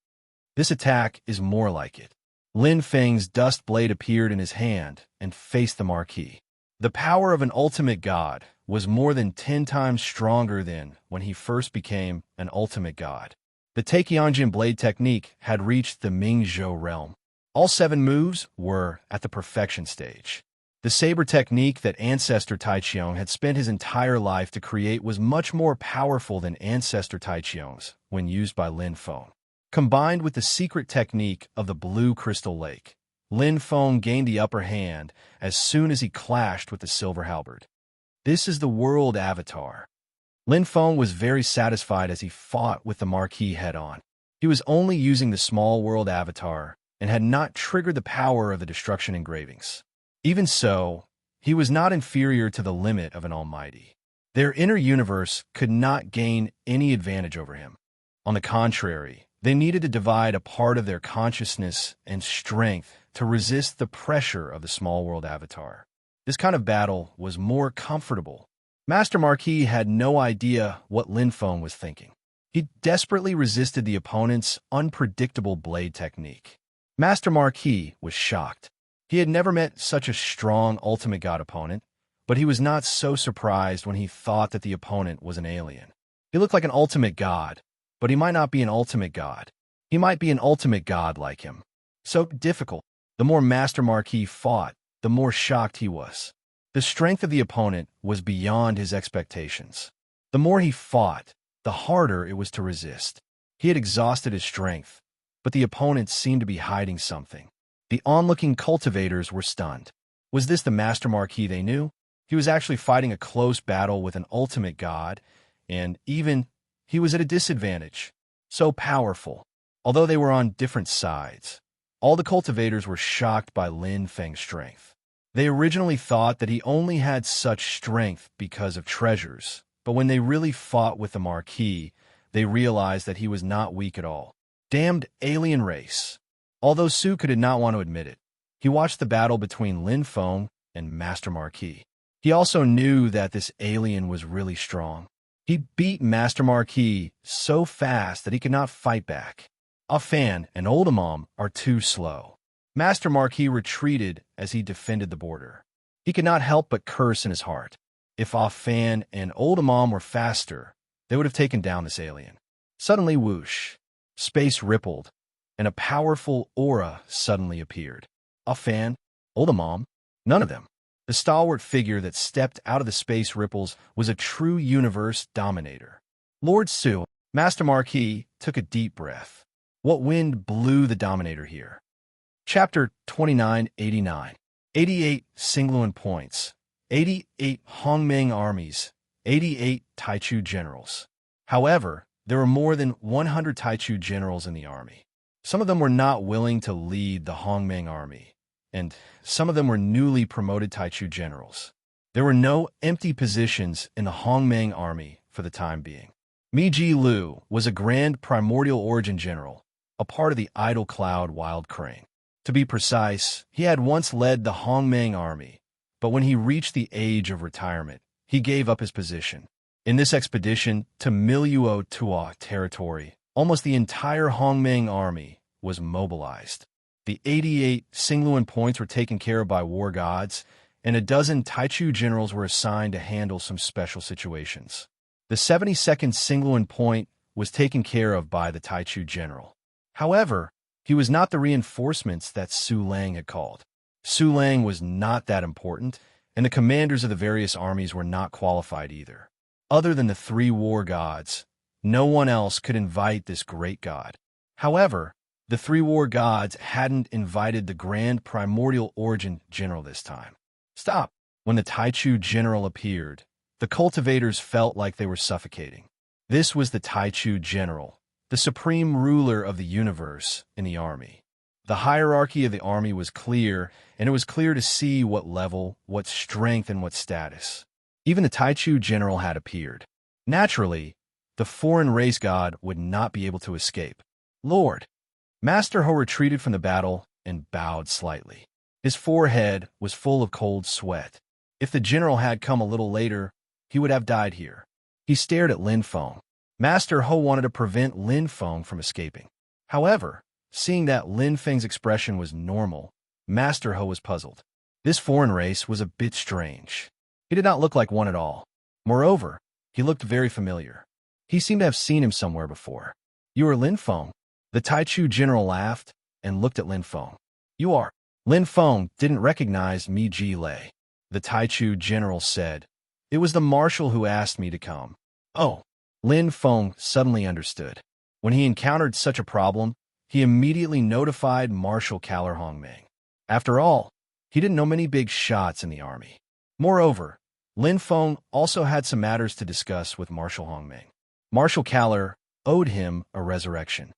This attack is more like it. Lin Feng's dust blade appeared in his hand and faced the Marquis. The power of an ultimate god was more than 10 times stronger than when he first became an ultimate god. The Taekyeonjin blade technique had reached the Mingzhou realm. All 7 moves were at the perfection stage. The saber technique that Ancestor Taichung had spent his entire life to create was much more powerful than Ancestor Taichung's when used by Lin Feng. Combined with the secret technique of the Blue Crystal Lake, Lin Feng gained the upper hand as soon as he clashed with the silver halberd. This is the world avatar. Lin Feng was very satisfied as he fought with the Marquis head-on. He was only using the small world avatar and had not triggered the power of the destruction engravings. Even so, he was not inferior to the limit of an almighty. Their inner universe could not gain any advantage over him. On the contrary, they needed to divide a part of their consciousness and strength to resist the pressure of the small world avatar. This kind of battle was more comfortable. Master Marquis had no idea what Lin Feng was thinking. He desperately resisted the opponent's unpredictable blade technique. Master Marquis was shocked. He had never met such a strong ultimate god opponent, but he was not so surprised when he thought that the opponent was an alien. He looked like an ultimate god, but he might not be an ultimate god. He might be an ultimate god like him. So difficult. The more Master Marquis fought, the more shocked he was. The strength of the opponent was beyond his expectations. The more he fought, the harder it was to resist. He had exhausted his strength, but the opponent seemed to be hiding something. The onlooking cultivators were stunned. Was this the Master Marquis they knew? He was actually fighting a close battle with an ultimate god, and even he was at a disadvantage. So powerful. Although they were on different sides, all the cultivators were shocked by Lin Feng's strength. They originally thought that he only had such strength because of treasures, but when they really fought with the Marquis, they realized that he was not weak at all. Damned alien race. Although Suka did not want to admit it, he watched the battle between Lin Feng and Master Marquis. He also knew that this alien was really strong. He beat Master Marquis so fast that he could not fight back. Afan and Oldemom are too slow. Master Marquis retreated as he defended the border. He could not help but curse in his heart. If Afan and Oldemom were faster, they would have taken down this alien. Suddenly, whoosh, space rippled, and a powerful aura suddenly appeared. Afan, Oldemom, none of them. The stalwart figure that stepped out of the space ripples was a true universe dominator. Lord Su, Master Marquis, took a deep breath. What wind blew the dominator here? Chapter 2989. 88 Singluan points. 88 Hongmeng armies. 88 Taichu generals. However, there were more than 100 Taichu generals in the army. Some of them were not willing to lead the Hongmeng army, and some of them were newly promoted Taichu generals. There were no empty positions in the Hongmeng army for the time being. Miji Lu was a grand primordial origin general, a part of the idle cloud wild crane. To be precise, he had once led the Hongmeng army, but when he reached the age of retirement, he gave up his position. In this expedition to Miluo Tua territory, almost the entire Hongmeng army was mobilized. The 88 Singluan points were taken care of by war gods, and a dozen Taichu generals were assigned to handle some special situations. The 72nd Singluan point was taken care of by the Taichu general. However, he was not the reinforcements that Su Lang had called. Su Lang was not that important, and the commanders of the various armies were not qualified either. Other than the three war gods, no one else could invite this great god. However, the three war gods hadn't invited the grand primordial origin general this time. Stop! When the Taichu general appeared, the cultivators felt like they were suffocating. This was the Taichu general, the supreme ruler of the universe in the army. The hierarchy of the army was clear, and it was clear to see what level, what strength, and what status. Even the Taichu general had appeared. Naturally, the foreign race god would not be able to escape. Lord! Master Ho retreated from the battle and bowed slightly. His forehead was full of cold sweat. If the general had come a little later, he would have died here. He stared at Lin Feng. Master Ho wanted to prevent Lin Feng from escaping. However, seeing that Lin Feng's expression was normal, Master Ho was puzzled. This foreign race was a bit strange. He did not look like one at all. Moreover, he looked very familiar. He seemed to have seen him somewhere before. You are Lin Feng? The Taichu general laughed and looked at Lin Feng. You are. Lin Feng didn't recognize Mi Ji Lei. The Taichu general said, It was the marshal who asked me to come. Oh. Lin Feng suddenly understood. When he encountered such a problem, he immediately notified Marshal Kaler Hongmeng. After all, he didn't know many big shots in the army. Moreover, Lin Feng also had some matters to discuss with Marshal Hongmeng. Marshal Kaler owed him a resurrection.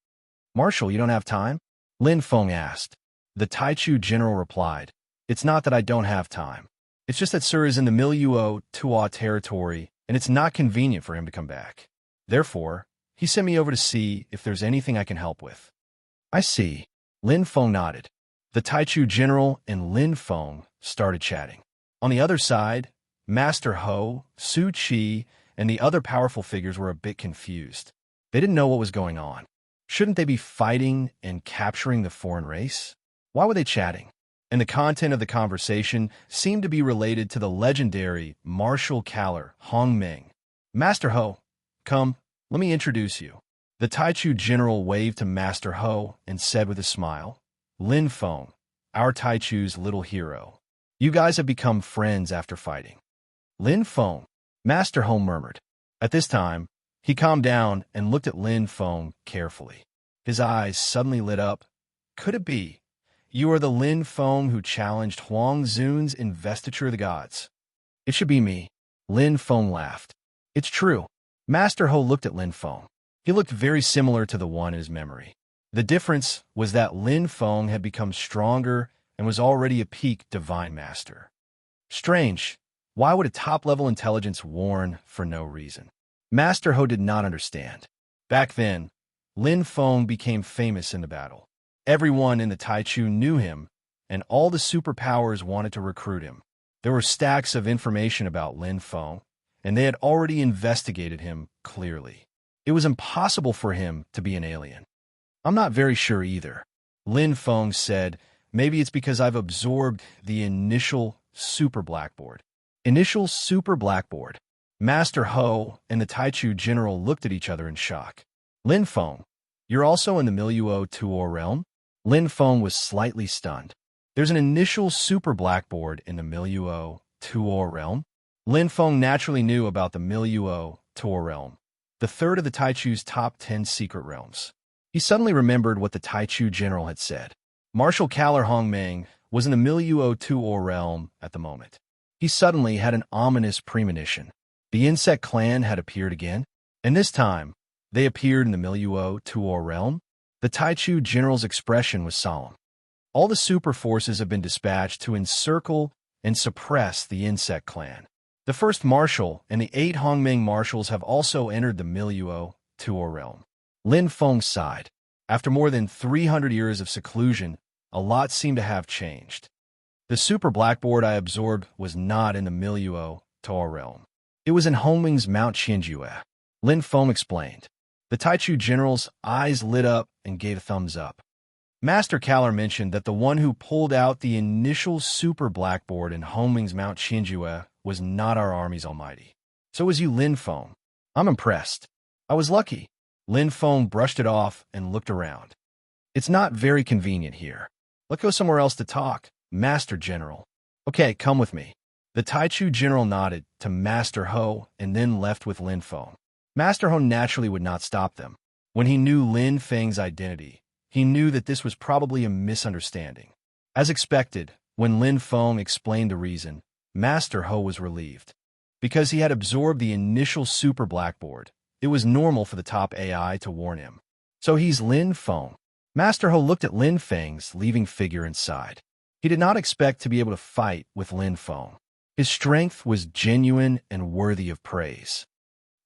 Marshal, you don't have time? Lin Feng asked. The Taichu general replied, It's not that I don't have time. It's just that Sir is in the Miluo Tua territory, and it's not convenient for him to come back. Therefore, he sent me over to see if there's anything I can help with. I see. Lin Feng nodded. The Taichu general and Lin Feng started chatting. On the other side, Master Ho, Su Qi, and the other powerful figures were a bit confused. They didn't know what was going on. Shouldn't they be fighting and capturing the foreign race? Why were they chatting? And the content of the conversation seemed to be related to the legendary Marshal Kaler Hongmeng. Master Ho, come, let me introduce you. The Taichu general waved to Master Ho and said with a smile, Lin Feng, our Taichu's little hero. You guys have become friends after fighting. Lin Feng, Master Ho murmured. At this time, he calmed down and looked at Lin Feng carefully. His eyes suddenly lit up. Could it be? You are the Lin Feng who challenged Huang Zun's investiture of the gods. It should be me. Lin Feng laughed. It's true. Master Ho looked at Lin Feng. He looked very similar to the one in his memory. The difference was that Lin Feng had become stronger and was already a peak divine master. Strange. Why would a top-level intelligence warn for no reason? Master Ho did not understand. Back then, Lin Feng became famous in the battle. Everyone in the Taichu knew him, and all the superpowers wanted to recruit him. There were stacks of information about Lin Feng, and they had already investigated him clearly. It was impossible for him to be an alien. I'm not very sure either. Lin Feng said, maybe it's because I've absorbed the initial super blackboard. Initial super blackboard. Master Ho and the Taichu general looked at each other in shock. Lin Feng, you're also in the Miluo Tuo realm? Lin Feng was slightly stunned. There's an initial super blackboard in the Miluo Tuo realm? Lin Feng naturally knew about the Miluo Tuo realm, the third of the Taichu's top 10 secret realms. He suddenly remembered what the Taichu general had said. Marshal Kalar Hongmeng was in the Miluo Tuo realm at the moment. He suddenly had an ominous premonition. The insect clan had appeared again, and this time, they appeared in the Miluo Tuo realm. The Taichu general's expression was solemn. All the super forces have been dispatched to encircle and suppress the insect clan. The first marshal and the 8 Hongmeng marshals have also entered the Miluo Tuo realm. Lin Feng sighed. After more than 300 years of seclusion, a lot seemed to have changed. The super blackboard I absorbed was not in the Miluo Tuo realm. It was in Hongmeng's Mount Qianjue. Lin Feng explained. The Taichu general's eyes lit up and gave a thumbs up. Master Kalar mentioned that the one who pulled out the initial super blackboard in Hongmeng's Mount Qianjue was not our army's almighty. So was you, Lin Feng. I'm impressed. I was lucky. Lin Feng brushed it off and looked around. It's not very convenient here. Let's go somewhere else to talk, Master General. Okay, come with me. The Taichu general nodded to Master Ho and then left with Lin Feng. Master Ho naturally would not stop them. When he knew Lin Feng's identity, he knew that this was probably a misunderstanding. As expected, when Lin Feng explained the reason, Master Ho was relieved. Because he had absorbed the initial super blackboard, it was normal for the top AI to warn him. So he's Lin Feng. Master Ho looked at Lin Feng's leaving figure and sighed. He did not expect to be able to fight with Lin Feng. His strength was genuine and worthy of praise.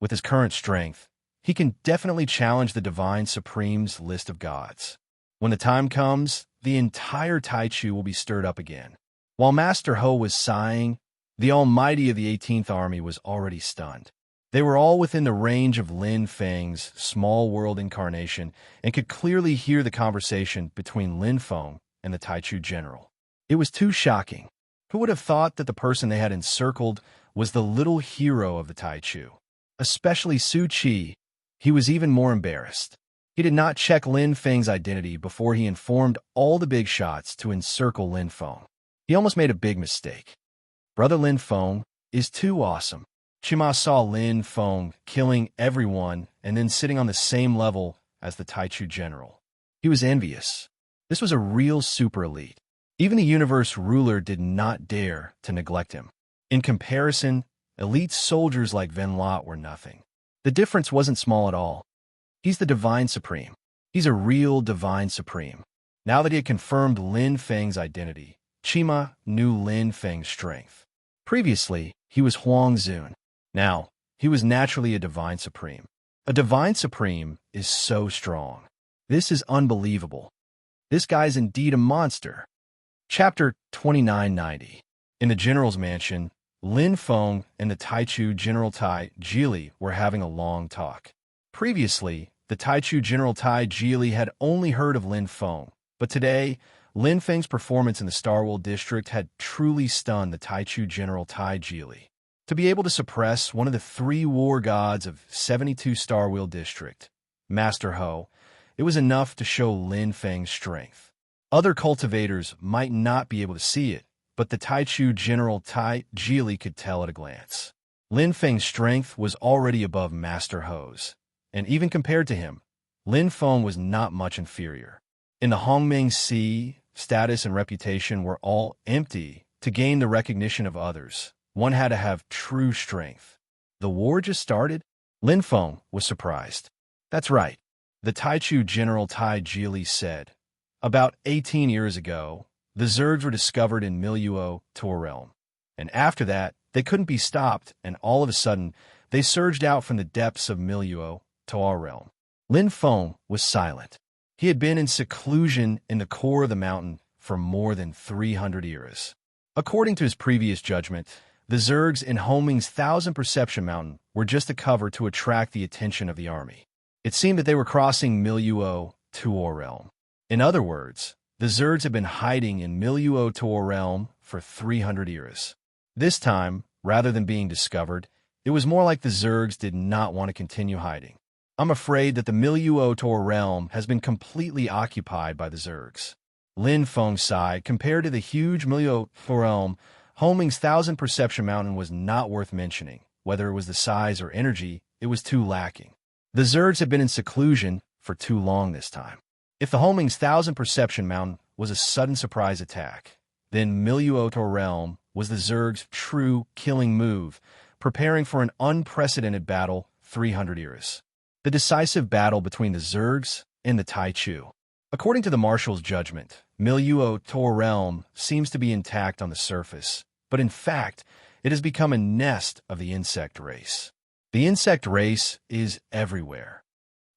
With his current strength, he can definitely challenge the Divine Supreme's list of gods. When the time comes, the entire Taichu will be stirred up again. While Master Ho was sighing, the Almighty of the 18th Army was already stunned. They were all within the range of Lin Feng's small world incarnation and could clearly hear the conversation between Lin Feng and the Taichu general. It was too shocking. Who would have thought that the person they had encircled was the little hero of the Taichu? Especially Su Qi. He was even more embarrassed. He did not check Lin Feng's identity before he informed all the big shots to encircle Lin Feng. He almost made a big mistake. Brother Lin Feng is too awesome. Qima saw Lin Feng killing everyone and then sitting on the same level as the Taichu general. He was envious. This was a real super elite. Even the universe ruler did not dare to neglect him. In comparison, elite soldiers like Venlot were nothing. The difference wasn't small at all. He's the Divine Supreme. He's a real Divine Supreme. Now that he had confirmed Lin Feng's identity, Qima knew Lin Feng's strength. Previously, he was Huang Zun. Now, he was naturally a Divine Supreme. A Divine Supreme is so strong. This is unbelievable. This guy's indeed a monster. Chapter 2990. In the General's Mansion, Lin Feng and the Taichu General Tai Jili were having a long talk. Previously, the Taichu General Tai Jili had only heard of Lin Feng, but today, Lin Feng's performance in the Starworld District had truly stunned the Taichu General Tai Jili. To be able to suppress one of the 3 war gods of 72 Starworld District, Master Ho, it was enough to show Lin Feng's strength. Other cultivators might not be able to see it, but the Taichu General Tai Jili could tell at a glance. Lin Feng's strength was already above Master Ho's, and even compared to him, Lin Feng was not much inferior. In the Hongmeng Sea, status, and reputation were all empty. To gain the recognition of others, one had to have true strength. The war just started? Lin Feng was surprised. That's right. The Taichu General Tai Jili said. About 18 years ago, the Zergs were discovered in Miluo, Tor realm. And after that, they couldn't be stopped, and all of a sudden, they surged out from the depths of Miluo, Tor realm. Lin Feng was silent. He had been in seclusion in the core of the mountain for more than 300 years. According to his previous judgment, the Zergs in Homing's Thousand Perception Mountain were just a cover to attract the attention of the army. It seemed that they were crossing Miluo, Tor realm. In other words, the Zergs had been hiding in Miluo, Tor realm for 300 years. This time, rather than being discovered, it was more like the Zergs did not want to continue hiding. I'm afraid that the Miluo Tor realm has been completely occupied by the Zergs. Lin Feng sighed. Compared to the huge Miluo Tor realm, Homing's Thousand Perception Mountain was not worth mentioning. Whether it was the size or energy, it was too lacking. The Zergs had been in seclusion for too long this time. If the Homing's Thousand Perception Mountain was a sudden surprise attack, then Miluo Tor realm was the Zergs' true killing move, preparing for an unprecedented battle 300 years. The decisive battle between the Zergs and the Taichu. According to the Marshal's judgment, Miluo Tor realm seems to be intact on the surface, but in fact, it has become a nest of the insect race. The insect race is everywhere.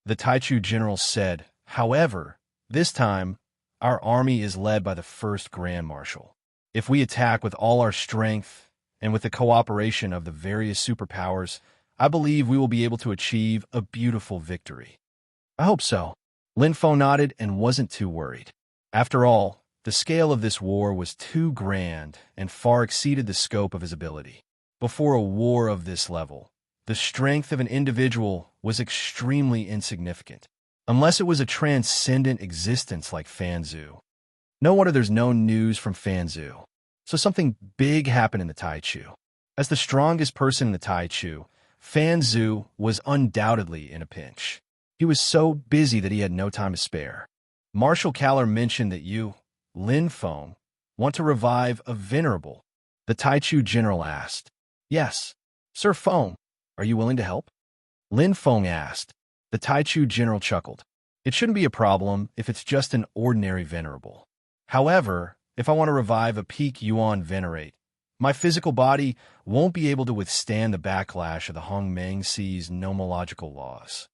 The Taichu general said, however, this time, our army is led by the first Grand Marshal. If we attack with all our strength and with the cooperation of the various superpowers, I believe we will be able to achieve a beautiful victory. I hope so. Lin Feng nodded and wasn't too worried. After all, the scale of this war was too grand and far exceeded the scope of his ability. Before a war of this level, the strength of an individual was extremely insignificant, unless it was a transcendent existence like Fanzu. No wonder there's no news from Fanzu. So something big happened in the Taichu. As the strongest person in the Taichu, Fanzu was undoubtedly in a pinch. He was so busy that he had no time to spare. Marshal Kaller mentioned that you, Lin Feng, want to revive a venerable. The Taichu general asked. Yes, Sir Feng, are you willing to help? Lin Feng asked. The Taichu general chuckled. It shouldn't be a problem if it's just an ordinary venerable. However, if I want to revive a peak Yuan venerate, my physical body won't be able to withstand the backlash of the Hongmeng Sea's nomological laws.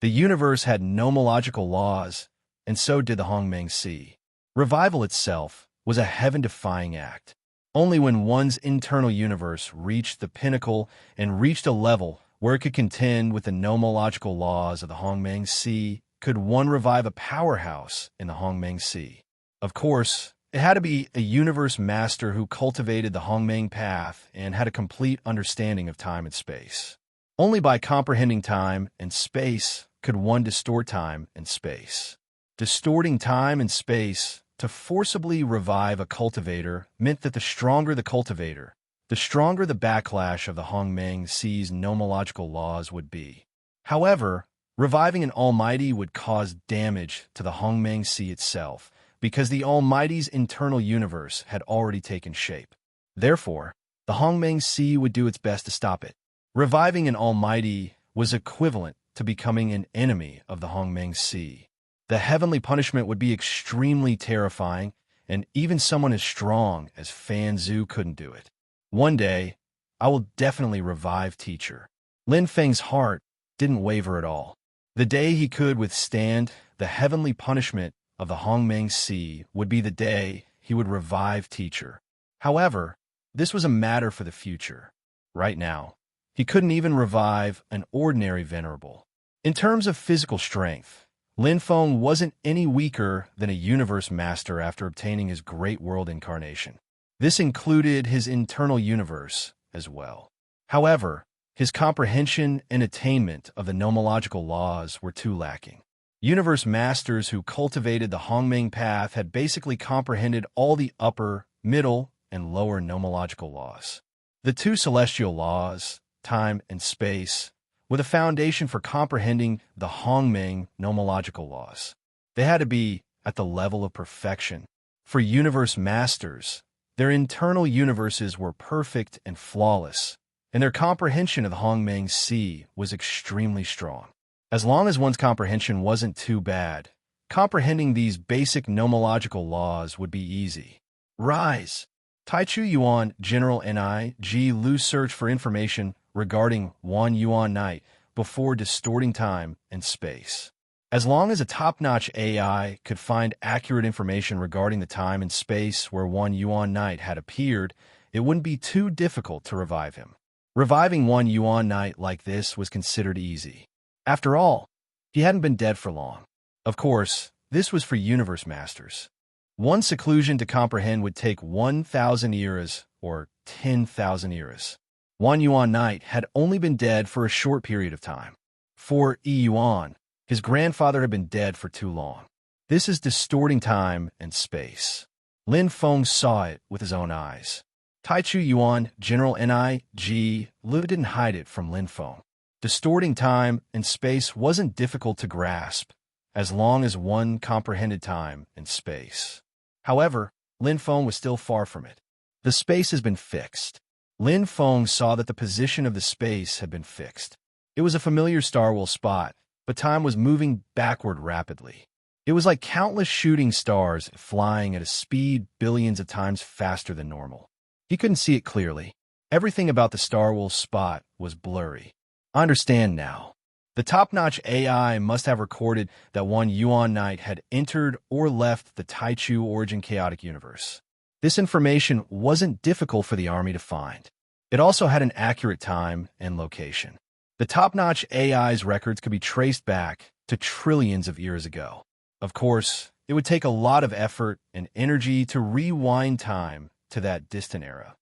The universe had nomological laws, and so did the Hongmeng Sea. Revival itself was a heaven-defying act. Only when one's internal universe reached the pinnacle and reached a level where it could contend with the nomological laws of the Hongmeng Sea could one revive a powerhouse in the Hongmeng Sea. Of course, it had to be a universe master who cultivated the Hongmeng path and had a complete understanding of time and space. Only by comprehending time and space could one distort time and space. Distorting time and space to forcibly revive a cultivator meant that the stronger the cultivator, the stronger the backlash of the Hongmeng Sea's nomological laws would be. However, reviving an Almighty would cause damage to the Hongmeng Sea itself, because the Almighty's internal universe had already taken shape. Therefore, the Hongmeng Sea would do its best to stop it. Reviving an Almighty was equivalent to becoming an enemy of the Hongmeng Sea. The heavenly punishment would be extremely terrifying, and even someone as strong as Fanzu couldn't do it. One day, I will definitely revive Teacher. Lin Feng's heart didn't waver at all. The day he could withstand the heavenly punishment of the Hongmeng Sea would be the day he would revive Teacher. However, this was a matter for the future. Right now, he couldn't even revive an ordinary venerable. In terms of physical strength, Lin Feng wasn't any weaker than a universe master after obtaining his great world incarnation. This included his internal universe as well. However, his comprehension and attainment of the nomological laws were too lacking. Universe masters who cultivated the Hongmeng path had basically comprehended all the upper, middle, and lower nomological laws. The two celestial laws, time and space, were the foundation for comprehending the Hongmeng nomological laws. They had to be at the level of perfection For universe masters, their internal universes were perfect and flawless, and their comprehension of the Hongmeng Sea was extremely strong. As long as one's comprehension wasn't too bad, comprehending these basic nomological laws would be easy. Rise. Taichu Yuan General Ni Ji Lu search for information regarding Wan Yuan Night before distorting time and space. As long as a top-notch AI could find accurate information regarding the time and space where Wan Yuan Night had appeared, it wouldn't be too difficult to revive him. Reviving Wan Yuan Night like this was considered easy. After all, he hadn't been dead for long. Of course, this was for universe masters. One seclusion to comprehend would take 1,000 eras or 10,000 eras. Wan Yuan Night had only been dead for a short period of time. For Yi Yuan, his grandfather had been dead for too long. This is distorting time and space. Lin Feng saw it with his own eyes. Taichu Yuan, General Ni Ji Lu didn't hide it from Lin Feng. Distorting time and space wasn't difficult to grasp, as long as one comprehended time and space. However, Lin Feng was still far from it. The space has been fixed. Lin Feng saw that the position of the space had been fixed. It was a familiar Star Wars spot, but time was moving backward rapidly. It was like countless shooting stars flying at a speed billions of times faster than normal. He couldn't see it clearly. Everything about the Star Wars spot was blurry. I understand now. The top-notch AI must have recorded that Wan Yuan Night had entered or left the Taichu Origin Chaotic Universe. This information wasn't difficult for the army to find. It also had an accurate time and location. The top-notch AI's records could be traced back to trillions of years ago. Of course, it would take a lot of effort and energy to rewind time to that distant era.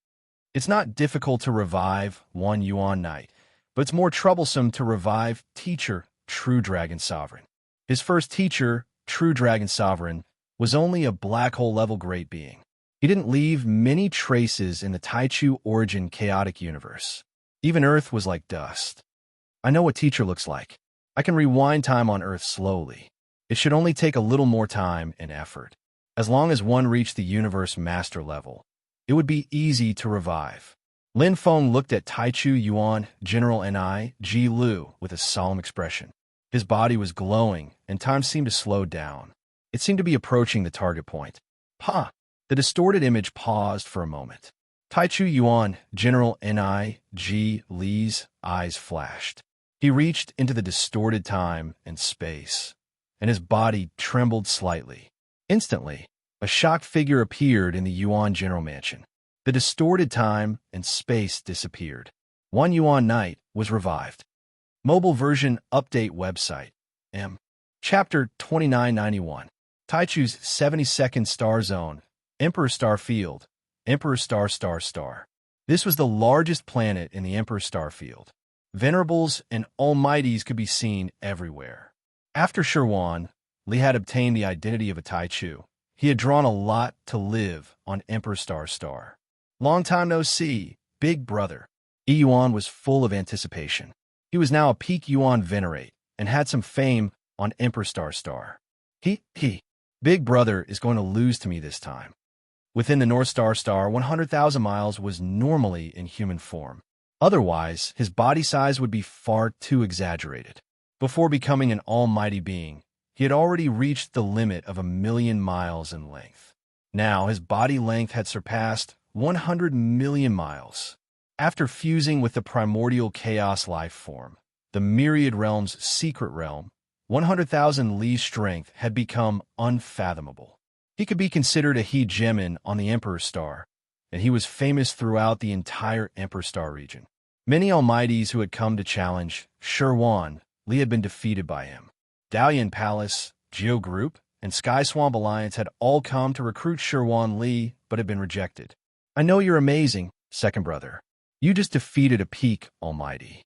It's not difficult to revive Wan Yuan Night, but it's more troublesome to revive Teacher, True Dragon Sovereign. His first teacher, True Dragon Sovereign, was only a black hole-level great being. He didn't leave many traces in the Taichu Origin Chaotic Universe. Even Earth was like dust. I know what Teacher looks like. I can rewind time on Earth slowly. It should only take a little more time and effort. As long as one reached the Universe Master level, it would be easy to revive. Lin Feng looked at Taichu Yuan, General Ni Ji Lu, with a solemn expression. His body was glowing, and time seemed to slow down. It seemed to be approaching the target point. Ha! The distorted image paused for a moment. Taichu Yuan, General Ni Ji Li's eyes flashed. He reached into the distorted time and space, and his body trembled slightly. Instantly, a shocked figure appeared in the Yuan General Mansion. The distorted time and space disappeared. Wan Yuan Night was revived. Mobile version update website. Chapter 2991. Taichu's 72nd star zone. Emperor Star Field. Emperor Star Star Star. This was the largest planet in the Emperor Star Field. Venerables and almighties could be seen everywhere. After Shirwan, Li had obtained the identity of a Taichu. He had drawn a lot to live on Emperor Star Star. Long time no see, big brother. Yi Yuan was full of anticipation. He was now a peak Yuan venerate and had some fame on Emperor Star Star. Big brother is going to lose to me this time. Within the North Star Star, 100,000 miles was normally in human form. Otherwise, his body size would be far too exaggerated. Before becoming an almighty being, he had already reached the limit of 1,000,000 miles in length. Now, his body length had surpassed 100 million miles. After fusing with the primordial chaos life form, the myriad realm's secret realm, 100,000 Li's strength had become unfathomable. He could be considered a hegemon on the Emperor Star, and he was famous throughout the entire Emperor Star region. Many almighties who had come to challenge Shirwan, Li had been defeated by him. Dalian Palace, Geo Group, and Sky Swamp Alliance had all come to recruit Shirwan Li, but had been rejected. I know you're amazing, second brother. You just defeated a peak almighty.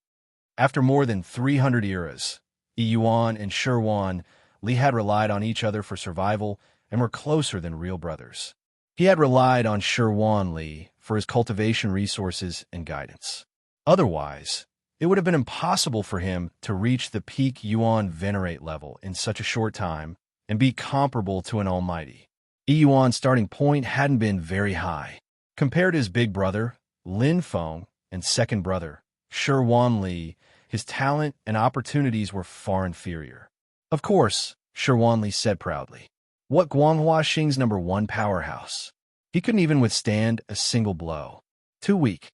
After more than 300 eras, Yi Yuan and Shirwan Li had relied on each other for survival and were closer than real brothers. He had relied on Shirwan Li for his cultivation resources and guidance. Otherwise, it would have been impossible for him to reach the peak Yuan venerate level in such a short time and be comparable to an almighty. Yuan's starting point hadn't been very high. Compared to his big brother, Lin Feng, and second brother, Shi Wanli, his talent and opportunities were far inferior. Of course, Shi Wanli said proudly. What Guanghua Xing's #1 powerhouse? He couldn't even withstand a single blow. Too weak.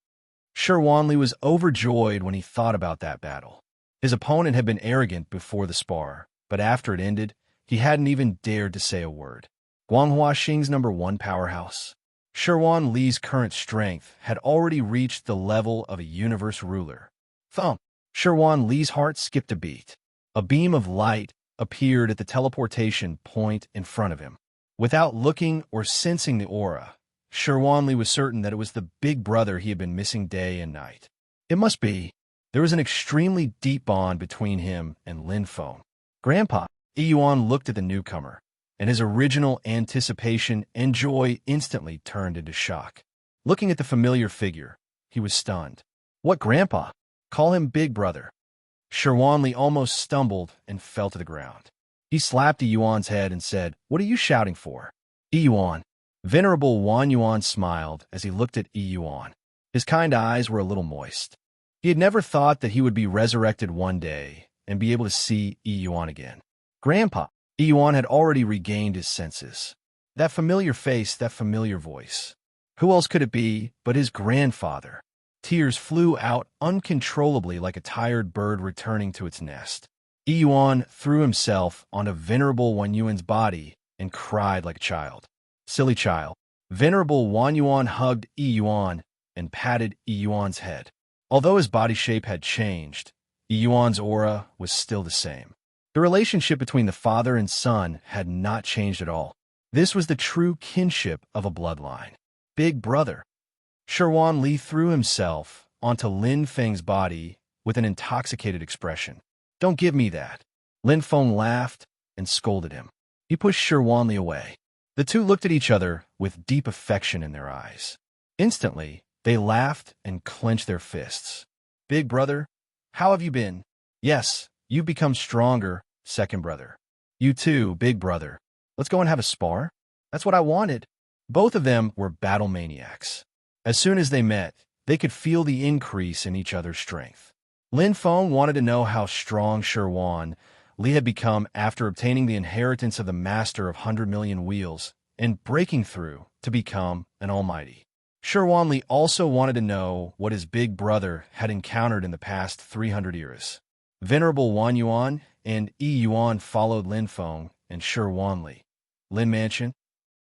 Shi Wanli was overjoyed when he thought about that battle. His opponent had been arrogant before the spar, but after it ended, he hadn't even dared to say a word. Guanghua Xing's #1 powerhouse. Shi Wanli's current strength had already reached the level of a universe ruler. Thump! Shi Wanli's heart skipped a beat. A beam of light appeared at the teleportation point in front of him. Without looking or sensing the aura, Shi Wanli was certain that it was the big brother he had been missing day and night. It must be. There was an extremely deep bond between him and Lin Feng. Grandpa, Yuan looked at the newcomer, and his original anticipation and joy instantly turned into shock. Looking at the familiar figure, he was stunned. What, Grandpa? Call him Big Brother. Shi Wanli almost stumbled and fell to the ground. He slapped Yuan's head and said, What are you shouting for? Yuan. Venerable Wan Yuan smiled as he looked at Yuan. His kind eyes were a little moist. He had never thought that he would be resurrected one day and be able to see Yuan again. Grandpa. Yuan had already regained his senses. That familiar face, that familiar voice. Who else could it be but his grandfather? Tears flew out uncontrollably like a tired bird returning to its nest. Yuan threw himself onto Venerable Wan Yuan's body and cried like a child. Silly child. Venerable Wan Yuan hugged Yuan and patted Yuan's head. Although his body shape had changed, Yuan's aura was still the same. The relationship between the father and son had not changed at all. This was the true kinship of a bloodline. Big brother. Shi Wanli threw himself onto Lin Feng's body with an intoxicated expression. Don't give me that. Lin Feng laughed and scolded him. He pushed Shi Wanli away. The two looked at each other with deep affection in their eyes. Instantly, they laughed and clenched their fists. Big brother, how have you been? Yes, you've become stronger, second brother. You too, big brother. Let's go and have a spar? That's what I wanted. Both of them were battle maniacs. As soon as they met, they could feel the increase in each other's strength. Lin Feng wanted to know how strong Shi Wanli had become after obtaining the inheritance of the master of 100 million wheels and breaking through to become an almighty. Shi Wanli also wanted to know what his big brother had encountered in the past 300 years. Venerable Wan Yuan and Yuan followed Lin Feng and Shi Wanli. Lin Mansion.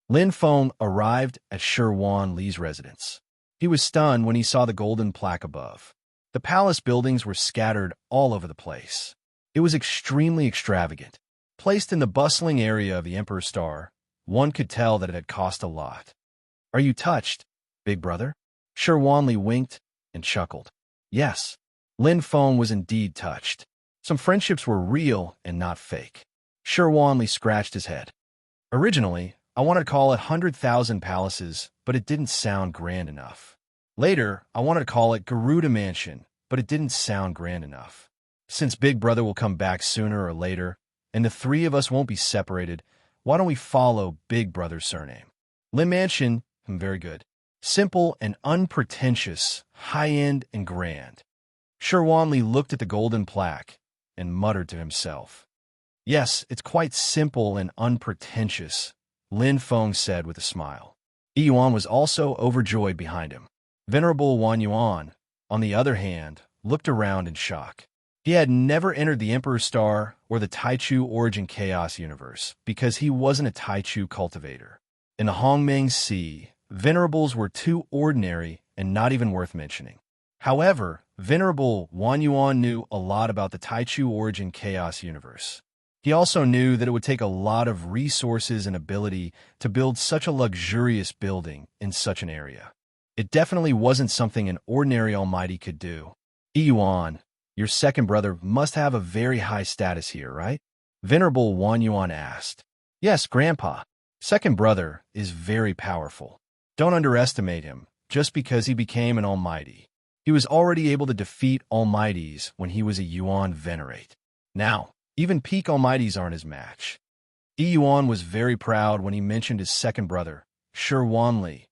Lin Feng arrived at Shi Wanli's residence. He was stunned when he saw the golden plaque above. The palace buildings were scattered all over the place. It was extremely extravagant. Placed in the bustling area of the Emperor's Star, one could tell that it had cost a lot. Are you touched, big brother? Shi Wanli winked and chuckled. Yes. Lin Feng was indeed touched. Some friendships were real and not fake. Shi Wanli scratched his head. Originally, I wanted to call it 100,000 Palaces, but it didn't sound grand enough. Later, I wanted to call it Garuda Mansion, but it didn't sound grand enough. Since Big Brother will come back sooner or later, and the three of us won't be separated, why don't we follow Big Brother's surname? Lin Mansion, very good. Simple and unpretentious, high-end and grand. Shi Wanli looked at the golden plaque and muttered to himself. Yes, it's quite simple and unpretentious, Lin Feng said with a smile. Yuan was also overjoyed behind him. Venerable Wan Yuan, on the other hand, looked around in shock. He had never entered the Emperor's Star or the Taichu Origin Chaos universe because he wasn't a Taichu cultivator. In the Hongmeng Sea, venerables were too ordinary and not even worth mentioning. However, Venerable Wan Yuan knew a lot about the Taichu Origin Chaos universe. He also knew that it would take a lot of resources and ability to build such a luxurious building in such an area. It definitely wasn't something an ordinary almighty could do. Yuan, your second brother must have a very high status here, right? Venerable Wan Yuan asked. Yes, Grandpa. Second brother is very powerful. Don't underestimate him, just because he became an almighty. He was already able to defeat almighties when he was a Yuan venerate. Now, even peak almighties aren't his match. Yuan was very proud when he mentioned his second brother, Shi Wanli.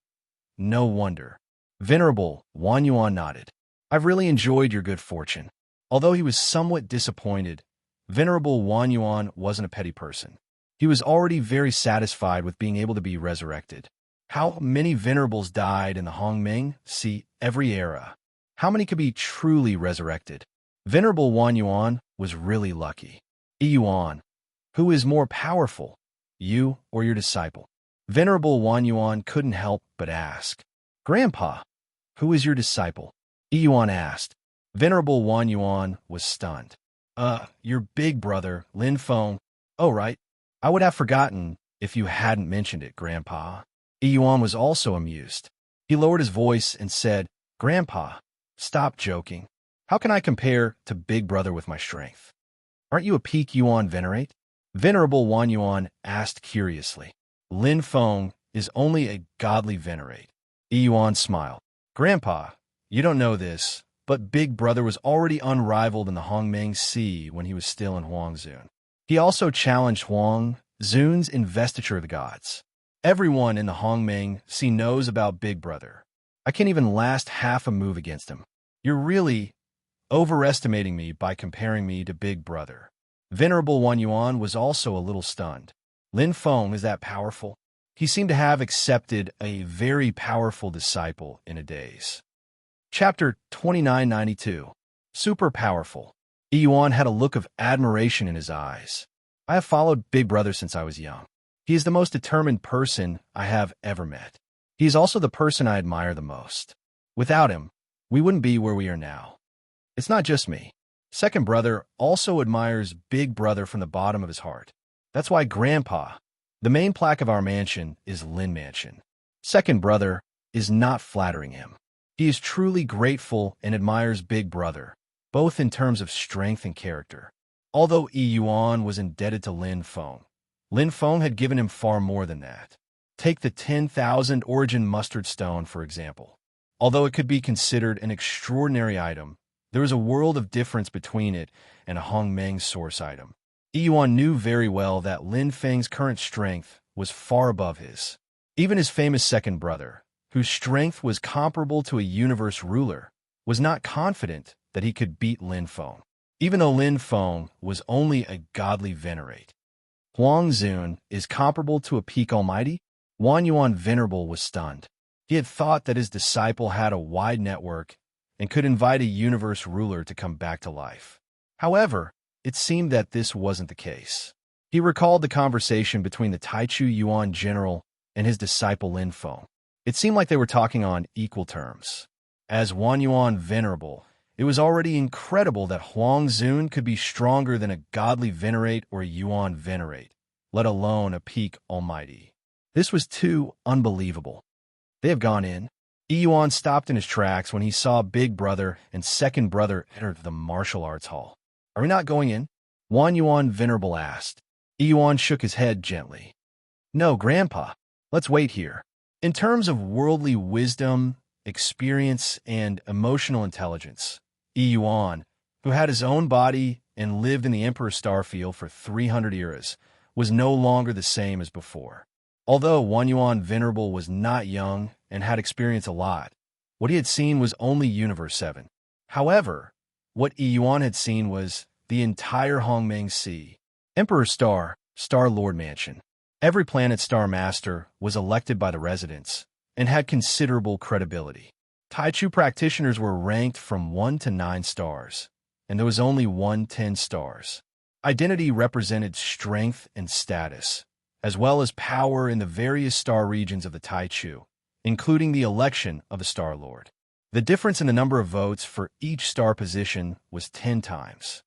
No wonder. Venerable Wan Yuan nodded. I've really enjoyed your good fortune. Although he was somewhat disappointed, Venerable Wan Yuan wasn't a petty person. He was already very satisfied with being able to be resurrected. How many venerables died in the Hongming? See, every era. How many could be truly resurrected? Venerable Wan Yuan was really lucky. Yuan, who is more powerful, you or your disciple? Venerable Wan Yuan couldn't help but ask. Grandpa, who is your disciple? Yuan asked. Venerable Wan Yuan was stunned. Your big brother, Lin Feng. Oh, right. I would have forgotten if you hadn't mentioned it, Grandpa. Yuan was also amused. He lowered his voice and said, Grandpa, stop joking. How can I compare to Big Brother with my strength? Aren't you a peak Yuan venerate? Venerable Wan Yuan asked curiously. Lin Feng is only a godly venerate. Yuan smiled. Grandpa, you don't know this, but Big Brother was already unrivaled in the Hongmeng Sea when he was still in Huangzhou. He also challenged Huang Zun's investiture of the gods. Everyone in the Hongmeng Sea knows about Big Brother. I can't even last half a move against him. You're really overestimating me by comparing me to Big Brother. Venerable Wan Yuan was also a little stunned. Lin Feng is that powerful? He seemed to have accepted a very powerful disciple in a daze. Chapter 2992. Super powerful. Yuan had a look of admiration in his eyes. I have followed Big Brother since I was young. He is the most determined person I have ever met. He is also the person I admire the most. Without him, we wouldn't be where we are now. It's not just me. Second brother also admires Big Brother from the bottom of his heart. That's why Grandpa, the main plaque of our mansion, is Lin Mansion. Second brother is not flattering him. He is truly grateful and admires Big Brother, both in terms of strength and character. Although Yuan was indebted to Lin Feng had given him far more than that. Take the 10,000 origin mustard stone, for example. Although it could be considered an extraordinary item, there is a world of difference between it and a Hongmeng source item. Yuan knew very well that Lin Feng's current strength was far above his. Even his famous second brother, whose strength was comparable to a universe ruler, was not confident that he could beat Lin Feng, even though Lin Feng was only a godly venerate. Huang Zun is comparable to a peak almighty? Wan Yuan Venerable was stunned. He had thought that his disciple had a wide network and could invite a universe ruler to come back to life. However, it seemed that this wasn't the case. He recalled the conversation between the Taichu Yuan general and his disciple Lin Feng. It seemed like they were talking on equal terms. As Wan Yuan Venerable, it was already incredible that Huang Zun could be stronger than a godly venerate or a Yuan venerate, let alone a peak almighty. This was too unbelievable. They have gone in. Yuan stopped in his tracks when he saw Big Brother and Second Brother enter the martial arts hall. Are we not going in? Wan Yuan Venerable asked. Yuan shook his head gently. No, Grandpa. Let's wait here. In terms of worldly wisdom, experience, and emotional intelligence, Yuan, who had his own body and lived in the Emperor Starfield for 300 eras, was no longer the same as before. Although Wan Yuan Venerable was not young and had experienced a lot, what he had seen was only Universe 7. However, what Yuan had seen was the entire Hongmeng Sea, Emperor Star, Star Lord Mansion. Every planet Star Master was elected by the residents and had considerable credibility. Taichu practitioners were ranked from 1 to 9 stars, and there was only 10 stars. Identity represented strength and status, as well as power in the various star regions of the Taichu, including the election of a Star Lord. The difference in the number of votes for each star position was 10 times.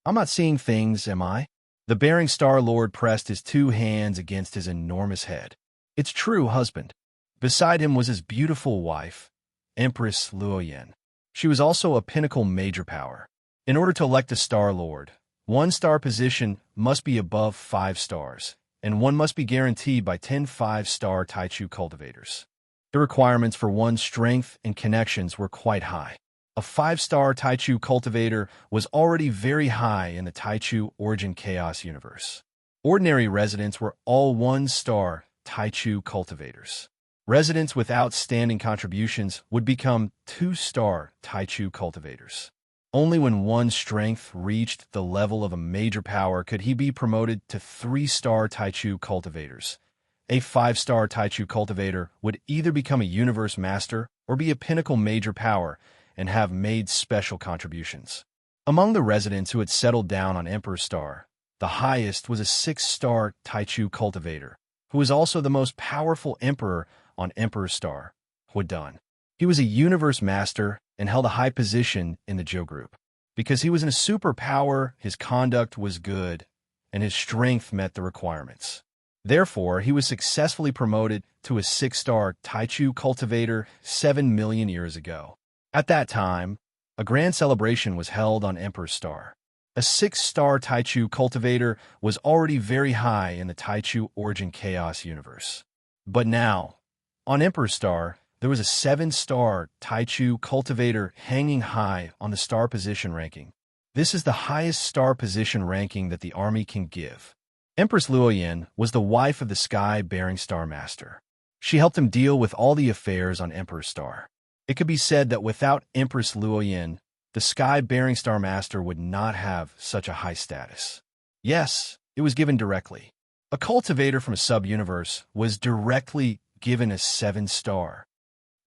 I'm not seeing things, am I? The bearing Star Lord pressed his 2 hands against his enormous head. It's true, husband. Beside him was his beautiful wife, Empress Luoyan. She was also a pinnacle major power. In order to elect a Star Lord, 1 star position must be above 5 stars, and 1 must be guaranteed by 10 5-star Taichu cultivators. The requirements for one's strength and connections were quite high. A 5-star Taichu cultivator was already very high in the Taichu Origin Chaos universe. Ordinary residents were all one-star Taichu cultivators. Residents with outstanding contributions would become two-star Taichu cultivators. Only when one's strength reached the level of a major power could he be promoted to three-star Taichu cultivators. A five-star Taichu cultivator would either become a universe master or be a pinnacle major power and have made special contributions. Among the residents who had settled down on Emperor Star, the highest was a six-star Taichu cultivator, who was also the most powerful emperor on Emperor Star, Huadun. He was a universe master and held a high position in the Zhou group. Because he was in a superpower, his conduct was good, and his strength met the requirements. Therefore, he was successfully promoted to a six-star Taichu cultivator 7 million years ago. At that time, a grand celebration was held on Emperor Star. A six-star Taichu cultivator was already very high in the Taichu Origin Chaos universe. But now, on Emperor Star, there was a seven-star Taichu cultivator hanging high on the star position ranking. This is the highest star position ranking that the army can give. Empress Luoyin was the wife of the sky-bearing Star Master. She helped him deal with all the affairs on Emperor Star. It could be said that without Empress Luoyin, the sky-bearing Star Master would not have such a high status. Yes, it was given directly. A cultivator from a sub-universe was directly given a 7-star.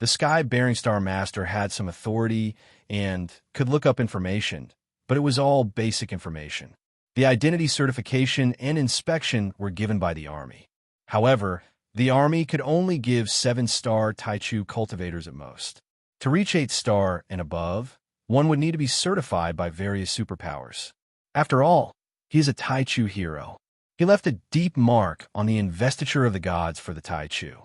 The sky-bearing Star Master had some authority and could look up information, but it was all basic information. The identity certification and inspection were given by the army. However, the army could only give 7-star Taichu cultivators at most. To reach 8-star and above, one would need to be certified by various superpowers. After all, he is a Taichu hero. He left a deep mark on the investiture of the gods for the Taichu.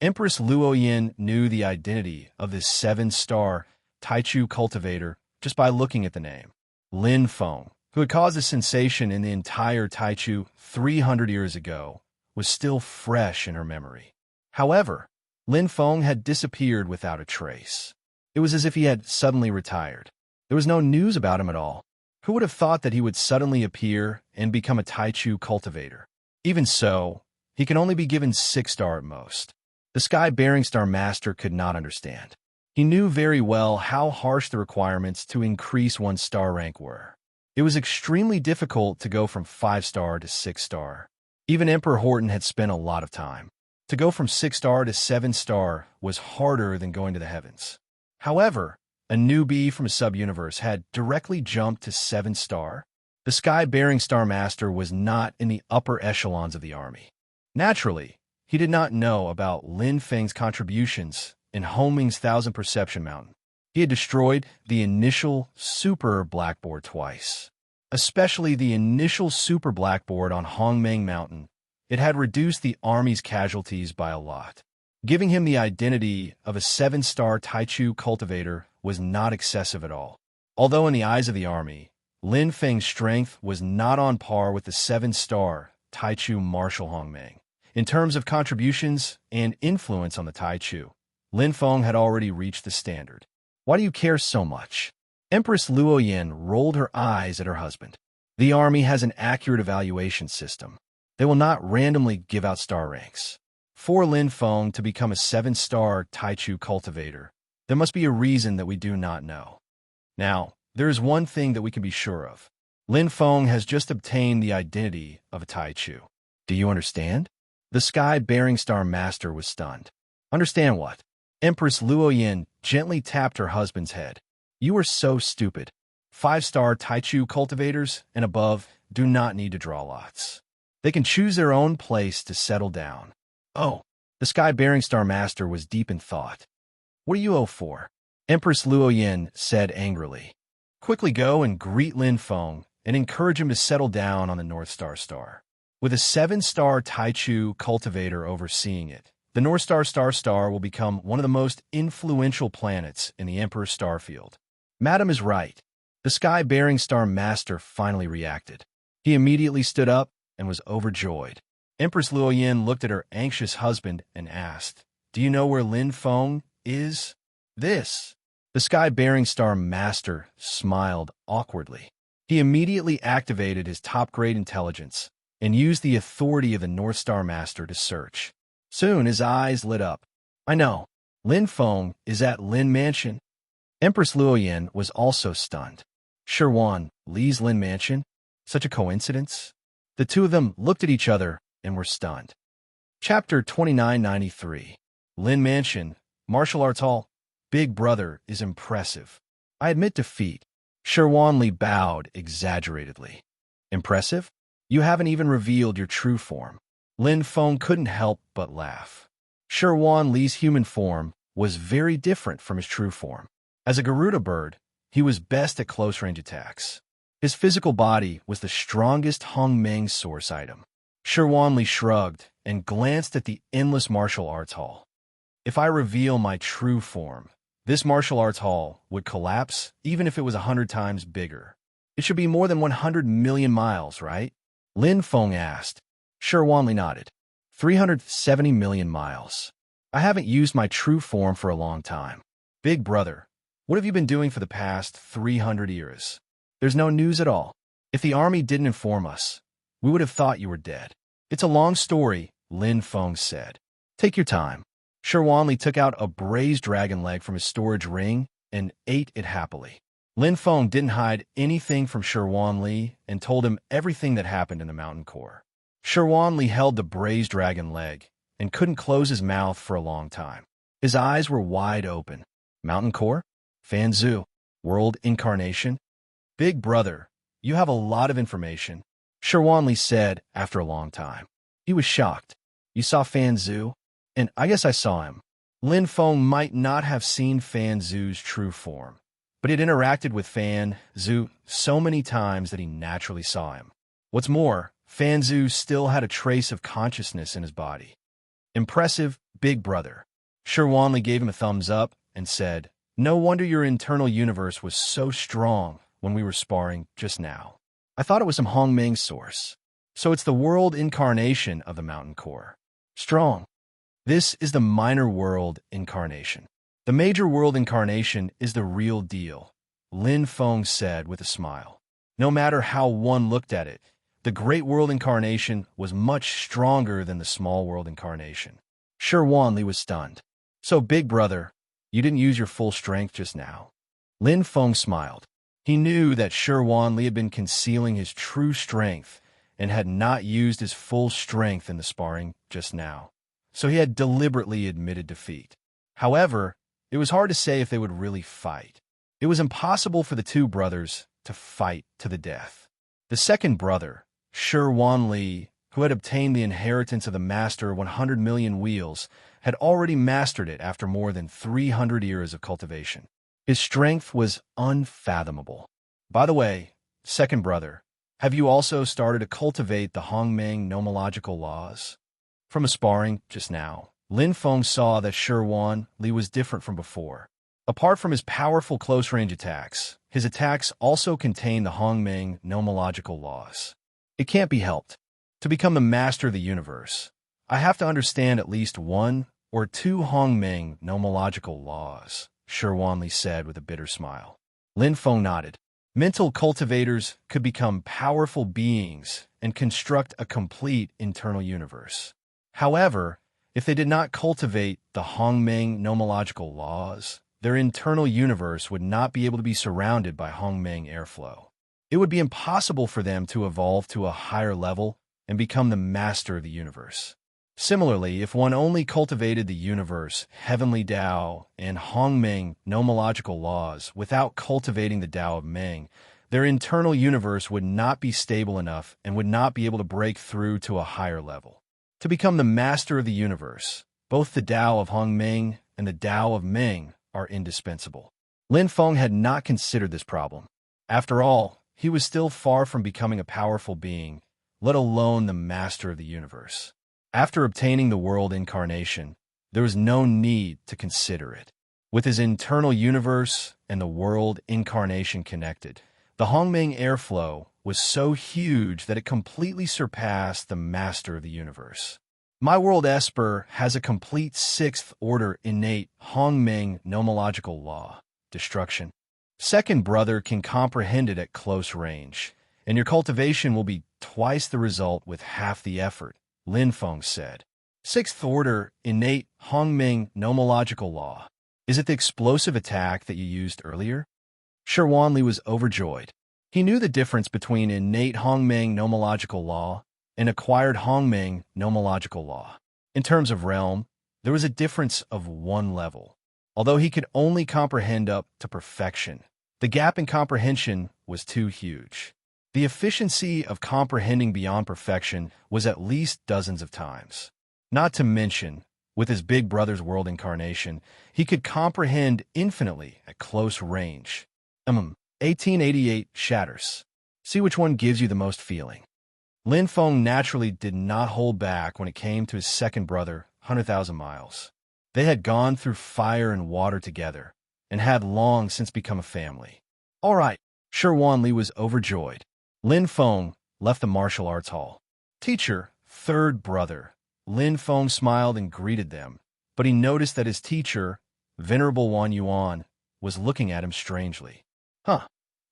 Empress Luoyin knew the identity of this 7-star Taichu cultivator just by looking at the name. Lin Feng, who had caused a sensation in the entire Taichu 300 years ago, was still fresh in her memory. However, Lin Feng had disappeared without a trace. It was as if he had suddenly retired. There was no news about him at all. Who would have thought that he would suddenly appear and become a Taichu cultivator? Even so, he can only be given 6-star at most. The sky-bearing Star Master could not understand. He knew very well how harsh the requirements to increase one's star rank were. It was extremely difficult to go from 5-star to 6-star. Even Emperor Horton had spent a lot of time. To go from 6-star to 7-star was harder than going to the heavens. However, a newbie from a sub-universe had directly jumped to 7-star. The sky-bearing Star Master was not in the upper echelons of the army. Naturally, he did not know about Lin Feng's contributions in Homing's 1,000 Perception Mountain. He had destroyed the initial super blackboard twice. Especially the initial super blackboard on Hongmeng Mountain. It had reduced the army's casualties by a lot. Giving him the identity of a 7-star Taichu cultivator was not excessive at all. Although in the eyes of the army, Lin Feng's strength was not on par with the 7-star Taichu Marshal Hongmeng. In terms of contributions and influence on the Taichu, Lin Feng had already reached the standard. Why do you care so much? Empress Luoyin rolled her eyes at her husband. The army has an accurate evaluation system. They will not randomly give out star ranks. For Lin Feng to become a 7-star Taichu cultivator, there must be a reason that we do not know. Now, there is one thing that we can be sure of. Lin Feng has just obtained the identity of a Taichu. Do you understand? The sky-bearing Star Master was stunned. Understand what? Empress Luoyin gently tapped her husband's head. You are so stupid. 5-star Taichu cultivators and above do not need to draw lots. They can choose their own place to settle down. Oh, the sky-bearing Star Master was deep in thought. What are you 0 for? Empress Luoyin said angrily. Quickly go and greet Lin Feng and encourage him to settle down on the North Star Star. With a 7-star Taichu cultivator overseeing it, the North Star will become one of the most influential planets in the Emperor's star field. Madam is right. The sky-bearing Star Master finally reacted. He immediately stood up and was overjoyed. Empress Luoyin looked at her anxious husband and asked, Do you know where Lin Feng is? This. The sky-bearing Star Master smiled awkwardly. He immediately activated his top-grade intelligence and used the authority of the North Star Master to search. Soon his eyes lit up. I know. Lin Feng is at Lin Mansion. Empress Luoyan was also stunned. Shirwan, Li's Lin Mansion? Such a coincidence? The two of them looked at each other and were stunned. Chapter 2993. Lin Mansion, Martial Arts Hall. Big Brother is impressive. I admit defeat. Shirwan Li bowed exaggeratedly. Impressive? You haven't even revealed your true form. Lin Feng couldn't help but laugh. Shirwan Li's human form was very different from his true form. As a Garuda bird, he was best at close-range attacks. His physical body was the strongest Hong Meng's source item. Shirwan Li shrugged and glanced at the endless martial arts hall. If I reveal my true form, this martial arts hall would collapse even if it was 100 times bigger. It should be more than 100 million miles, right? Lin Feng asked. Shirwan Li nodded. 370 million miles. I haven't used my true form for a long time. Big Brother, what have you been doing for the past 300 years? There's no news at all. If the army didn't inform us, we would have thought you were dead. It's a long story, Lin Feng said. Take your time. Shirwan Li took out a braised dragon leg from his storage ring and ate it happily. Lin Feng didn't hide anything from Shirwan Li and told him everything that happened in the mountain core. Shirwan Li held the braised dragon leg and couldn't close his mouth for a long time. His eyes were wide open. Mountain core? Fan Zhu? World Incarnation? Big Brother, you have a lot of information, Shirwan Li said after a long time. He was shocked. You saw Fan Zhu? And I guess I saw him. Lin Feng might not have seen Fan Zhu's true form, but it interacted with Fan Zhu so many times that he naturally saw him. What's more, Fan Zhu still had a trace of consciousness in his body. Impressive, Big Brother. Shirwan Li gave him a thumbs up and said, No wonder your internal universe was so strong when we were sparring just now. I thought it was some Hong Meng source. So it's the world incarnation of the mountain core. Strong. This is the minor world incarnation. The major world incarnation is the real deal, Lin Feng said with a smile. No matter how one looked at it, the great world incarnation was much stronger than the small world incarnation. Shirwan Li was stunned. So, Big Brother, you didn't use your full strength just now. Lin Feng smiled. He knew that Shirwan Li had been concealing his true strength and had not used his full strength in the sparring just now. So he had deliberately admitted defeat. However, it was hard to say if they would really fight. It was impossible for the two brothers to fight to the death. The second brother, Shirwan Li, who had obtained the inheritance of the Master 100 million wheels, had already mastered it after more than 300 years of cultivation. His strength was unfathomable. By the way, second brother, have you also started to cultivate the Hong Meng nomological laws? From a sparring just now, Lin Feng saw that Shirwan Li was different from before. Apart from his powerful close-range attacks, his attacks also contain the Hong Meng nomological laws. It can't be helped. To become the master of the universe, I have to understand at least one or two Hong Meng nomological laws, Shirwan Li said with a bitter smile. Lin Feng nodded. Mental cultivators could become powerful beings and construct a complete internal universe. However, if they did not cultivate the Hong Meng nomological laws, their internal universe would not be able to be surrounded by Hong Meng airflow. It would be impossible for them to evolve to a higher level and become the master of the universe. Similarly, if one only cultivated the universe, heavenly Tao, and Hong Meng nomological laws without cultivating the Tao of Meng, their internal universe would not be stable enough and would not be able to break through to a higher level. To become the master of the universe, both the Tao of Hong Meng and the Tao of Meng are indispensable. Lin Feng had not considered this problem. After all, he was still far from becoming a powerful being, let alone the master of the universe. After obtaining the world incarnation, there was no need to consider it. With his internal universe and the world incarnation connected, the Hong Meng airflow was so huge that it completely surpassed the master of the universe. My world Esper has a complete sixth-order innate Hong Meng nomological law, destruction. Second brother can comprehend it at close range, and your cultivation will be twice the result with half the effort, Lin Feng said. Sixth order, innate Hongming nomological law. Is it the explosive attack that you used earlier? Shi Wanli was overjoyed. He knew the difference between innate Hongming nomological law and acquired Hongming nomological law. In terms of realm, there was a difference of 1 level. Although he could only comprehend up to perfection, the gap in comprehension was too huge. The efficiency of comprehending beyond perfection was at least dozens of times. Not to mention, with his big brother's world incarnation, he could comprehend infinitely at close range. 1888 shatters. See which one gives you the most feeling. Lin Feng naturally did not hold back when it came to his second brother, 100,000 miles. They had gone through fire and water together, and had long since become a family. All right, Shi Wanli was overjoyed. Lin Feng left the martial arts hall. Teacher, third brother. Lin Feng smiled and greeted them, but he noticed that his teacher, Venerable Wan Yuan, was looking at him strangely.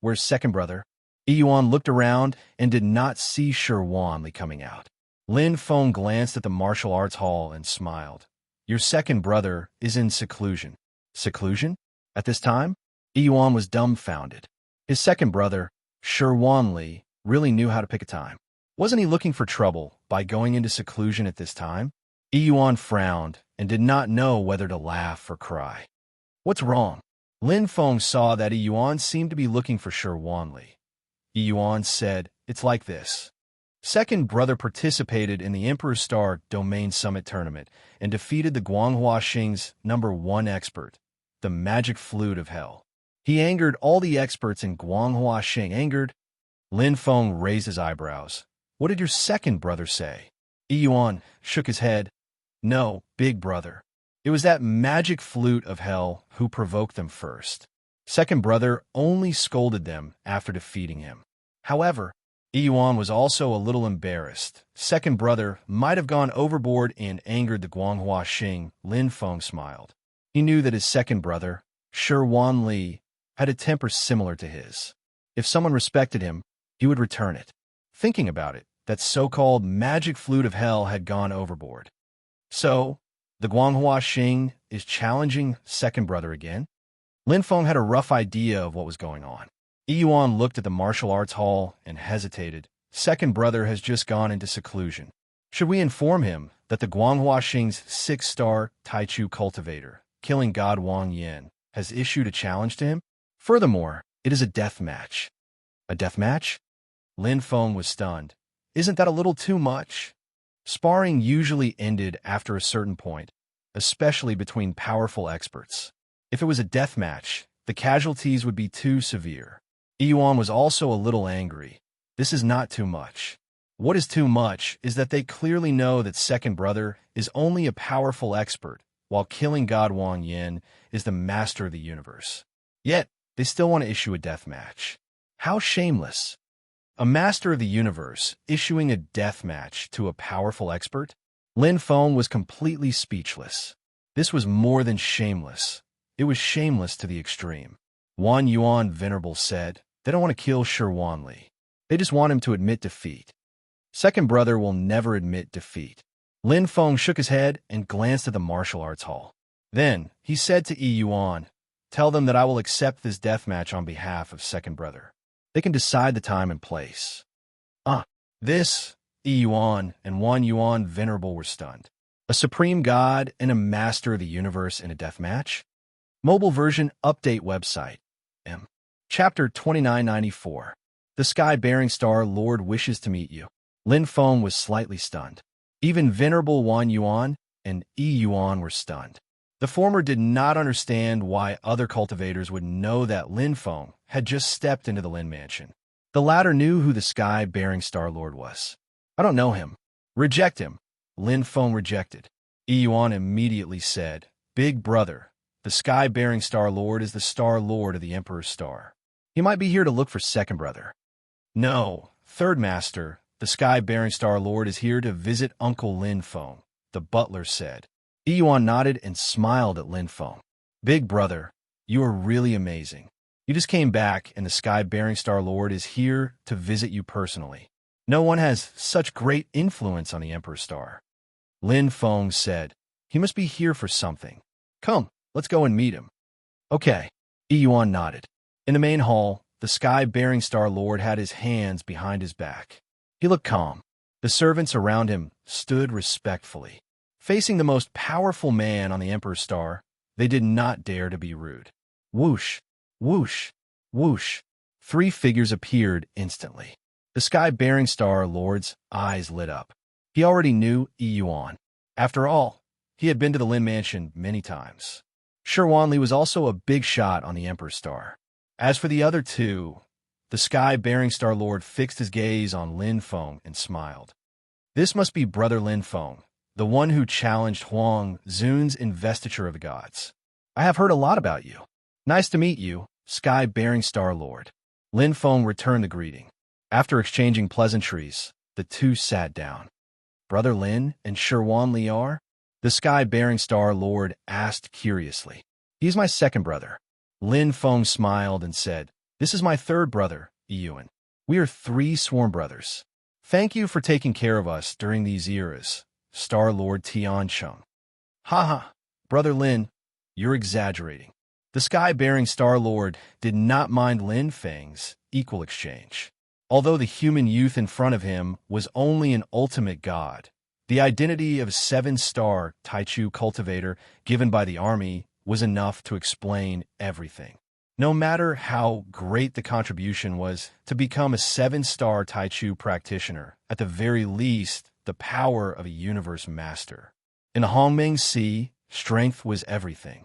Where's second brother? Yuan looked around and did not see Shi Wanli coming out. Lin Feng glanced at the martial arts hall and smiled. Your second brother is in seclusion. Seclusion? At this time? Yuan was dumbfounded. His second brother, Shi Wanli, really knew how to pick a time. Wasn't he looking for trouble by going into seclusion at this time? Yuan frowned and did not know whether to laugh or cry. What's wrong? Lin Feng saw that Yuan seemed to be looking for Shi Wanli. Yuan said, it's like this. Second brother participated in the Emperor's Star Domain Summit Tournament and defeated the Guanghua Xing's #1 expert, the Magic Flute of Hell. He angered all the experts in Guanghua Xing. Angered? Lin Feng raised his eyebrows. What did your second brother say? Yuan shook his head. No, big brother. It was that Magic Flute of Hell who provoked them first. Second brother only scolded them after defeating him. However, Yuan was also a little embarrassed. Second brother might have gone overboard and angered the Guanghua Xing. Lin Feng smiled. He knew that his second brother, Shi Wanli, had a temper similar to his. If someone respected him, he would return it. Thinking about it, that so-called Magic Flute of Hell had gone overboard. So, the Guanghua Xing is challenging second brother again? Lin Feng had a rough idea of what was going on. Yuan looked at the martial arts hall and hesitated. Second brother has just gone into seclusion. Should we inform him that the Guanghua Xing's 6-star Taichu cultivator, killing god Wang Yin, has issued a challenge to him? Furthermore, it is a death match. A death match? Lin Feng was stunned. Isn't that a little too much? Sparring usually ended after a certain point, especially between powerful experts. If it was a death match, the casualties would be too severe. Yuan was also a little angry. This is not too much. What is too much is that they clearly know that second brother is only a powerful expert, while killing god Wang Yin is the master of the universe. Yet, they still want to issue a death match. How shameless. A master of the universe issuing a death match to a powerful expert? Lin Feng was completely speechless. This was more than shameless. It was shameless to the extreme. Wan Yuan Venerable said, they don't want to kill Shi Wanli. They just want him to admit defeat. Second brother will never admit defeat. Lin Feng shook his head and glanced at the martial arts hall. Then, he said to Yuan, tell them that I will accept this death match on behalf of second brother. They can decide the time and place. This, Yuan and Wan Yuan Venerable were stunned. A supreme god and a master of the universe in a death match? Mobile version update website. Chapter 2994. The sky-bearing star Lord wishes to meet you. Lin Feng was slightly stunned. Even Venerable Wan Yuan and Yuan were stunned. The former did not understand why other cultivators would know that Lin Feng had just stepped into the Lin Mansion. The latter knew who the sky-bearing star Lord was. I don't know him. Reject him. Lin Feng rejected. Yuan immediately said, Big brother, the sky-bearing star Lord is the star Lord of the Emperor's Star. He might be here to look for second brother. No, third master, the sky-bearing star Lord is here to visit Uncle Lin Feng, the butler said. Yuan nodded and smiled at Lin Feng. Big brother, you are really amazing. You just came back, and the sky-bearing Star Lord is here to visit you personally. No one has such great influence on the Emperor Star. Lin Feng said, he must be here for something. Come, let's go and meet him. Okay. Yi Yuan nodded. In the main hall, the sky-bearing Star Lord had his hands behind his back. He looked calm. The servants around him stood respectfully. Facing the most powerful man on the Emperor's Star, they did not dare to be rude. Whoosh, whoosh, whoosh. 3 figures appeared instantly. The sky-bearing Star Lord's eyes lit up. He already knew Yi Yuan. After all, he had been to the Lin Mansion many times. Shi Wanli was also a big shot on the Emperor's Star. As for the other 2, the sky-bearing Star Lord fixed his gaze on Lin Feng and smiled. This must be Brother Lin Feng, the one who challenged Huang Zun's investiture of the gods. I have heard a lot about you. Nice to meet you, sky-bearing Star Lord. Lin Feng returned the greeting. After exchanging pleasantries, the 2 sat down. Brother Lin and Shi Wanli are? The sky-bearing Star Lord asked curiously. He's my second brother. Lin Feng smiled and said, this is my third brother, Yi Yuan. We are 3 sworn brothers. Thank you for taking care of us during these eras, Star Lord Tiancheng. Ha, Brother Lin, you're exaggerating. The sky-bearing Star Lord did not mind Lin Feng's equal exchange. Although the human youth in front of him was only an ultimate god, the identity of 7-star Taichu cultivator given by the army was enough to explain everything. No matter how great the contribution was to become a 7-star Taichu practitioner, at the very least, the power of a universe master. In the Hongmeng Sea, strength was everything.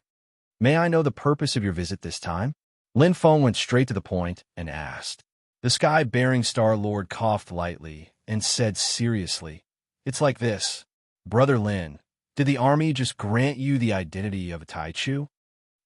May I know the purpose of your visit this time? Lin Feng went straight to the point and asked. The sky-bearing Star Lord coughed lightly and said seriously, it's like this. Brother Lin, did the army just grant you the identity of a Taichu?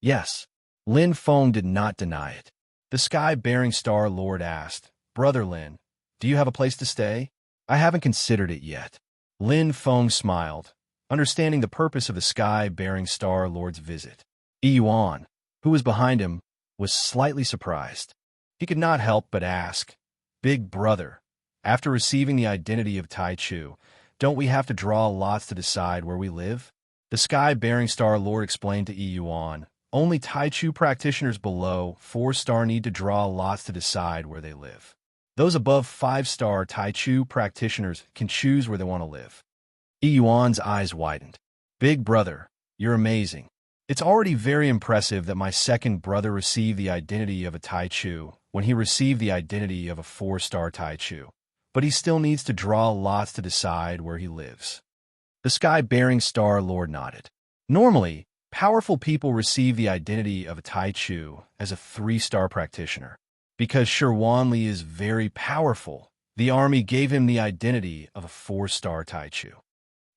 Yes. Lin Feng did not deny it. The sky-bearing Star Lord asked, Brother Lin, do you have a place to stay? I haven't considered it yet. Lin Feng smiled, understanding the purpose of the sky-bearing Star Lord's visit. Yi Yuan, who was behind him, was slightly surprised. He could not help but ask, Big brother, after receiving the identity of Taichu, don't we have to draw lots to decide where we live? The sky-bearing Star Lord explained to Yi Yuan, only Taichu practitioners below 4-star need to draw lots to decide where they live. Those above 5-star Taichu practitioners can choose where they want to live. Yi Yuan's eyes widened. Big brother, you're amazing. It's already very impressive that my second brother received the identity of a Taichu when he received the identity of a 4-star Taichu, but he still needs to draw lots to decide where he lives. The sky-bearing Star Lord nodded. Normally, powerful people receive the identity of a Taichu as a 3-star practitioner. Because Shi Wanli is very powerful, the army gave him the identity of a 4-star Taichu.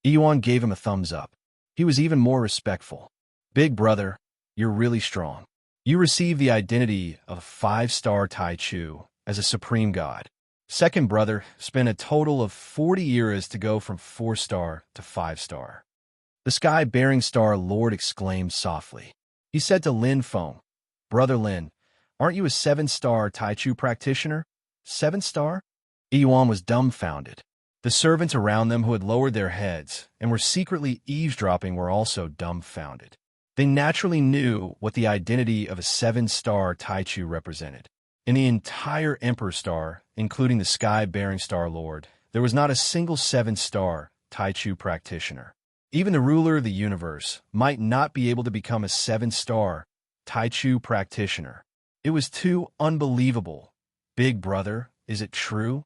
Yi Yuan gave him a thumbs up. He was even more respectful. Big brother, you're really strong. You received the identity of a 5-star Taichu as a supreme god. Second brother spent a total of 40 eras to go from 4-star to 5-star. The sky-bearing Star Lord exclaimed softly. He said to Lin Feng, Brother Lin, aren't you a 7-star Taichu practitioner? 7-star? Yi Yuan was dumbfounded. The servants around them who had lowered their heads and were secretly eavesdropping were also dumbfounded. They naturally knew what the identity of a 7-star Taichu represented. In the entire Emperor Star, including the sky-bearing Star Lord, there was not a single 7-star Taichu practitioner. Even the ruler of the universe might not be able to become a 7-star Taichu practitioner. It was too unbelievable. Big brother, is it true?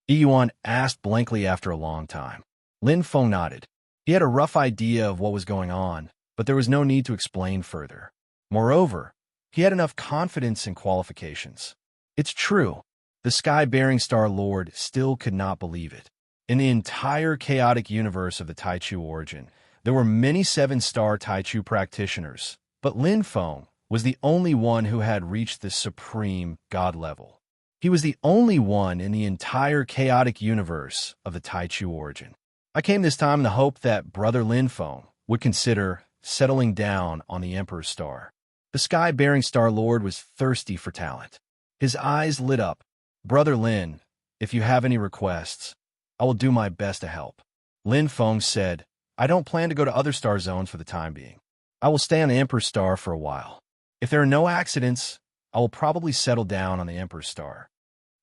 Yi Yuan asked blankly after a long time. Lin Feng nodded. He had a rough idea of what was going on, but there was no need to explain further. Moreover, he had enough confidence and qualifications. It's true. The sky-bearing Star Lord still could not believe it. In the entire chaotic universe of the Taichu origin, there were many 7-star Taichu practitioners, but Lin Feng was the only one who had reached the supreme god level. He was the only one in the entire chaotic universe of the Taichu origin. I came this time in the hope that Brother Lin Feng would consider settling down on the Emperor's Star. The sky-bearing Star-Lord was thirsty for talent. His eyes lit up. "Brother Lin, if you have any requests, I will do my best to help." Lin Feng said, "I don't plan to go to other star zones for the time being. I will stay on the Emperor's Star for a while. If there are no accidents, I will probably settle down on the Emperor's Star."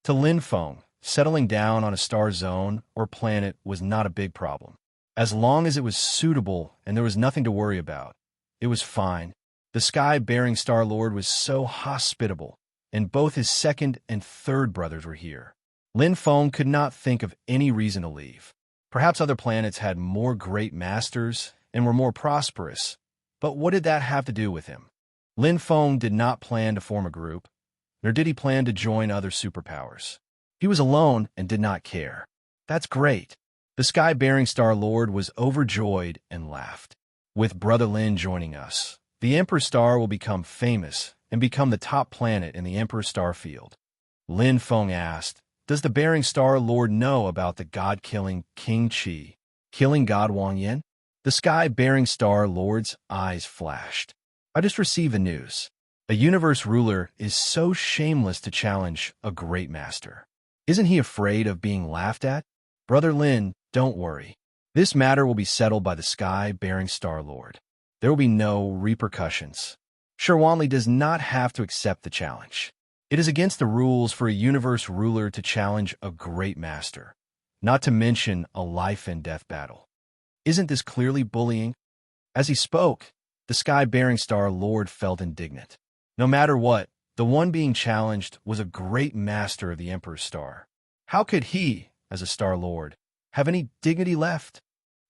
To Lin Feng, settling down on a star zone or planet was not a big problem. As long as it was suitable and there was nothing to worry about, it was fine. The sky-bearing Star-Lord was so hospitable, and both his second and third brothers were here. Lin Feng could not think of any reason to leave. Perhaps other planets had more great masters and were more prosperous, but what did that have to do with him? Lin Feng did not plan to form a group, nor did he plan to join other superpowers. He was alone and did not care. "That's great." The sky-bearing Star-Lord was overjoyed and laughed. "With Brother Lin joining us, the Emperor Star will become famous and become the top planet in the Emperor Star field." Lin Feng asked, "Does the bearing Star-Lord know about the god-killing King Qi killing God Wang Yan?" The sky-bearing Star-Lord's eyes flashed. "I just received the news. A universe ruler is so shameless to challenge a great master. Isn't he afraid of being laughed at? Brother Lin, don't worry. This matter will be settled by the sky-bearing Star-Lord. There will be no repercussions. Sherwanli does not have to accept the challenge. It is against the rules for a universe ruler to challenge a great master, not to mention a life-and-death battle. Isn't this clearly bullying?" As he spoke, the sky-bearing Star-Lord felt indignant. No matter what, the one being challenged was a great master of the Emperor's Star. How could he, as a Star-Lord, have any dignity left?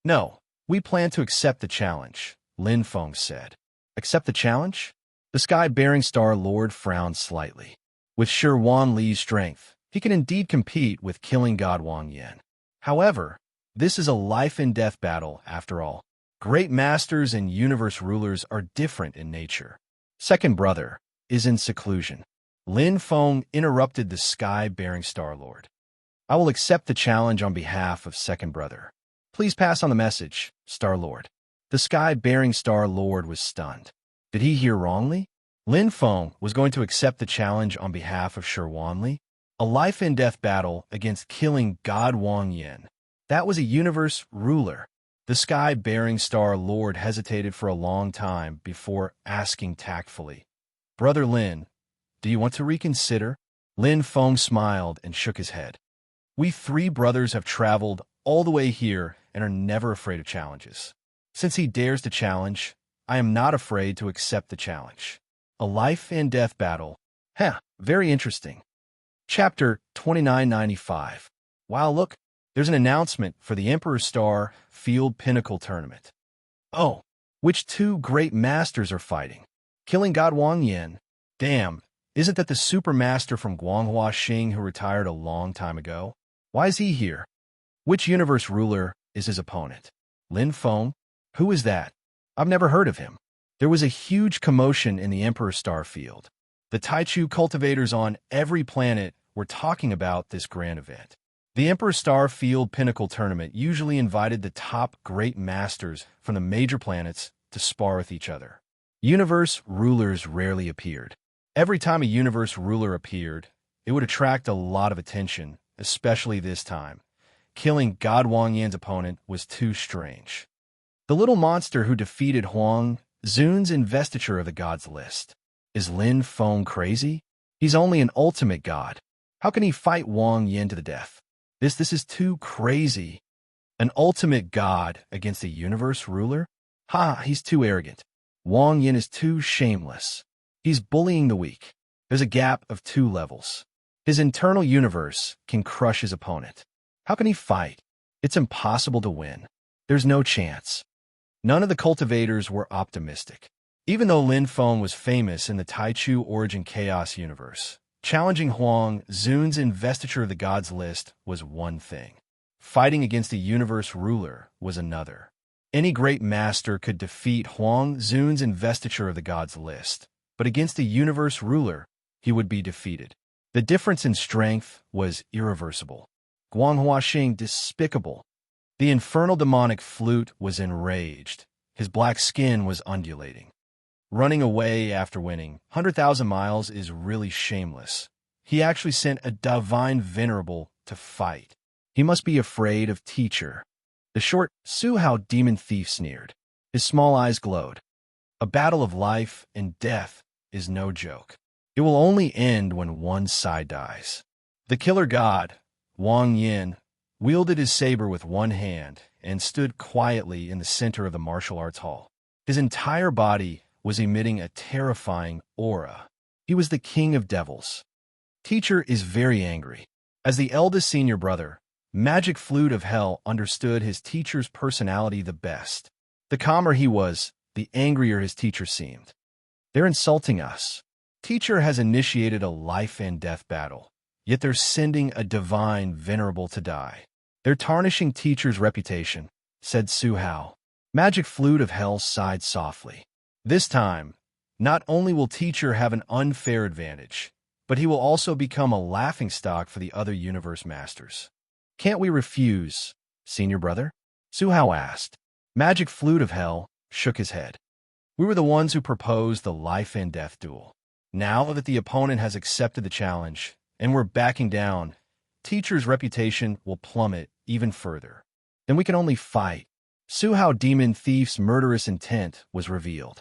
"No, we plan to accept the challenge," Lin Feng said. "Accept the challenge?" The sky-bearing Star-Lord frowned slightly. With Sherwanli's strength, he can indeed compete with killing God Wang Yan. However, this is a life-and-death battle after all. Great masters and universe rulers are different in nature. Second brother is in seclusion. Lin Feng interrupted the sky-bearing Star-Lord. "I will accept the challenge on behalf of second brother. Please pass on the message, Star-Lord." The sky-bearing Star-Lord was stunned. Did he hear wrongly? Lin Feng was going to accept the challenge on behalf of Sherwanli? A life-and-death battle against killing God Wang Yan. That was a universe ruler. The sky-bearing Star-Lord hesitated for a long time before asking tactfully, "Brother Lin, do you want to reconsider?" Lin Feng smiled and shook his head. "We three brothers have traveled all the way here and are never afraid of challenges. Since he dares to challenge, I am not afraid to accept the challenge. A life-and-death battle. Very interesting." Chapter 2995. Wow, look, there's an announcement for the Emperor Star Field Pinnacle Tournament. Oh, which two great masters are fighting? Killing God Wang Yan. Damn, isn't that the super master from Guanghua Xing who retired a long time ago? Why is he here? Which universe ruler is his opponent? Lin Feng? Who is that? I've never heard of him. There was a huge commotion in the Emperor Star field. The Taichu cultivators on every planet were talking about this grand event. The Emperor Star Field Pinnacle Tournament usually invited the top great masters from the major planets to spar with each other. Universe rulers rarely appeared. Every time a universe ruler appeared, it would attract a lot of attention, especially this time. Killing God Wang Yan's opponent was too strange. The little monster who defeated Huang Zun's investiture of the gods list. Is Lin Feng crazy? He's only an ultimate god. How can he fight Wang Yan to the death? This is too crazy. An ultimate god against a universe ruler? He's too arrogant. Wang Yan is too shameless. He's bullying the weak. There's a gap of 2 levels. His internal universe can crush his opponent. How can he fight? It's impossible to win. There's no chance. None of the cultivators were optimistic. Even though Lin Feng was famous in the Taichu Origin Chaos universe, challenging Huang Zun's investiture of the gods list was one thing. Fighting against a universe ruler was another. Any great master could defeat Huang Zun's investiture of the gods list, but against a universe ruler, he would be defeated. The difference in strength was irreversible. Guanghua Xing despicable. The infernal demonic flute was enraged. His black skin was undulating. running away after winning 100,000 miles is really shameless. He actually sent a divine venerable to fight. He must be afraid of teacher. The short Su-Hao demon thief sneered. His small eyes glowed. A battle of life and death is no joke. It will only end when one side dies. The killer god, Wang Yin, wielded his saber with one hand and stood quietly in the center of the martial arts hall. His entire body was emitting a terrifying aura. He was the king of devils. Teacher is very angry. As the eldest senior brother, Magic Flute of Hell understood his teacher's personality the best. The calmer he was, the angrier his teacher seemed. They're insulting us. Teacher has initiated a life and death battle, yet they're sending a divine venerable to die. They're tarnishing teacher's reputation, said Su-Hao. Magic Flute of Hell sighed softly. This time, not only will teacher have an unfair advantage, but he will also become a laughingstock for the other universe masters. Can't we refuse, senior brother? Su-Hao asked. Magic Flute of Hell shook his head. We were the ones who proposed the life and death duel. Now that the opponent has accepted the challenge, and we're backing down, teacher's reputation will plummet even further. Then we can only fight. Su-Hao demon thief's murderous intent was revealed.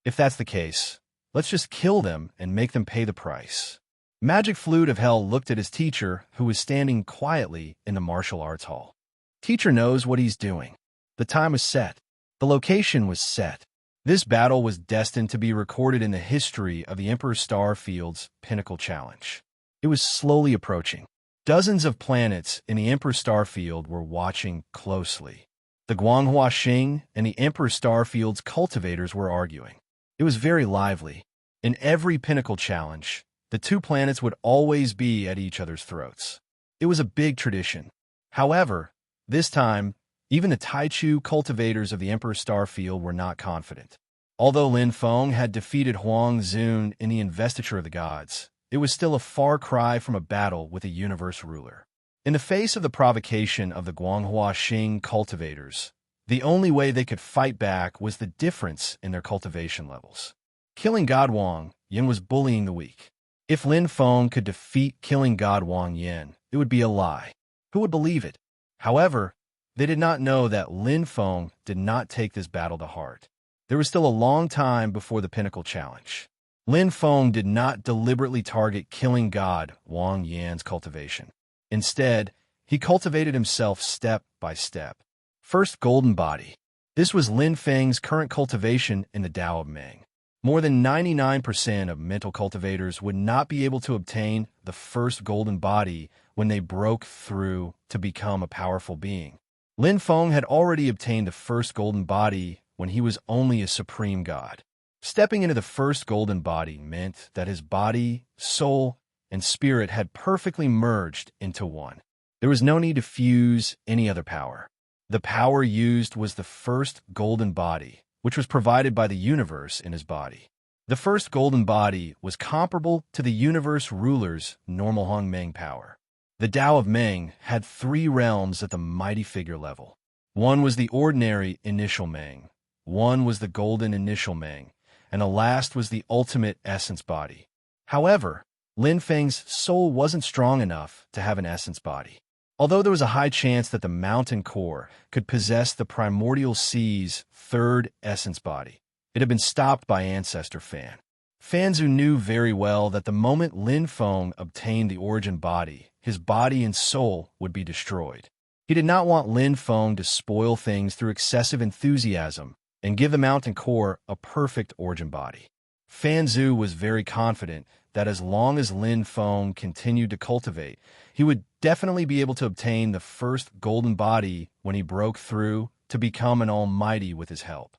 If that's the case, let's just kill them and make them pay the price. Magic Flute of Hell looked at his teacher, who was standing quietly in the martial arts hall. Teacher knows what he's doing. The time was set. The location was set. This battle was destined to be recorded in the history of the Emperor Starfield's Pinnacle Challenge. It was slowly approaching. Dozens of planets in the Emperor Starfield were watching closely. The Guanghua Xing and the Emperor Starfield's cultivators were arguing. It was very lively. In every Pinnacle Challenge, the two planets would always be at each other's throats. It was a big tradition. However, this time, even the Taichu cultivators of the Emperor Starfield were not confident. Although Lin Feng had defeated Huang Zun in the investiture of the gods, it was still a far cry from a battle with a universe ruler. In the face of the provocation of the Guanghua Xing cultivators, the only way they could fight back was the difference in their cultivation levels. Killing God Wang Yin was bullying the weak. If Lin Feng could defeat killing God Wang Yin, it would be a lie. Who would believe it? However, they did not know that Lin Feng did not take this battle to heart. There was still a long time before the Pinnacle Challenge. Lin Feng did not deliberately target killing God Wang Yan's cultivation. Instead, he cultivated himself step by step. First, golden body. This was Lin Feng's current cultivation in the Tao of Meng. More than 99% of mental cultivators would not be able to obtain the first golden body when they broke through to become a powerful being. Lin Feng had already obtained the first golden body when he was only a supreme god. Stepping into the first golden body meant that his body, soul, and spirit had perfectly merged into one. There was no need to fuse any other power. The power used was the first golden body, which was provided by the universe in his body. The first golden body was comparable to the universe ruler's normal Hong Meng power. The Tao of Meng had 3 realms at the mighty figure level. One was the ordinary initial Meng, one was the golden initial Meng, and the last was the ultimate essence body. However, Lin Feng's soul wasn't strong enough to have an essence body. Although there was a high chance that the mountain core could possess the primordial sea's 3rd essence body, it had been stopped by ancestor Fan. Fanzu knew very well that the moment Lin Feng obtained the origin body, his body and soul would be destroyed. He did not want Lin Feng to spoil things through excessive enthusiasm and give the mountain core a perfect origin body. Fanzu was very confident that as long as Lin Feng continued to cultivate, he would definitely be able to obtain the first golden body when he broke through to become an almighty with his help.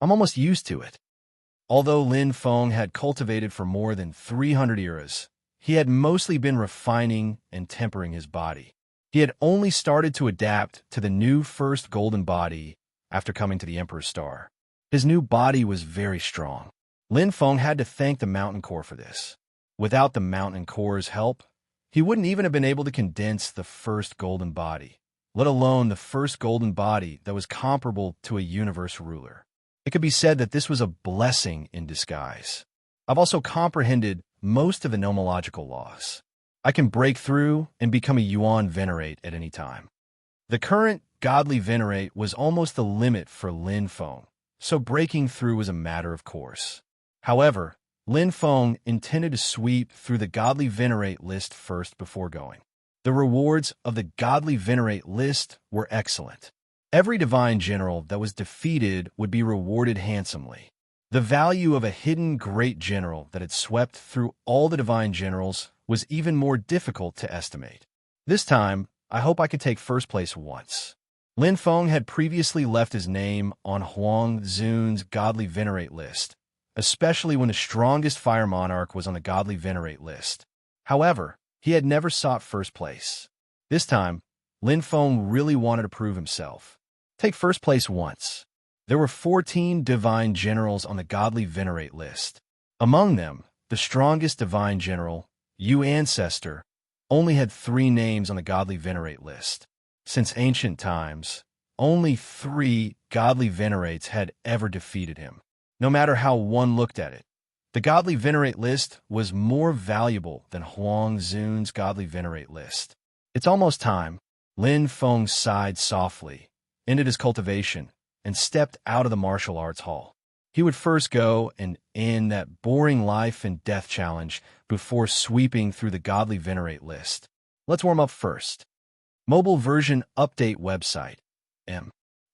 I'm almost used to it. Although Lin Feng had cultivated for more than 300 eras, he had mostly been refining and tempering his body. He had only started to adapt to the new first golden body after coming to the Emperor's Star. His new body was very strong. Lin Feng had to thank the mountain core for this. Without the mountain core's help, he wouldn't even have been able to condense the first golden body, let alone the first golden body that was comparable to a universe ruler. It could be said that this was a blessing in disguise. I've also comprehended most of the nomological laws. I can break through and become a Yuan Venerate at any time. The current godly Venerate was almost the limit for Lin Feng, so breaking through was a matter of course. However, Lin Feng intended to sweep through the godly Venerate list first before going. The rewards of the godly Venerate list were excellent. Every divine general that was defeated would be rewarded handsomely. The value of a hidden great general that had swept through all the divine generals was even more difficult to estimate. This time, I hope I could take first place once. Lin Feng had previously left his name on Huang Zun's godly Venerate list, especially when the strongest fire monarch was on the godly Venerate list. However, he had never sought first place. This time, Lin Feng really wanted to prove himself. Take first place once. There were 14 divine generals on the godly Venerate list. Among them, the strongest divine general, Yu Ancestor, only had 3 names on the godly Venerate list. Since ancient times, only 3 godly Venerates had ever defeated him. No matter how one looked at it, the godly Venerate list was more valuable than Huang Zun's godly Venerate list. It's almost time. Lin Feng sighed softly, ended his cultivation, and stepped out of the martial arts hall. He would first go and end that boring life and death challenge before sweeping through the godly Venerate list. Let's warm up first. Mobile version update website.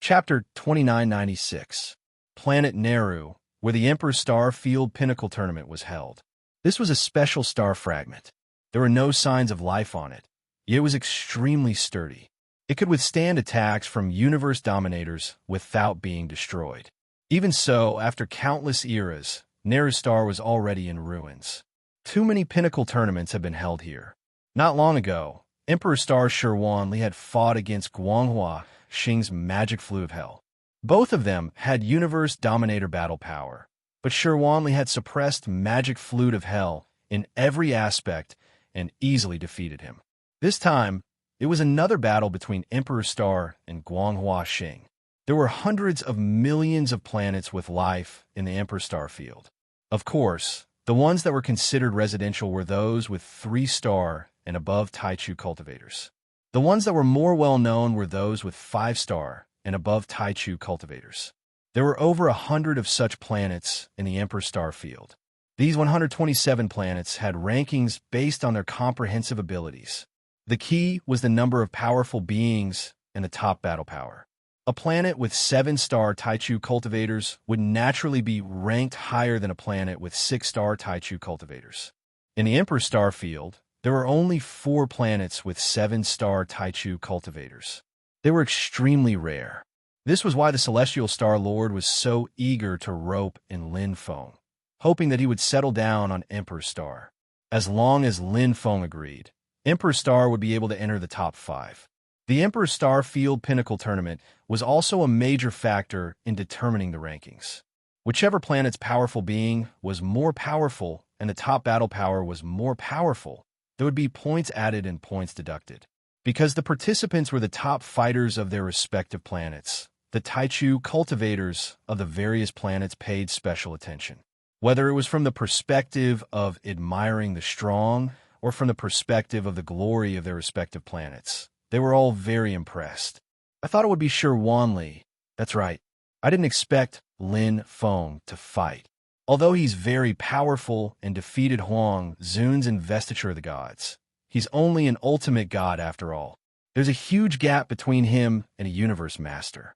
Chapter 2996. Planet Neru, where the Emperor Star Field Pinnacle Tournament was held. This was a special star fragment. There were no signs of life on it, yet it was extremely sturdy. It could withstand attacks from universe dominators without being destroyed. Even so, after countless eras, Neru Star was already in ruins. Too many pinnacle tournaments had been held here. Not long ago, Emperor Star Shirwanli had fought against Guanghua Xing's magic flute of hell. Both of them had universe dominator battle power, but Shirwanli had suppressed magic flute of hell in every aspect and easily defeated him. This time, it was another battle between Emperor Star and Guanghua Xing. There were hundreds of millions of planets with life in the Emperor Star field. Of course, the ones that were considered residential were those with 3-star and above Taichu cultivators. The ones that were more well-known were those with 5-star and above Taichu cultivators. There were over 100 of such planets in the Emperor Star field. These 127 planets had rankings based on their comprehensive abilities. The key was the number of powerful beings and the top battle power. A planet with 7-star Taichu cultivators would naturally be ranked higher than a planet with 6-star Taichu cultivators. In the Emperor Star field, there were only 4 planets with 7-star Taichu cultivators. They were extremely rare. This was why the Celestial Star Lord was so eager to rope in Lin Feng, hoping that he would settle down on Emperor Star. As long as Lin Feng agreed, Emperor Star would be able to enter the top 5. The Emperor Star Field Pinnacle Tournament was also a major factor in determining the rankings. Whichever planet's powerful being was more powerful and the top battle power was more powerful, there would be points added and points deducted. Because the participants were the top fighters of their respective planets, the Taichu cultivators of the various planets paid special attention. Whether it was from the perspective of admiring the strong or from the perspective of the glory of their respective planets, they were all very impressed. I thought it would be Shirwanli. That's right. I didn't expect Lin Feng to fight. Although he's very powerful and defeated Huang Zun's investiture of the gods, he's only an ultimate god after all. There's a huge gap between him and a universe master.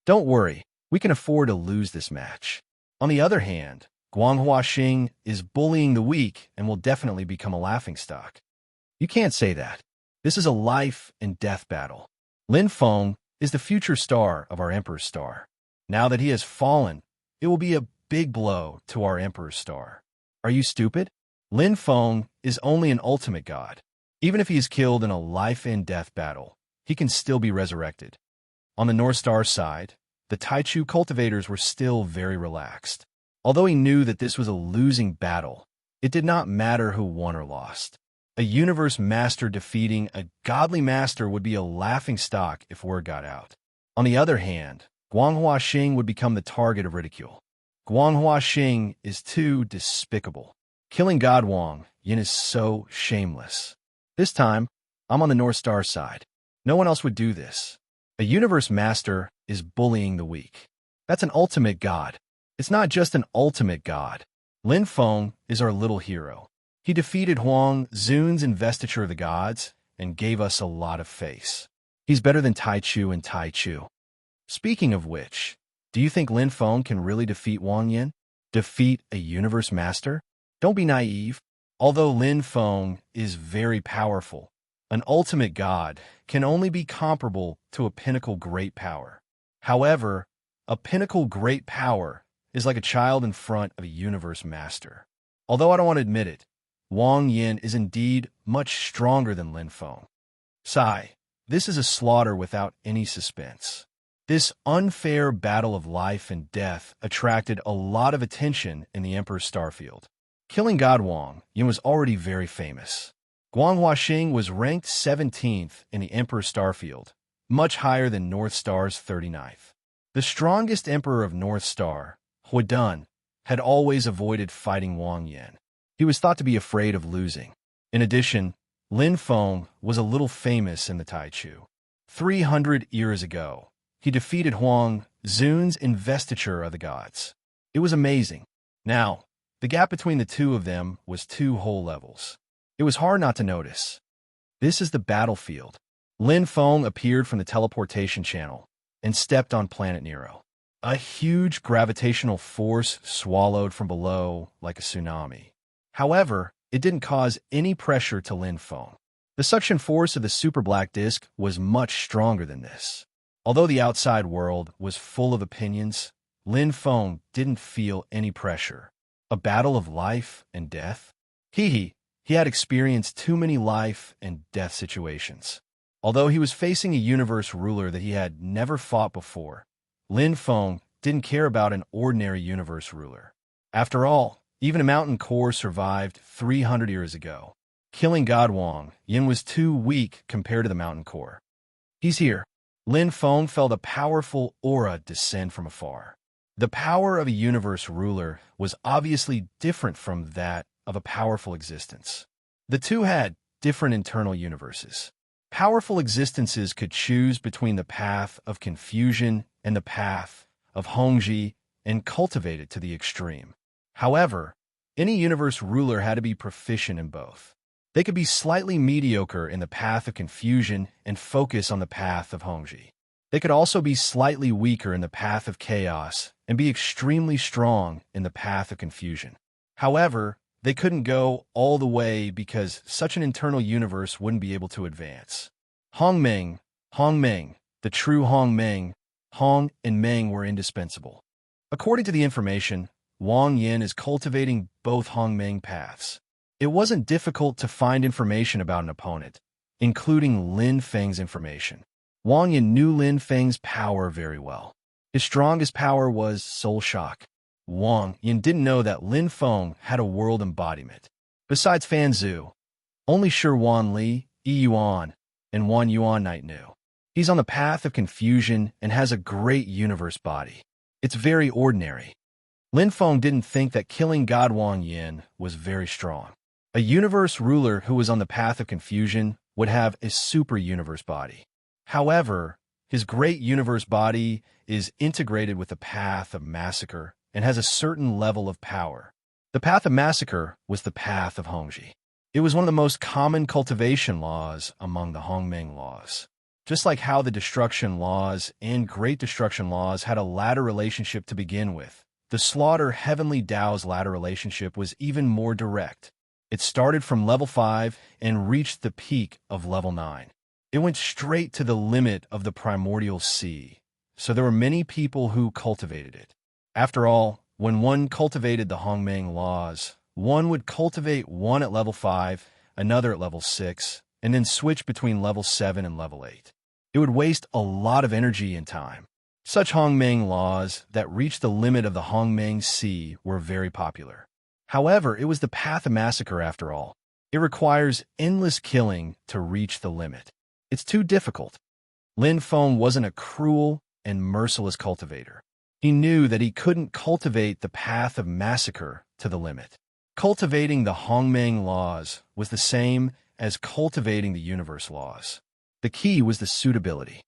Don't worry, we can afford to lose this match. On the other hand, Guanghua Xing is bullying the weak and will definitely become a laughingstock. You can't say that. This is a life and death battle. Lin Feng is the future star of our Emperor's Star. Now that he has fallen, it will be a big blow to our Emperor's Star. Are you stupid? Lin Feng is only an ultimate god. Even if he is killed in a life and death battle, he can still be resurrected. On the North Star side, the Taichu cultivators were still very relaxed. Although he knew that this was a losing battle, it did not matter who won or lost. A universe master defeating a godly master would be a laughingstock if word got out. On the other hand, Guanghua Xing would become the target of ridicule. Guanghua Xing is too despicable. Killing God Wang Yin is so shameless. This time, I'm on the North Star side. No one else would do this. A universe master is bullying the weak. That's an ultimate god. It's not just an ultimate god. Lin Feng is our little hero. He defeated Huang Zun's investiture of the gods and gave us a lot of face. He's better than Tai Chu and Tai Chu. Speaking of which, do you think Lin Feng can really defeat Wang Yin? Defeat a universe master? Don't be naive. Although Lin Feng is very powerful, an ultimate god can only be comparable to a pinnacle great power. However, a pinnacle great power is like a child in front of a universe master. Although I don't want to admit it, Wang Yin is indeed much stronger than Lin Feng. Sigh, this is a slaughter without any suspense. This unfair battle of life and death attracted a lot of attention in the Emperor's starfield. Killing God Wang Yin was already very famous. Guanghua Xing was ranked 17th in the Emperor's starfield, much higher than North Star's 39th. The strongest Emperor of North Star, Huidun, had always avoided fighting Wang Yin. He was thought to be afraid of losing. In addition, Lin Feng was a little famous in the Tai Chu. 300 years ago, he defeated Huang Zun's investiture of the gods. It was amazing. Now, the gap between the two of them was 2 whole levels. It was hard not to notice. This is the battlefield. Lin Feng appeared from the teleportation channel and stepped on planet Nero. A huge gravitational force swallowed from below like a tsunami. However, it didn't cause any pressure to Lin Feng. The suction force of the super black disk was much stronger than this. Although the outside world was full of opinions, Lin Feng didn't feel any pressure. A battle of life and death? He had experienced too many life and death situations. Although he was facing a universe ruler that he had never fought before, Lin Feng didn't care about an ordinary universe ruler. After all, even a mountain core survived 300 years ago. Killing God Wang Yin was too weak compared to the mountain core. He's here. Lin Feng felt a powerful aura descend from afar. The power of a universe ruler was obviously different from that of a powerful existence. The two had different internal universes. Powerful existences could choose between the path of confusion and the path of Hongji and cultivate it to the extreme. However, any universe ruler had to be proficient in both. They could be slightly mediocre in the path of confusion and focus on the path of Hongji. They could also be slightly weaker in the path of chaos and be extremely strong in the path of confusion. However, they couldn't go all the way because such an internal universe wouldn't be able to advance. Hongmeng, the true Hongmeng, Hong and Meng were indispensable. According to the information, Wang Yin is cultivating both Hongmeng paths. It wasn't difficult to find information about an opponent, including Lin Feng's information. Wang Yin knew Lin Feng's power very well. His strongest power was Soul Shock. Wang Yin didn't know that Lin Feng had a world embodiment. Besides Fan Zhu, only Shi Wan Li, Yi Yuan, and Wan Yuan Knight knew. He's on the path of confusion and has a great universe body. It's very ordinary. Lin Feng didn't think that killing God Wang Yin was very strong. A universe ruler who was on the path of confusion would have a super universe body. However, his great universe body is integrated with the path of massacre and has a certain level of power. The path of massacre was the path of Hongji. It was one of the most common cultivation laws among the Hongmeng laws. Just like how the destruction laws and great destruction laws had a ladder relationship to begin with, the slaughter heavenly Tao's ladder relationship was even more direct. It started from level 5 and reached the peak of level 9. It went straight to the limit of the primordial sea, so there were many people who cultivated it. After all, when one cultivated the Hongmeng laws, one would cultivate one at level 5, another at level 6, and then switch between level 7 and level 8. It would waste a lot of energy and time. Such Hongmeng laws that reached the limit of the Hongmeng Sea were very popular. However, it was the path of massacre after all. It requires endless killing to reach the limit. It's too difficult. Lin Feng wasn't a cruel, and merciless cultivator. He knew that he couldn't cultivate the path of massacre to the limit. Cultivating the Hongmeng laws was the same as cultivating the universe laws. The key was the suitability.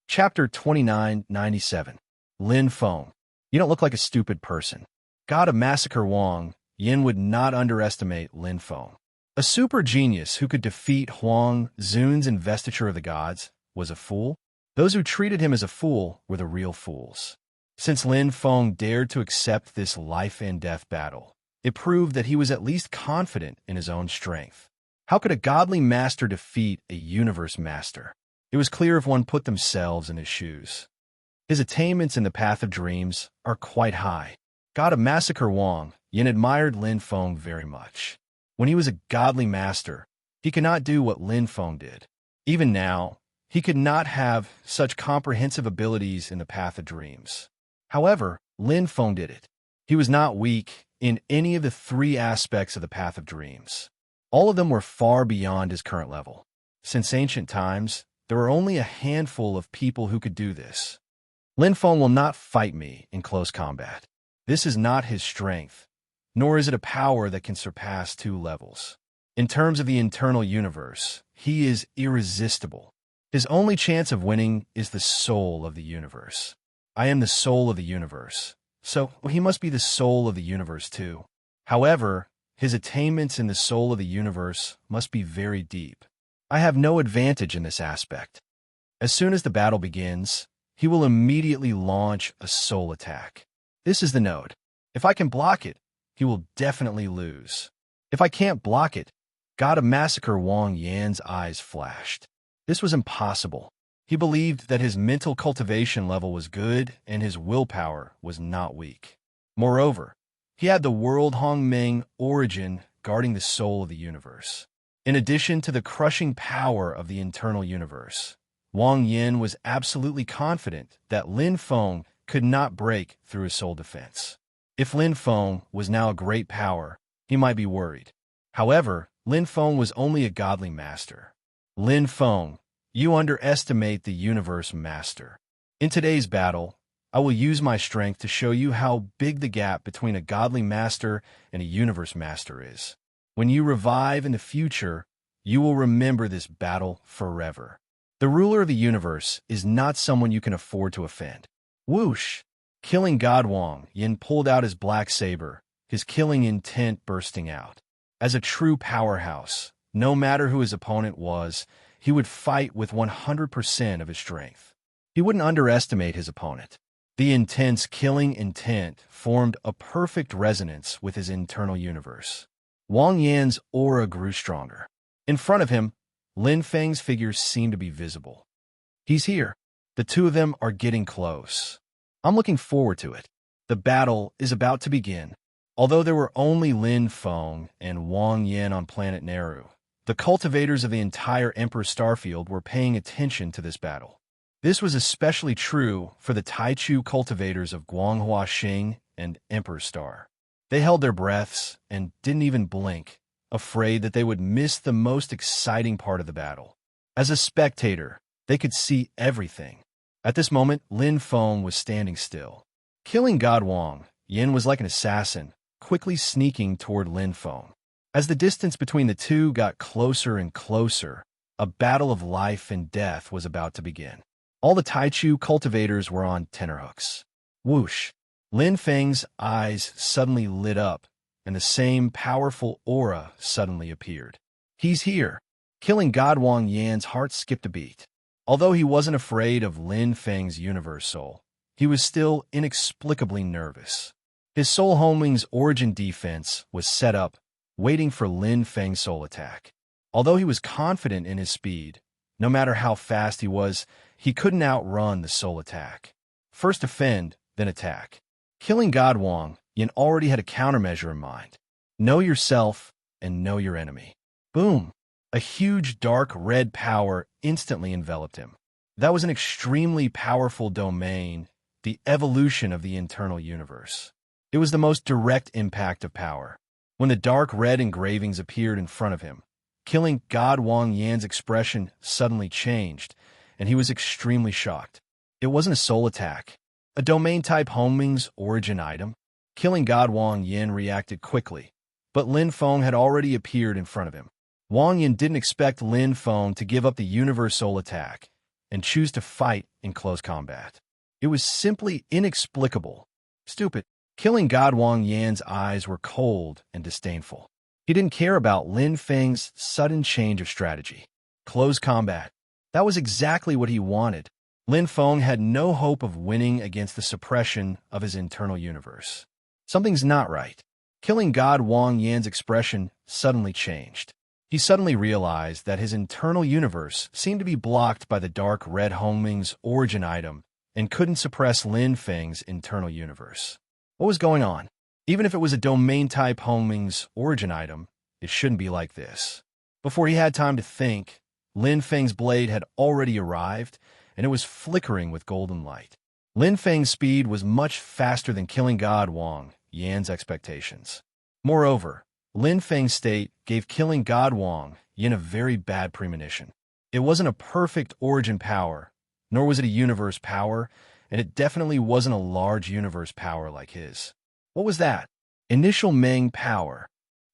Chapter 2997. Lin Feng. You don't look like a stupid person. God of Massacre Wang, Yin would not underestimate Lin Feng. A super genius who could defeat Huang Zun's investiture of the gods was a fool. Those who treated him as a fool were the real fools. Since Lin Feng dared to accept this life-and-death battle, it proved that he was at least confident in his own strength. How could a godly master defeat a universe master? It was clear if one put themselves in his shoes. His attainments in the path of dreams are quite high. God of Massacre Wang, Yin admired Lin Feng very much. When he was a godly master, he could not do what Lin Feng did. Even now, he could not have such comprehensive abilities in the path of dreams. However, Lin Feng did it. He was not weak in any of the three aspects of the path of dreams. All of them were far beyond his current level. Since ancient times, there were only a handful of people who could do this. Lin Feng will not fight me in close combat. This is not his strength, nor is it a power that can surpass two levels. In terms of the internal universe, he is irresistible. His only chance of winning is the soul of the universe. I am the soul of the universe, so he must be the soul of the universe too. However, his attainments in the soul of the universe must be very deep. I have no advantage in this aspect. As soon as the battle begins, he will immediately launch a soul attack. This is the node. If I can block it, he will definitely lose. If I can't block it, God of Massacre Wang Yan's eyes flashed. This was impossible. He believed that his mental cultivation level was good and his willpower was not weak. Moreover, he had the world Hongmeng origin guarding the soul of the universe. In addition to the crushing power of the internal universe, Wang Yin was absolutely confident that Lin Feng could not break through his soul defense. If Lin Feng was now a great power, he might be worried. However, Lin Feng was only a godly master. Lin Feng, you underestimate the universe master. In today's battle, I will use my strength to show you how big the gap between a godly master and a universe master is. When you revive in the future, you will remember this battle forever. The ruler of the universe is not someone you can afford to offend. Whoosh! Killing God Wang, Yin pulled out his black saber, his killing intent bursting out. As a true powerhouse, no matter who his opponent was, he would fight with 100% of his strength. He wouldn't underestimate his opponent. The intense killing intent formed a perfect resonance with his internal universe. Wang Yan's aura grew stronger. In front of him, Lin Feng's figure seemed to be visible. He's here. The two of them are getting close. I'm looking forward to it. The battle is about to begin. Although there were only Lin Feng and Wang Yan on planet Neru, the cultivators of the entire Emperor Starfield were paying attention to this battle. This was especially true for the Taichu cultivators of Guanghua Xing and Emperor Star. They held their breaths and didn't even blink, afraid that they would miss the most exciting part of the battle. As a spectator, they could see everything. At this moment, Lin Feng was standing still. Killing God Wang, Yin was like an assassin, quickly sneaking toward Lin Feng. As the distance between the two got closer and closer, a battle of life and death was about to begin. All the Taichu cultivators were on tenterhooks. Whoosh! Lin Feng's eyes suddenly lit up, and the same powerful aura suddenly appeared. He's here! Killing God Wang Yan's heart skipped a beat. Although he wasn't afraid of Lin Feng's universe soul, he was still inexplicably nervous. His soul homing's origin defense was set up, waiting for Lin Feng's soul attack. Although he was confident in his speed, no matter how fast he was, he couldn't outrun the soul attack. First defend, then attack. Killing God Wang, Yin already had a countermeasure in mind. Know yourself and know your enemy. Boom! A huge dark red power instantly enveloped him. That was an extremely powerful domain, the evolution of the internal universe. It was the most direct impact of power. When the dark red engravings appeared in front of him, killing God Wang Yan's expression suddenly changed, and he was extremely shocked. It wasn't a soul attack. A domain-type Hongming's origin item. Killing God Wang Yin reacted quickly, but Lin Feng had already appeared in front of him. Wang Yin didn't expect Lin Feng to give up the universe soul attack and choose to fight in close combat. It was simply inexplicable. Stupid. Killing God Wang Yan's eyes were cold and disdainful. He didn't care about Lin Feng's sudden change of strategy. Close combat. That was exactly what he wanted. Lin Feng had no hope of winning against the suppression of his internal universe. Something's not right. Killing God Wang Yan's expression suddenly changed. He suddenly realized that his internal universe seemed to be blocked by the dark red Hongming's origin item and couldn't suppress Lin Feng's internal universe. What was going on? Even if it was a domain-type Hongming's origin item, it shouldn't be like this. Before he had time to think, Lin Feng's blade had already arrived, and it was flickering with golden light. Lin Feng's speed was much faster than Killing God Wang Yan's expectations. Moreover, Lin Feng's state gave Killing God Wang Yin a very bad premonition. It wasn't a perfect origin power, nor was it a universe power, and it definitely wasn't a large universe power like his. What was that? Initial Meng power.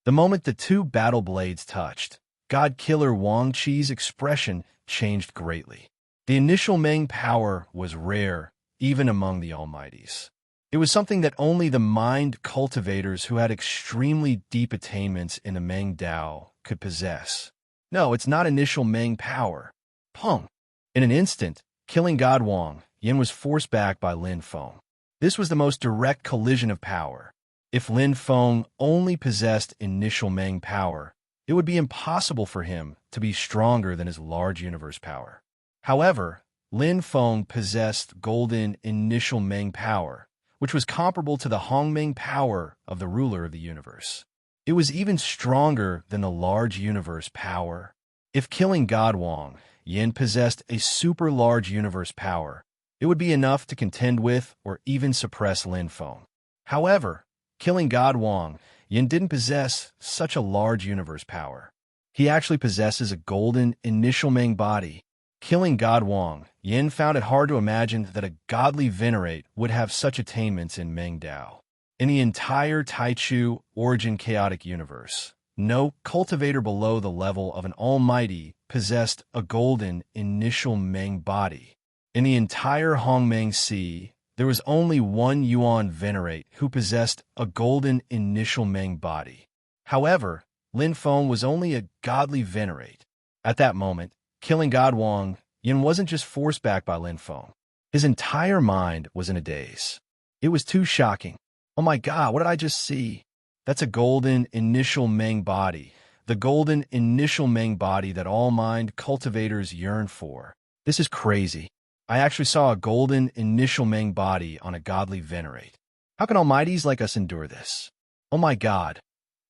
The moment the two battle blades touched, God Killer Wang Qi's expression changed greatly. The initial Meng power was rare, even among the Almighties. It was something that only the mind cultivators who had extremely deep attainments in the Meng Dao could possess. No, it's not initial Meng power. Pong! In an instant, Killing God Wang Yin was forced back by Lin Feng. This was the most direct collision of power. If Lin Feng only possessed initial Meng power, it would be impossible for him to be stronger than his large universe power. However, Lin Feng possessed golden initial Meng power, which was comparable to the Hongmeng power of the ruler of the universe. It was even stronger than the large universe power. If Killing God Wang Yin possessed a super large universe power, it would be enough to contend with or even suppress Lin Feng. However, Killing God Wang Yin didn't possess such a large universe power. He actually possesses a golden initial Meng body. Killing God Wang Yin found it hard to imagine that a godly venerate would have such attainments in Meng Dao. In the entire Taichu origin chaotic universe, no cultivator below the level of an almighty possessed a golden initial Meng body. In the entire Hongmeng Sea, there was only one Yuan venerate who possessed a golden initial Meng body. However, Lin Feng was only a godly venerate. At that moment, Killing God Wang Yin wasn't just forced back by Lin Feng. His entire mind was in a daze. It was too shocking. Oh my God, what did I just see? That's a golden initial Meng body. The golden initial Meng body that all mind cultivators yearn for. This is crazy. I actually saw a golden initial Meng body on a godly venerate. How can almighties like us endure this? Oh my God.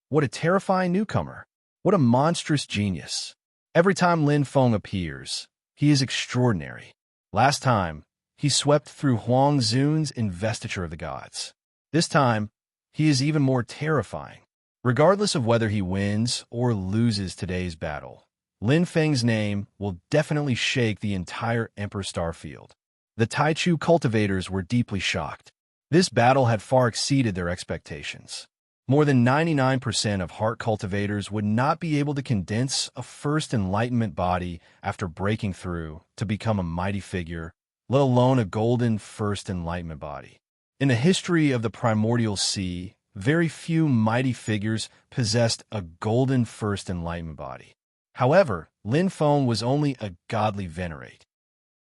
What a terrifying newcomer. What a monstrous genius. Every time Lin Feng appears, he is extraordinary. Last time, he swept through Huang Zun's investiture of the gods. This time, he is even more terrifying. Regardless of whether he wins or loses today's battle, Lin Feng's name will definitely shake the entire Emperor Star field. The Taichu cultivators were deeply shocked. This battle had far exceeded their expectations. More than 99% of heart cultivators would not be able to condense a first enlightenment body after breaking through to become a mighty figure, let alone a golden first enlightenment body. In the history of the primordial sea, very few mighty figures possessed a golden first enlightenment body. However, Lin Feng was only a godly venerate.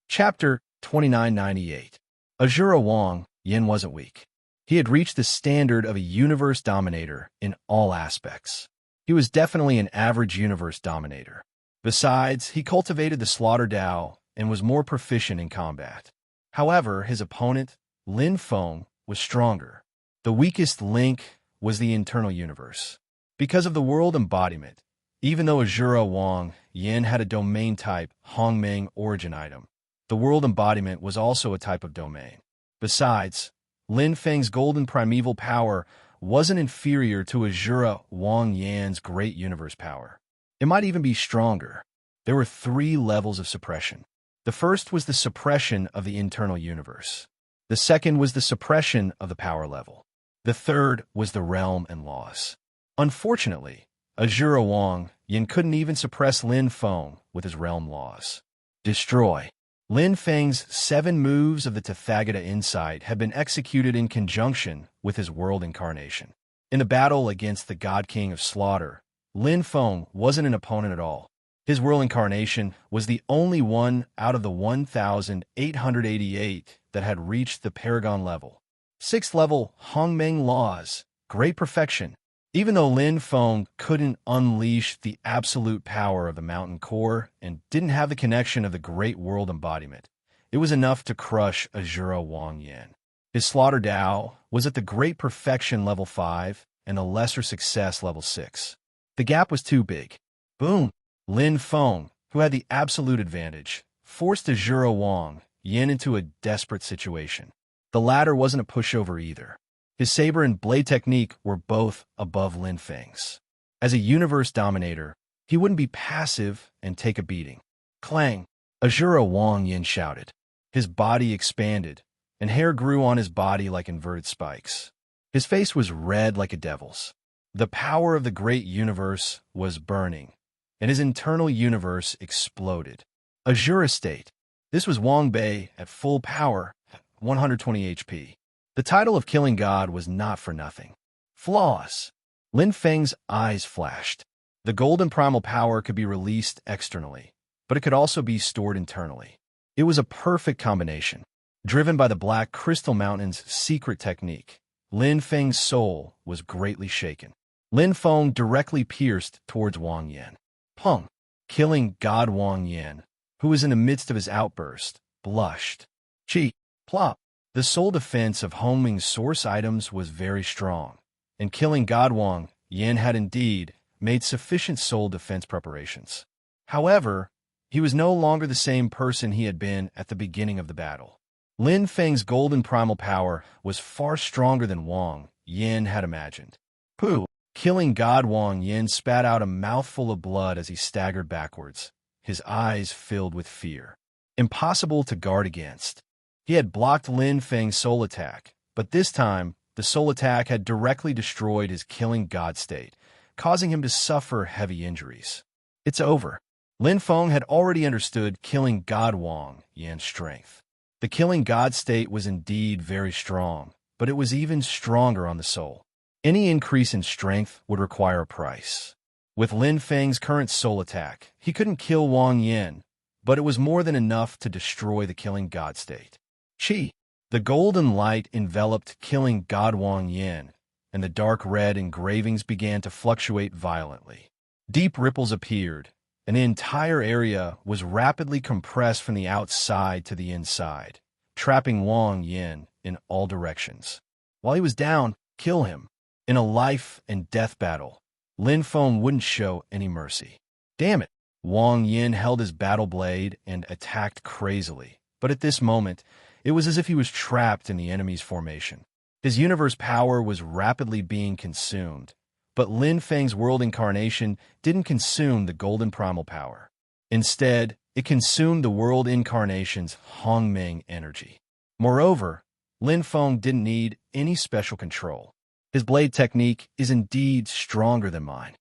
Chapter 2998. Azura Wang Yin wasn't weak. He had reached the standard of a universe dominator in all aspects. He was definitely an average universe dominator. Besides, he cultivated the Slaughter Dao and was more proficient in combat. However, his opponent, Lin Feng, was stronger. The weakest link was the internal universe. Because of the world embodiment, even though Azura Wang Yin had a domain type Hongmeng origin item, the world embodiment was also a type of domain. Besides, Lin Feng's golden primeval power wasn't inferior to Azura Wang Yan's great universe power. It might even be stronger. There were 3 levels of suppression. The first was the suppression of the internal universe. The second was the suppression of the power level. The third was the realm and laws. Unfortunately, Azura Wang Yin couldn't even suppress Lin Feng with his realm laws. Destroy. Lin Feng's 7 moves of the Tathagata Insight had been executed in conjunction with his world incarnation. In the battle against the God King of Slaughter, Lin Feng wasn't an opponent at all. His world incarnation was the only one out of the 1,888 that had reached the Paragon level. 6th level Hongmeng laws, great perfection. Even though Lin Feng couldn't unleash the absolute power of the mountain core and didn't have the connection of the great world embodiment, it was enough to crush Azura Wang Yin. His Slaughter Dao was at the great perfection level 5 and the lesser success level 6. The gap was too big. Boom! Lin Feng, who had the absolute advantage, forced Azura Wang Yin into a desperate situation. The latter wasn't a pushover either. His saber and blade technique were both above Lin Feng's. As a universe dominator, he wouldn't be passive and take a beating. Clang! Azura Wang Yin shouted. His body expanded, and hair grew on his body like inverted spikes. His face was red like a devil's. The power of the great universe was burning, and his internal universe exploded. Azura State. This was Wang Bei at full power, 120 HP. The title of Killing God was not for nothing. Flaws. Lin Feng's eyes flashed. The golden primal power could be released externally, but it could also be stored internally. It was a perfect combination. Driven by the Black Crystal Mountain's secret technique, Lin Feng's soul was greatly shaken. Lin Feng directly pierced towards Wang Yin. Pung! Killing God Wang Yin, who was in the midst of his outburst, blushed. Chi! Plop! The soul defense of Hongming's source items was very strong, and killing God Wang Yin had indeed made sufficient soul defense preparations. However, he was no longer the same person he had been at the beginning of the battle. Lin Feng's golden primal power was far stronger than Wang Yin had imagined. Pooh! Killing God Wang Yin spat out a mouthful of blood as he staggered backwards, his eyes filled with fear. Impossible to guard against. He had blocked Lin Feng's soul attack, but this time, the soul attack had directly destroyed his killing God state, causing him to suffer heavy injuries. It's over. Lin Feng had already understood killing God Wang Yin's strength. The killing God state was indeed very strong, but it was even stronger on the soul. Any increase in strength would require a price. With Lin Feng's current soul attack, he couldn't kill Wang Yin, but it was more than enough to destroy the killing God state. Chi! The golden light enveloped killing God Wang Yin, and the dark red engravings began to fluctuate violently. Deep ripples appeared, and the entire area was rapidly compressed from the outside to the inside, trapping Wang Yin in all directions. While he was down, kill him. In a life and death battle, Lin Feng wouldn't show any mercy. Damn it! Wang Yin held his battle blade and attacked crazily, but at this moment, it was as if he was trapped in the enemy's formation. His universe power was rapidly being consumed, but Lin Feng's world incarnation didn't consume the golden primal power. Instead, it consumed the world incarnation's Hongmeng energy. Moreover, Lin Feng didn't need any special control. His blade technique is indeed stronger than mine.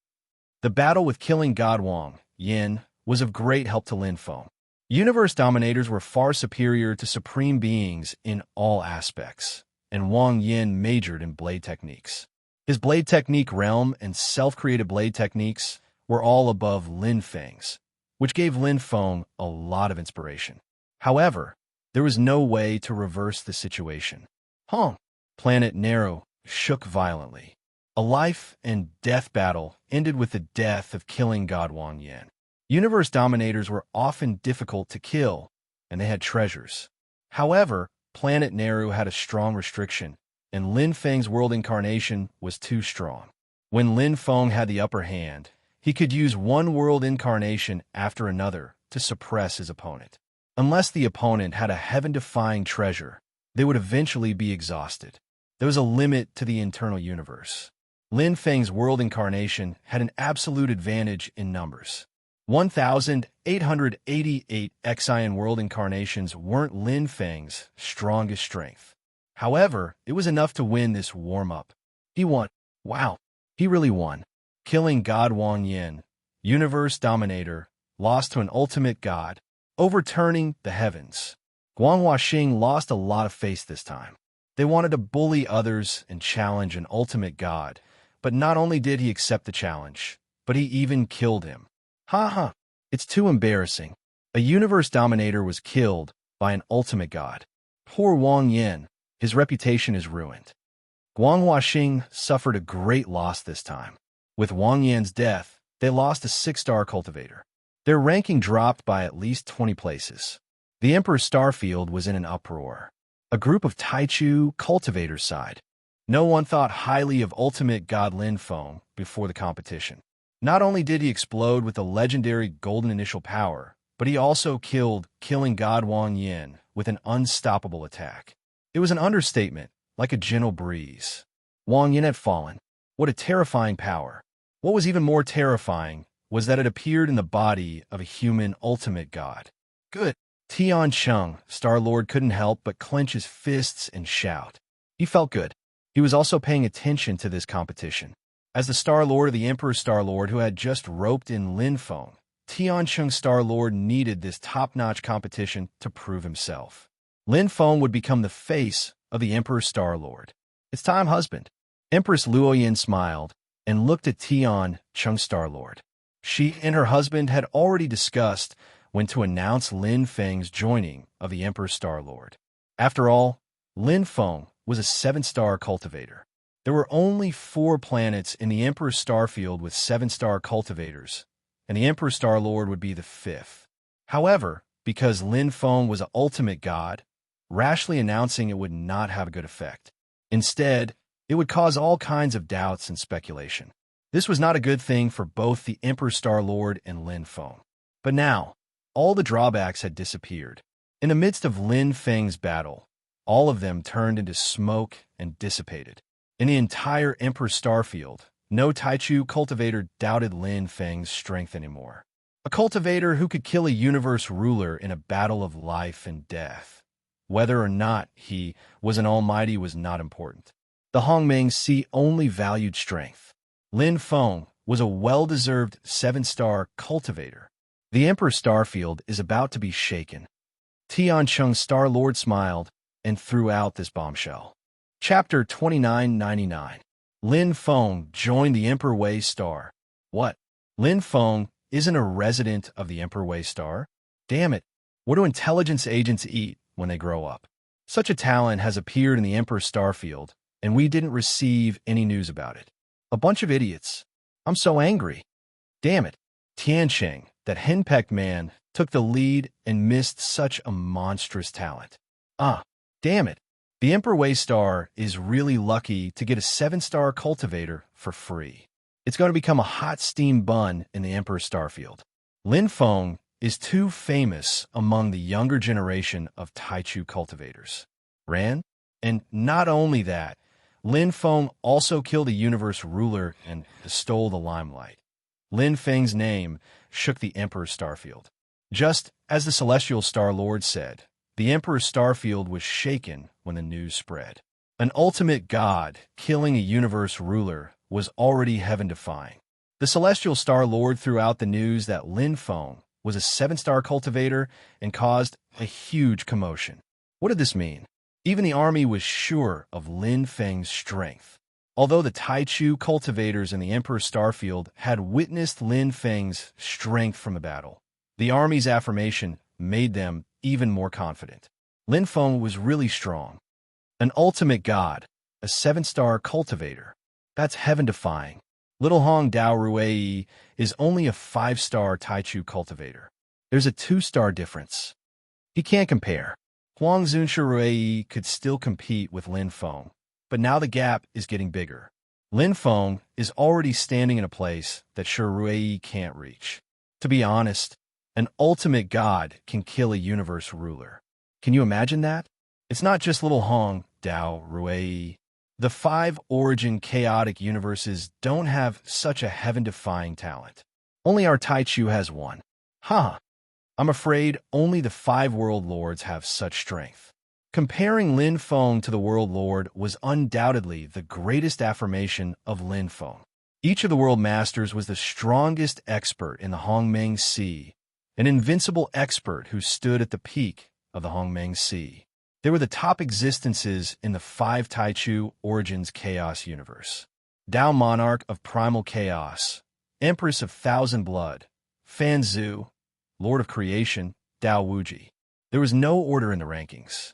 The battle with killing God Wang Yin was of great help to Lin Feng. Universe dominators were far superior to supreme beings in all aspects, and Wang Yin majored in blade techniques. His blade technique realm and self-created blade techniques were all above Lin Feng's, which gave Lin Feng a lot of inspiration. However, there was no way to reverse the situation. Planet Nero shook violently. A life and death battle ended with the death of killing God Wang Yin. Universe dominators were often difficult to kill, and they had treasures. However, Planet Nehru had a strong restriction, and Lin Feng's world incarnation was too strong. When Lin Feng had the upper hand, he could use one world incarnation after another to suppress his opponent. Unless the opponent had a heaven-defying treasure, they would eventually be exhausted. There was a limit to the internal universe. Lin Feng's world incarnation had an absolute advantage in numbers. 1,888 Xian world incarnations weren't Lin Feng's strongest strength. However, it was enough to win this warm-up. He won. Wow, he really won. Killing God Wang Yin, universe dominator, lost to an ultimate god, overturning the heavens. Guang Huaxing lost a lot of face this time. They wanted to bully others and challenge an ultimate god, but not only did he accept the challenge, but he even killed him. Ha. It's too embarrassing. A universe dominator was killed by an ultimate god. Poor Wang Yin, his reputation is ruined. Guang Huaxing suffered a great loss this time. With Wang Yin's death, they lost a 6-star cultivator. Their ranking dropped by at least 20 places. The Emperor Starfield was in an uproar. A group of Taichu cultivators sighed. No one thought highly of ultimate god Lin Feng before the competition. Not only did he explode with the legendary golden initial power, but he also killing god Wang Yin with an unstoppable attack. It was an understatement, like a gentle breeze. Wang Yin had fallen. What a terrifying power. What was even more terrifying was that it appeared in the body of a human ultimate god. Good. Tian Cheng, Star-Lord, couldn't help but clench his fists and shout. He felt good. He was also paying attention to this competition. As the Star-Lord of the Emperor Star-Lord who had just roped in Lin Feng, Tian Cheng Star-Lord needed this top-notch competition to prove himself. Lin Feng would become the face of the Emperor Star-Lord. It's time, husband. Empress Luoyin smiled and looked at Tian Cheng Star-Lord. She and her husband had already discussed when to announce Lin Feng's joining of the Emperor Star-Lord. After all, Lin Feng was a 7-star cultivator. There were only 4 planets in the Emperor Starfield with 7-star cultivators, and the Emperor Star-Lord would be the 5th. However, because Lin Feng was an ultimate god, rashly announcing it would not have a good effect. Instead, it would cause all kinds of doubts and speculation. This was not a good thing for both the Emperor Star-Lord and Lin Feng. But now, all the drawbacks had disappeared. In the midst of Lin Feng's battle, all of them turned into smoke and dissipated. In the entire Emperor Starfield, no Taichu cultivator doubted Lin Feng's strength anymore. A cultivator who could kill a universe ruler in a battle of life and death. Whether or not he was an almighty was not important. The Hongmeng Si only valued strength. Lin Feng was a well-deserved 7-star cultivator. The Emperor Starfield is about to be shaken. Tian Cheng Star-Lord smiled and threw out this bombshell. Chapter 2999. Lin Feng joined the Emperor Wei Star. What? Lin Feng isn't a resident of the Emperor Wei Star? Damn it. What do intelligence agents eat when they grow up? Such a talent has appeared in the Emperor Starfield, and we didn't receive any news about it. A bunch of idiots. I'm so angry. Damn it. Tiancheng, that henpecked man, took the lead and missed such a monstrous talent. Damn it. The Emperor Wei Star is really lucky to get a 7-star cultivator for free. It's going to become a hot steam bun in the Emperor Starfield. Lin Feng is too famous among the younger generation of Taichu cultivators. Ran? And not only that, Lin Feng also killed a universe ruler and stole the limelight. Lin Feng's name shook the Emperor Starfield. Just as the Celestial Star-Lord said, the Emperor Starfield was shaken when the news spread. An ultimate god killing a universe ruler was already heaven-defying. The Celestial Star-Lord threw out the news that Lin Feng was a 7-star cultivator and caused a huge commotion. What did this mean? Even the army was sure of Lin Feng's strength. Although the Taichu cultivators in the Emperor Starfield had witnessed Lin Feng's strength from the battle, the army's affirmation made them even more confident. Lin Feng was really strong. An ultimate god, a 7-star cultivator. That's heaven-defying. Little Hong Dao Ruei is only a 5-star Taichu cultivator. There's a 2-star difference. He can't compare. Huang Zunsha Ruei could still compete with Lin Feng, but now the gap is getting bigger. Lin Feng is already standing in a place that Shi Ruei can't reach. To be honest, an ultimate god can kill a universe ruler. Can you imagine that? It's not just little Hong Dao Ruei. The 5 origin chaotic universes don't have such a heaven-defying talent. Only our Taichu has one. Ha! I'm afraid only the 5 world lords have such strength. Comparing Lin Feng to the world lord was undoubtedly the greatest affirmation of Lin Feng. Each of the world masters was the strongest expert in the Hongmeng Sea, an invincible expert who stood at the peak of the Hongmeng Sea. They were the top existences in the 5 Taichu Origins Chaos universe. Dao Monarch of Primal Chaos, Empress of Thousand Blood, Fan Zhu, Lord of Creation, Dao Wuji. There was no order in the rankings.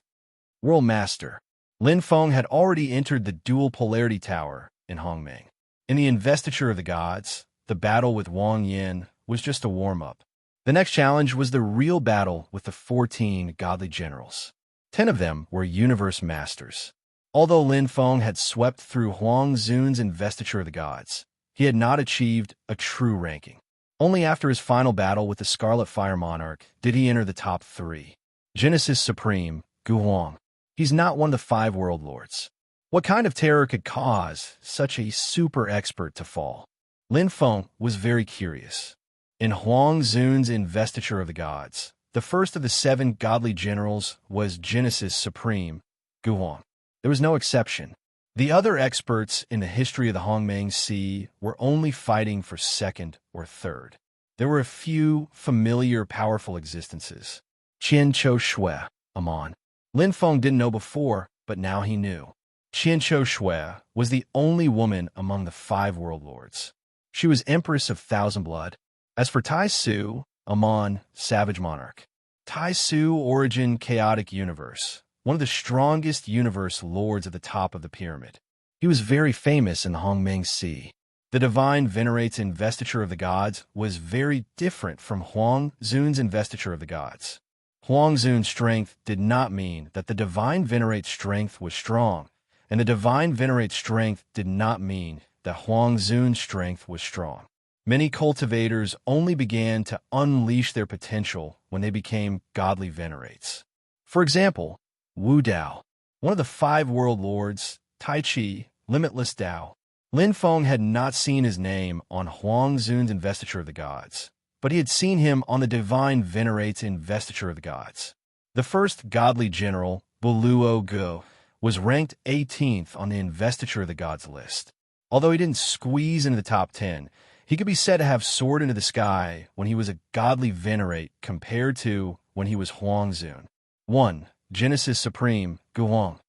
World Master. Lin Feng had already entered the Dual Polarity Tower in Hongmeng. In the Investiture of the Gods, the battle with Wang Yin was just a warm-up. The next challenge was the real battle with the 14 godly generals. 10 of them were universe masters. Although Lin Feng had swept through Huang Zun's Investiture of the Gods, he had not achieved a true ranking. Only after his final battle with the Scarlet Fire Monarch did he enter the top 3. Genesis Supreme, Gu Huang. He's not one of the 5 world lords. What kind of terror could cause such a super expert to fall? Lin Feng was very curious. In Huang Zun's Investiture of the Gods, the first of the 7 godly generals was Genesis Supreme, Gu Huang. There was no exception. The other experts in the history of the Hongmeng Sea were only fighting for 2nd or 3rd. There were a few familiar, powerful existences. Qian Chou Shui, Amon. Lin Feng didn't know before, but now he knew. Qian Chou Shui was the only woman among the 5 world lords. She was Empress of Thousand Blood. As for Tai Su, Amon, Savage Monarch. Tai Su Origin Chaotic Universe, one of the strongest universe lords at the top of the pyramid. He was very famous in the Hongmeng Sea. The Divine Venerate's Investiture of the Gods was very different from Huang Zun's Investiture of the Gods. Huang Zun's strength did not mean that the Divine Venerate's strength was strong, and the Divine Venerate's strength did not mean that Huang Zun's strength was strong. Many cultivators only began to unleash their potential when they became godly venerates. For example, Wu Dao, one of the 5 world lords, Tai Chi, Limitless Dao. Lin Feng had not seen his name on Huang Zun's Investiture of the Gods, but he had seen him on the Divine Venerate's Investiture of the Gods. The first godly general, Buluo Go, was ranked 18th on the Investiture of the Gods list. Although he didn't squeeze into the top 10, he could be said to have soared into the sky when he was a godly venerate compared to when he was Huang Zun. 1. Genesis Supreme, Gu Huang.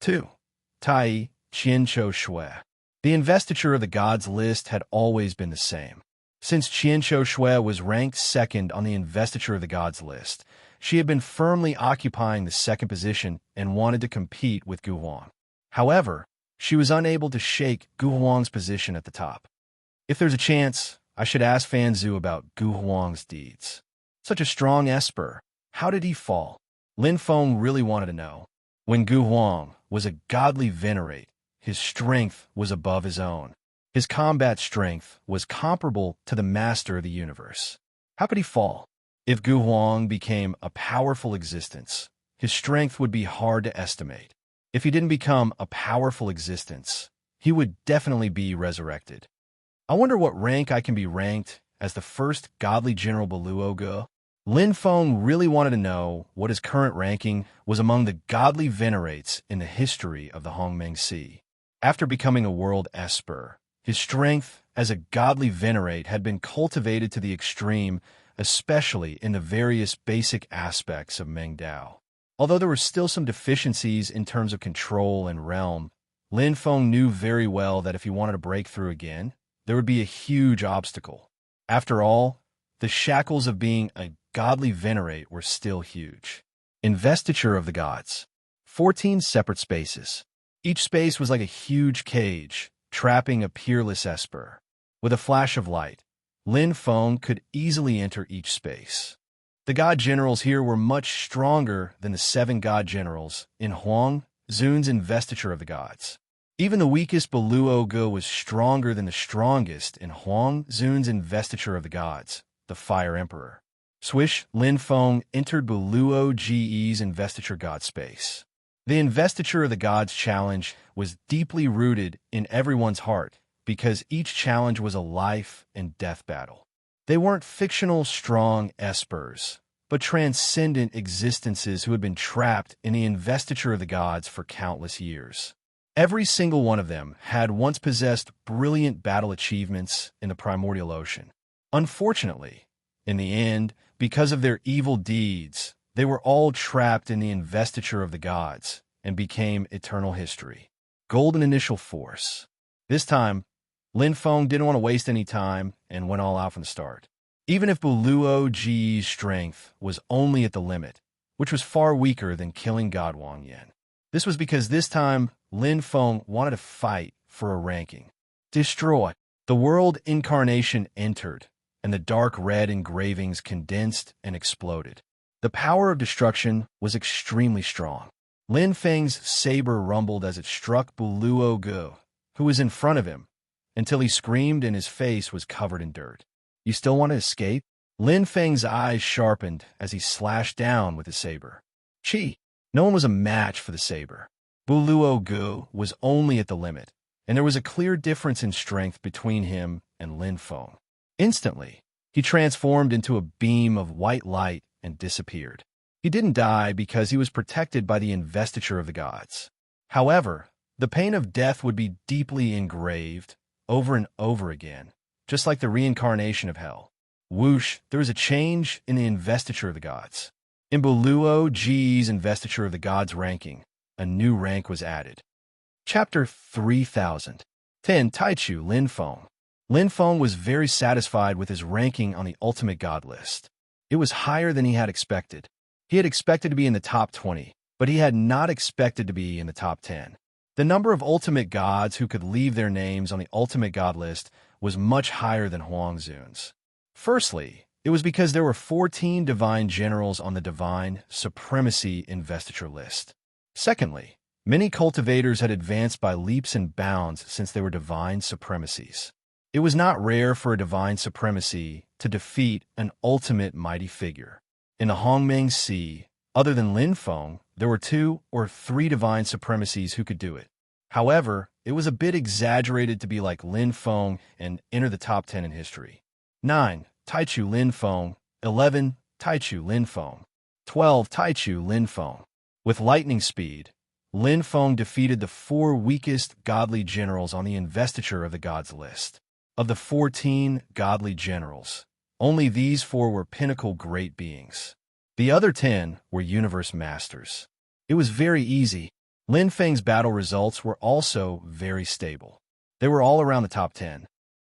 2. Tai Qian Chou Shui. The Investiture of the Gods list had always been the same. Since Qian Chou Shui was ranked 2nd on the Investiture of the Gods list, she had been firmly occupying the 2nd position and wanted to compete with Gu Huang. However, she was unable to shake Gu Huang's position at the top. If there's a chance, I should ask Fan Zhu about Gu Huang's deeds. Such a strong esper, how did he fall? Lin Feng really wanted to know. When Gu Huang was a godly venerate, his strength was above his own. His combat strength was comparable to the master of the universe. How could he fall? If Gu Huang became a powerful existence, his strength would be hard to estimate. If he didn't become a powerful existence, he would definitely be resurrected. I wonder what rank I can be ranked as the first godly general Buluo Ge. Lin Feng really wanted to know what his current ranking was among the godly venerates in the history of the Hongmeng Sea. After becoming a world esper, his strength as a godly venerate had been cultivated to the extreme, especially in the various basic aspects of Meng Dao. Although there were still some deficiencies in terms of control and realm, Lin Feng knew very well that if he wanted to break through again, there would be a huge obstacle. After all, the shackles of being a godly venerate were still huge. Investiture of the Gods. 14 separate spaces. Each space was like a huge cage, trapping a peerless esper. With a flash of light, Lin Feng could easily enter each space. The god generals here were much stronger than the 7 god generals in Huang Zun's Investiture of the Gods. Even the weakest Buluo Ge was stronger than the strongest in Huang Zun's Investiture of the Gods, the Fire Emperor. Swish, Lin Feng entered Buluo Ge's Investiture God space. The Investiture of the Gods challenge was deeply rooted in everyone's heart because each challenge was a life and death battle. They weren't fictional, strong espers, but transcendent existences who had been trapped in the investiture of the gods for countless years. Every single one of them had once possessed brilliant battle achievements in the primordial ocean. Unfortunately, in the end, because of their evil deeds, they were all trapped in the investiture of the gods and became eternal history. Golden initial force. This time, Lin Feng didn't want to waste any time and went all out from the start. Even if Buluo Ji's strength was only at the limit, which was far weaker than killing God Wang Yan. This was because this time, Lin Feng wanted to fight for a ranking. Destroy. The world incarnation entered, and the dark red engravings condensed and exploded. The power of destruction was extremely strong. Lin Feng's saber rumbled as it struck Buluo Gu, who was in front of him, until he screamed and his face was covered in dirt. You still want to escape? Lin Feng's eyes sharpened as he slashed down with his saber. Chi! No one was a match for the saber. Buluo Gu was only at the limit, and there was a clear difference in strength between him and Lin Feng. Instantly, he transformed into a beam of white light and disappeared. He didn't die because he was protected by the investiture of the gods. However, the pain of death would be deeply engraved over and over again, just like the reincarnation of hell. Whoosh, there was a change in the investiture of the gods. In Buluo Ji's investiture of the gods ranking, a new rank was added. Chapter 3010 Taichu Lin Feng. Lin Feng was very satisfied with his ranking on the ultimate god list. It was higher than he had expected. He had expected to be in the top 20, but he had not expected to be in the top 10. The number of ultimate gods who could leave their names on the ultimate god list was much higher than Huang Zun's. Firstly, it was because there were 14 divine generals on the divine supremacy investiture list. Secondly, many cultivators had advanced by leaps and bounds since they were divine supremacies. It was not rare for a divine supremacy to defeat an ultimate mighty figure. In the Hongmeng Sea, other than Lin Feng, there were 2 or 3 divine supremacies who could do it. However, it was a bit exaggerated to be like Lin Feng and enter the top 10 in history. 9. Taichu Lin Feng. 11. Taichu Lin Feng. 12. Taichu Lin Feng. With lightning speed, Lin Feng defeated the 4 weakest godly generals on the investiture of the gods list. Of the 14 godly generals, only these 4 were pinnacle great beings. The other 10 were universe masters. It was very easy. Lin Feng's battle results were also very stable. They were all around the top 10.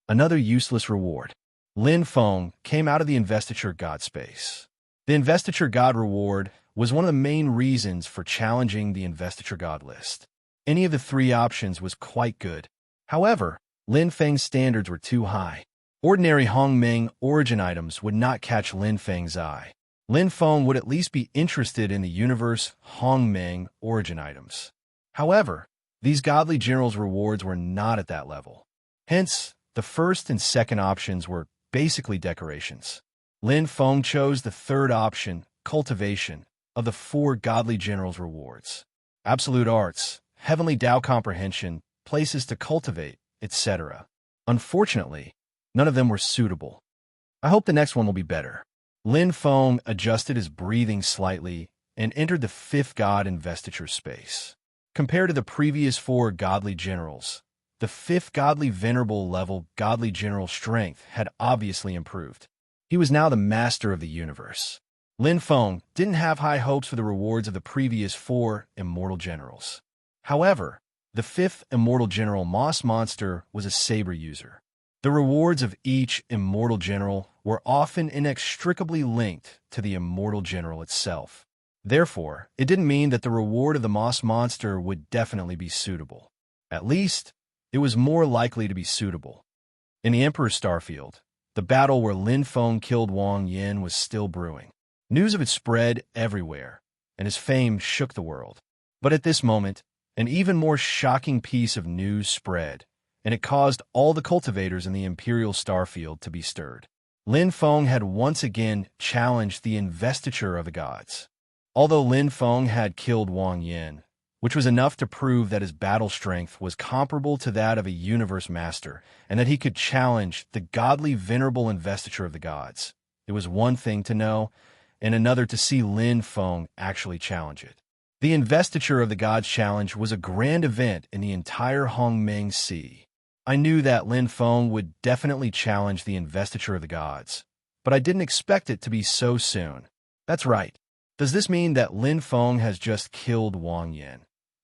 Another useless reward. Lin Feng came out of the investiture god space. The investiture god reward was one of the main reasons for challenging the investiture god list. Any of the 3 options was quite good. However, Lin Feng's standards were too high. Ordinary Hongmeng origin items would not catch Lin Feng's eye. Lin Feng would at least be interested in the universe Hongmeng origin items. However, these godly generals' rewards were not at that level. Hence, the first and second options were basically decorations. Lin Feng chose the third option, cultivation, of the 4 godly generals' rewards. Absolute arts, heavenly Tao comprehension, places to cultivate, etc. Unfortunately, none of them were suitable. I hope the next one will be better. Lin Feng adjusted his breathing slightly and entered the 5th god investiture space. Compared to the previous 4 godly generals, the 5th godly venerable level godly general strength had obviously improved. He was now the master of the universe. Lin Feng didn't have high hopes for the rewards of the previous 4 immortal generals. However, the 5th immortal general Moss Monster was a saber user. The rewards of each immortal general were often inextricably linked to the immortal general itself. Therefore, it didn't mean that the reward of the Moss Monster would definitely be suitable. At least, it was more likely to be suitable. In the Emperor's Starfield, the battle where Lin Feng killed Wang Yan was still brewing. News of it spread everywhere, and his fame shook the world. But at this moment, an even more shocking piece of news spread, and it caused all the cultivators in the Imperial Starfield to be stirred. Lin Feng had once again challenged the investiture of the gods. Although Lin Feng had killed Wang Yan, which was enough to prove that his battle strength was comparable to that of a universe master, and that he could challenge the godly venerable investiture of the gods. It was one thing to know, and another to see Lin Feng actually challenge it. The investiture of the gods challenge was a grand event in the entire Hongmeng Sea. I knew that Lin Feng would definitely challenge the investiture of the gods, but I didn't expect it to be so soon. That's right. Does this mean that Lin Feng has just killed Wang Yin,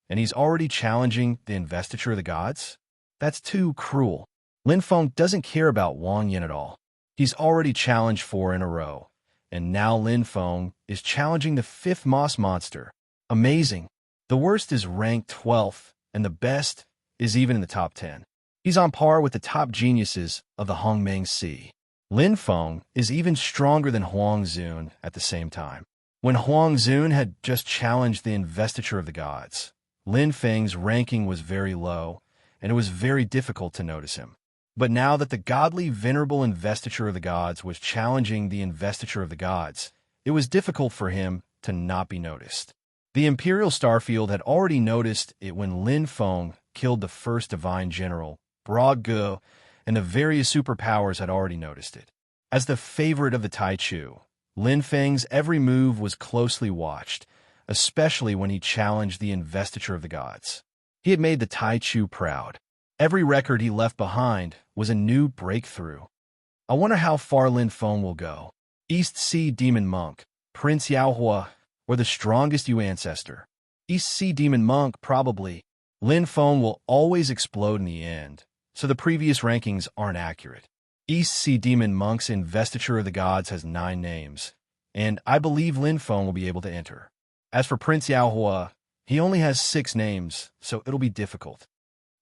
and he's already challenging the investiture of the gods? That's too cruel. Lin Feng doesn't care about Wang Yin at all. He's already challenged 4 in a row, and now Lin Feng is challenging the 5th Moss Monster. Amazing. The worst is ranked 12th, and the best is even in the top 10. He's on par with the top geniuses of the Hongmeng Sea. Lin Feng is even stronger than Huang Zun at the same time. When Huang Zun had just challenged the investiture of the gods, Lin Feng's ranking was very low, and it was very difficult to notice him. But now that the godly venerable investiture of the gods was challenging the investiture of the gods, it was difficult for him to not be noticed. The Imperial Starfield had already noticed it when Lin Feng killed the first divine general, Broad Ge, and the various superpowers had already noticed it. As the favorite of the Taichu, Lin Feng's every move was closely watched, especially when he challenged the investiture of the gods. He had made the Taichu proud. Every record he left behind was a new breakthrough. I wonder how far Lin Feng will go. East Sea Demon Monk, Prince Yaohua, or the strongest Yu ancestor. East Sea Demon Monk, probably. Lin Feng will always explode in the end, so the previous rankings aren't accurate. East Sea Demon Monk's investiture of the gods has 9 names, and I believe Lin Feng will be able to enter. As for Prince Yaohua, he only has 6 names, so it'll be difficult.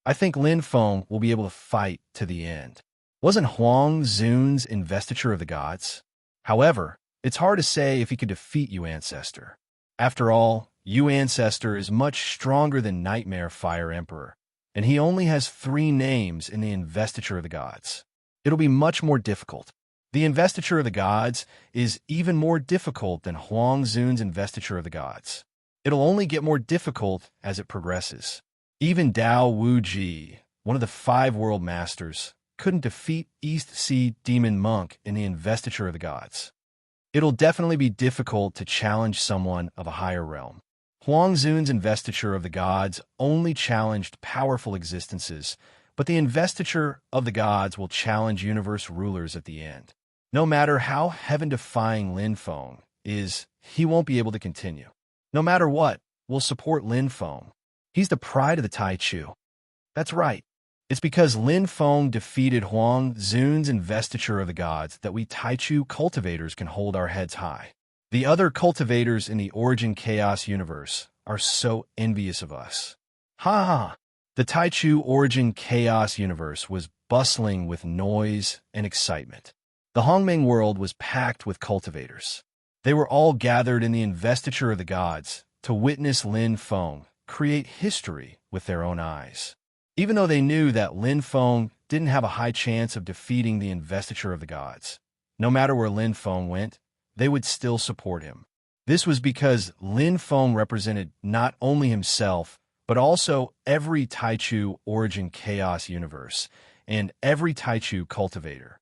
I think Lin Feng will be able to fight to the end. Wasn't Huang Zun's investiture of the gods? However, it's hard to say if he could defeat Yu Ancestor. After all, Yu Ancestor is much stronger than Nightmare Fire Emperor, and he only has 3 names in the investiture of the gods. It'll be much more difficult. The investiture of the gods is even more difficult than Huang Zun's investiture of the gods. It'll only get more difficult as it progresses. Even Dao Wuji, one of the 5 world masters, couldn't defeat East Sea Demon Monk in the investiture of the gods. It'll definitely be difficult to challenge someone of a higher realm. Huang Zun's investiture of the gods only challenged powerful existences, but the investiture of the gods will challenge universe rulers at the end. No matter how heaven-defying Lin Feng is, he won't be able to continue. No matter what, we'll support Lin Feng. He's the pride of the Taichu. That's right. It's because Lin Feng defeated Huang Zun's investiture of the gods that we Taichu cultivators can hold our heads high. The other cultivators in the Origin Chaos universe are so envious of us. Ha ha! The Taichu Origin Chaos universe was bustling with noise and excitement. The Hongmeng world was packed with cultivators. They were all gathered in the investiture of the gods to witness Lin Feng create history with their own eyes. Even though they knew that Lin Feng didn't have a high chance of defeating the investiture of the gods, no matter where Lin Feng went, they would still support him. This was because Lin Feng represented not only himself, but also every Taichu Origin Chaos universe and every Taichu cultivator.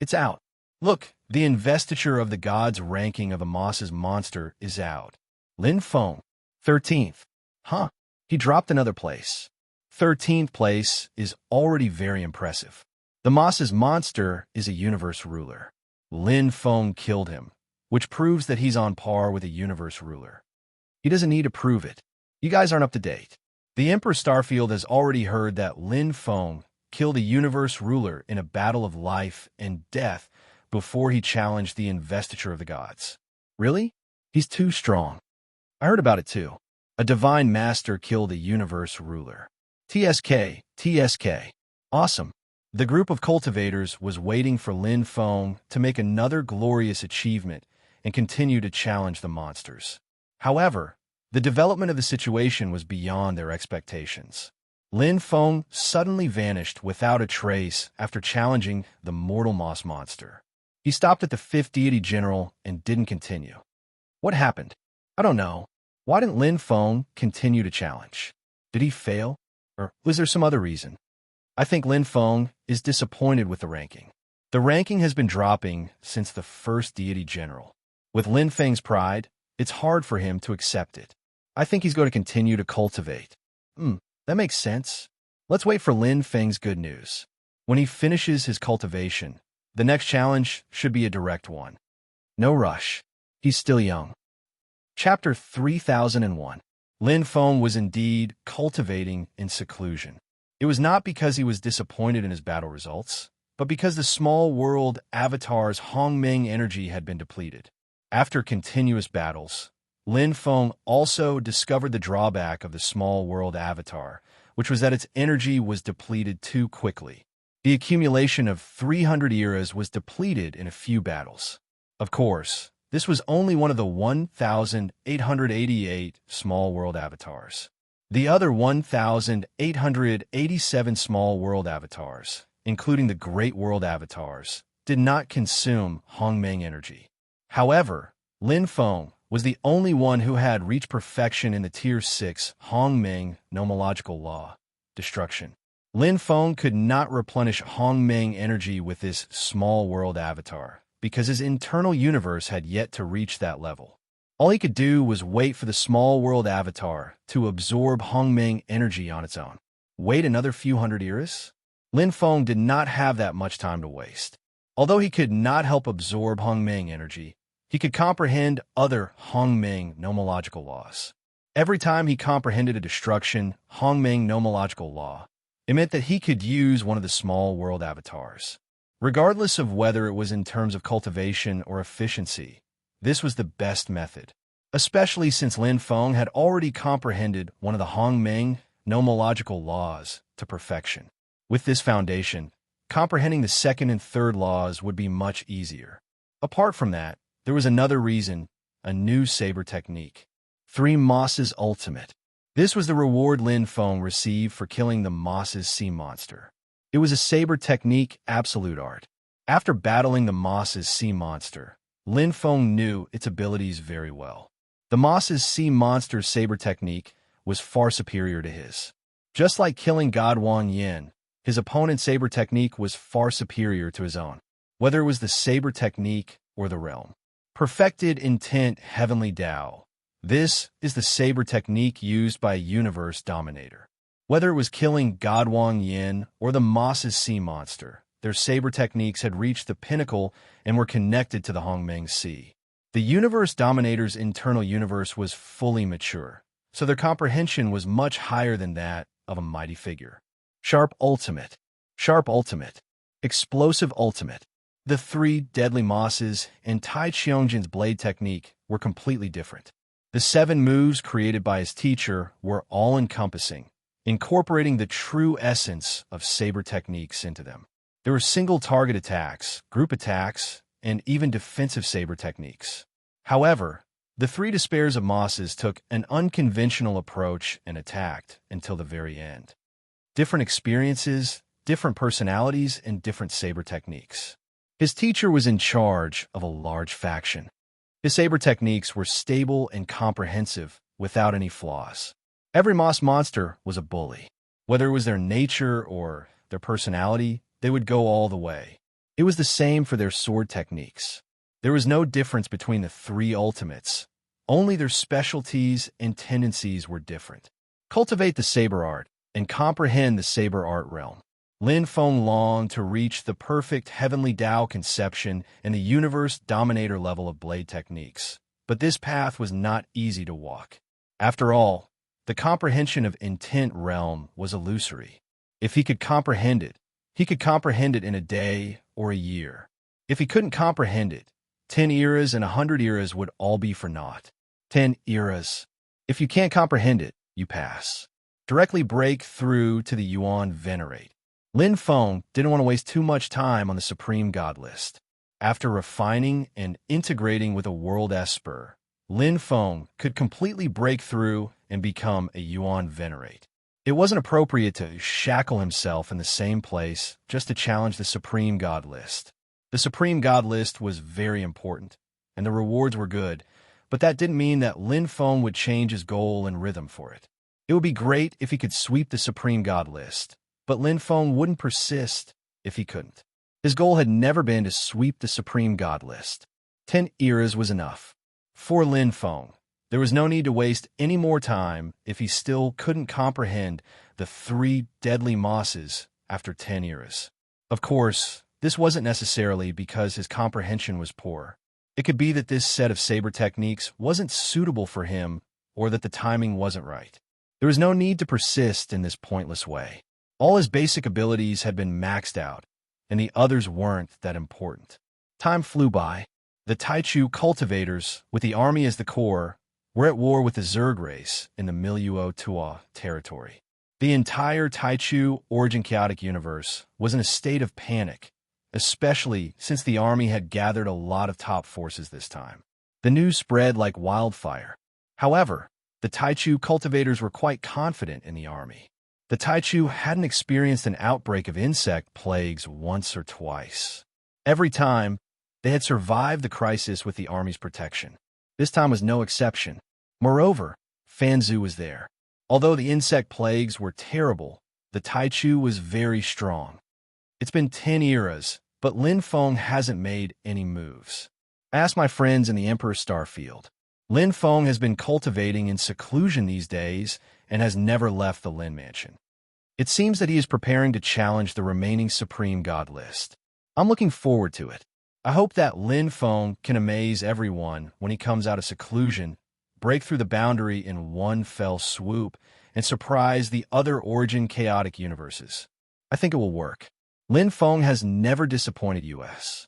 It's out. Look, the investiture of the gods ranking of the Moss's monster is out. Lin Feng, 13th. Huh, he dropped another place. 13th place is already very impressive. The Moss's monster is a universe ruler. Lin Feng killed him, which proves that he's on par with a universe ruler. He doesn't need to prove it. You guys aren't up to date. The Emperor Starfield has already heard that Lin Feng killed a universe ruler in a battle of life and death before he challenged the investiture of the gods. Really? He's too strong. I heard about it too. A divine master killed a universe ruler. TSK. Awesome. The group of cultivators was waiting for Lin Feng to make another glorious achievement and continue to challenge the monsters. However, the development of the situation was beyond their expectations. Lin Feng suddenly vanished without a trace after challenging the mortal moss monster. He stopped at the 5th deity general and didn't continue. What happened? I don't know. Why didn't Lin Feng continue to challenge? Did he fail? Or was there some other reason? I think Lin Feng is disappointed with the ranking. The ranking has been dropping since the first deity general. With Lin Feng's pride, it's hard for him to accept it. I think he's going to continue to cultivate. That makes sense. Let's wait for Lin Feng's good news. When he finishes his cultivation, the next challenge should be a direct one. No rush. He's still young. Chapter 3001. Lin Feng was indeed cultivating in seclusion. It was not because he was disappointed in his battle results, but because the small world avatar's Hongmeng energy had been depleted. After continuous battles, Lin Feng also discovered the drawback of the small world avatar, which was that its energy was depleted too quickly. The accumulation of 300 eras was depleted in a few battles. Of course, this was only one of the 1,888 small world avatars. The other 1,887 small world avatars, including the Great World avatars, did not consume Hongmeng energy. However, Lin Feng was the only one who had reached perfection in the Tier 6 Hongmeng nomological law, destruction. Lin Feng could not replenish Hongmeng energy with this small world avatar, because his internal universe had yet to reach that level. All he could do was wait for the small world avatar to absorb Hongmeng energy on its own. Wait another few hundred eras? Lin Feng did not have that much time to waste. Although he could not help absorb Hongmeng energy, he could comprehend other Hongmeng nomological laws. Every time he comprehended a destruction Hongmeng nomological law, it meant that he could use one of the small world avatars. Regardless of whether it was in terms of cultivation or efficiency, this was the best method, especially since Lin Feng had already comprehended one of the Hongmeng nomological laws to perfection. With this foundation, comprehending the second and third laws would be much easier. Apart from that, there was another reason, a new saber technique. 3 Moss's Ultimate. This was the reward Lin Feng received for killing the Moss's sea monster. It was a saber technique absolute art. After battling the Moss's sea monster, Lin Feng knew its abilities very well. The Moss's sea monster's saber technique was far superior to his. Just like killing God Wang Yin, his opponent's saber technique was far superior to his own, whether it was the saber technique or the realm. Perfected Intent Heavenly Tao. This is the saber technique used by a universe dominator. Whether it was killing God Wang Yin or the Moss's sea monster, their saber techniques had reached the pinnacle and were connected to the Hongmeng Sea. The universe dominator's internal universe was fully mature, so their comprehension was much higher than that of a mighty figure. Sharp Ultimate. Sharp Ultimate. Explosive Ultimate. The 3 deadly Mosses and Tai Qiangjin's blade technique were completely different. The 7 moves created by his teacher were all-encompassing, incorporating the true essence of saber techniques into them. There were single-target attacks, group attacks, and even defensive saber techniques. However, the 3 despairs of Mosses took an unconventional approach and attacked until the very end. Different experiences, different personalities, and different saber techniques. His teacher was in charge of a large faction. His saber techniques were stable and comprehensive, without any flaws. Every Moss monster was a bully. Whether it was their nature or their personality, they would go all the way. It was the same for their sword techniques. There was no difference between the 3 ultimates. Only their specialties and tendencies were different. Cultivate the saber art and comprehend the saber art realm. Lin Feng longed to reach the perfect heavenly Tao conception and the universe dominator level of blade techniques. But this path was not easy to walk. After all, the comprehension of intent realm was illusory. If he could comprehend it, he could comprehend it in a day or a year. If he couldn't comprehend it, 10 eras and 100 eras would all be for naught. 10 eras. If you can't comprehend it, you pass. Directly break through to the Yuan Venerate. Lin Feng didn't want to waste too much time on the Supreme God list. After refining and integrating with a World Esper, Lin Feng could completely break through and become a Yuan Venerate. It wasn't appropriate to shackle himself in the same place just to challenge the Supreme God list. The Supreme God list was very important, and the rewards were good, but that didn't mean that Lin Feng would change his goal and rhythm for it. It would be great if he could sweep the Supreme God list, but Lin Feng wouldn't persist if he couldn't. His goal had never been to sweep the Supreme God list. 10 eras was enough. For Lin Feng, there was no need to waste any more time if he still couldn't comprehend the 3 deadly mosses after 10 eras. Of course, this wasn't necessarily because his comprehension was poor. It could be that this set of saber techniques wasn't suitable for him or that the timing wasn't right. There was no need to persist in this pointless way. All his basic abilities had been maxed out, and the others weren't that important. Time flew by. The Taichu cultivators, with the army as the core, were at war with the Zerg race in the Milieu Tua territory. The entire Taichu Origin Chaotic universe was in a state of panic, especially since the army had gathered a lot of top forces this time. The news spread like wildfire. However, the Taichu cultivators were quite confident in the army. The Taichu hadn't experienced an outbreak of insect plagues once or twice. Every time, they had survived the crisis with the army's protection. This time was no exception. Moreover, Fanzu was there. Although the insect plagues were terrible, the Taichu was very strong. It's been 10 eras, but Lin Feng hasn't made any moves. I asked my friends in the Emperor Starfield. Lin Feng has been cultivating in seclusion these days and has never left the Lin Mansion. It seems that he is preparing to challenge the remaining Supreme God list. I'm looking forward to it. I hope that Lin Feng can amaze everyone when he comes out of seclusion, break through the boundary in one fell swoop, and surprise the other Origin Chaotic universes. I think it will work. Lin Feng has never disappointed us.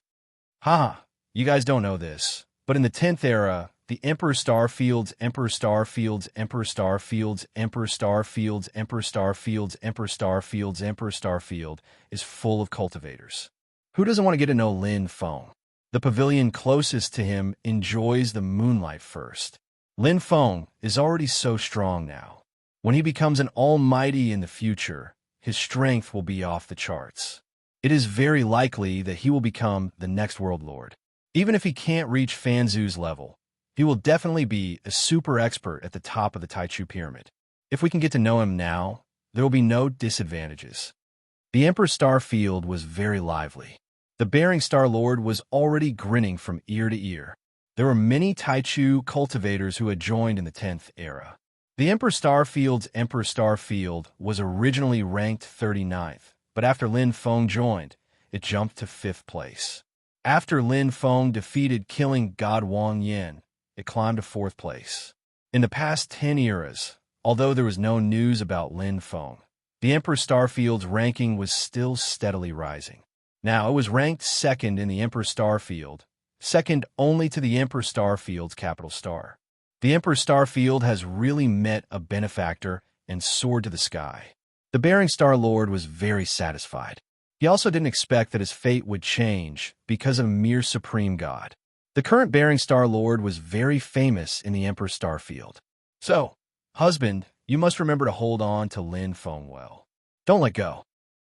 Haha, you guys don't know this, but in the 10th era, the Emperor Starfields, Emperor Starfields, Emperor Starfields, Emperor Starfields, Emperor Starfields, Emperor Starfields, Emperor Starfield is full of cultivators. Who doesn't want to get to know Lin Feng? The pavilion closest to him enjoys the moonlight first. Lin Feng is already so strong now. When he becomes an almighty in the future, his strength will be off the charts. It is very likely that he will become the next world lord. Even if he can't reach Fanzu's level, he will definitely be a super expert at the top of the Taichu pyramid. If we can get to know him now, there will be no disadvantages. The Emperor Starfield was very lively. The Bearing Star Lord was already grinning from ear to ear. There were many Taichu cultivators who had joined in the 10th era. The Emperor Starfield was originally ranked 39th, but after Lin Feng joined, it jumped to 5th place. After Lin Feng defeated Killing God Wang Yin, it climbed to 4th place. In the past 10 eras, although there was no news about Lin Feng, the Emperor Starfield's ranking was still steadily rising. Now, it was ranked 2nd in the Emperor Starfield, second only to the Emperor Starfield's capital star. The Emperor Starfield has really met a benefactor and soared to the sky. The Bearing Star Lord was very satisfied. He also didn't expect that his fate would change because of a mere supreme god. The current Bearing Star Lord was very famous in the Emperor Starfield. So, husband, you must remember to hold on to Lin Feng well. Don't let go.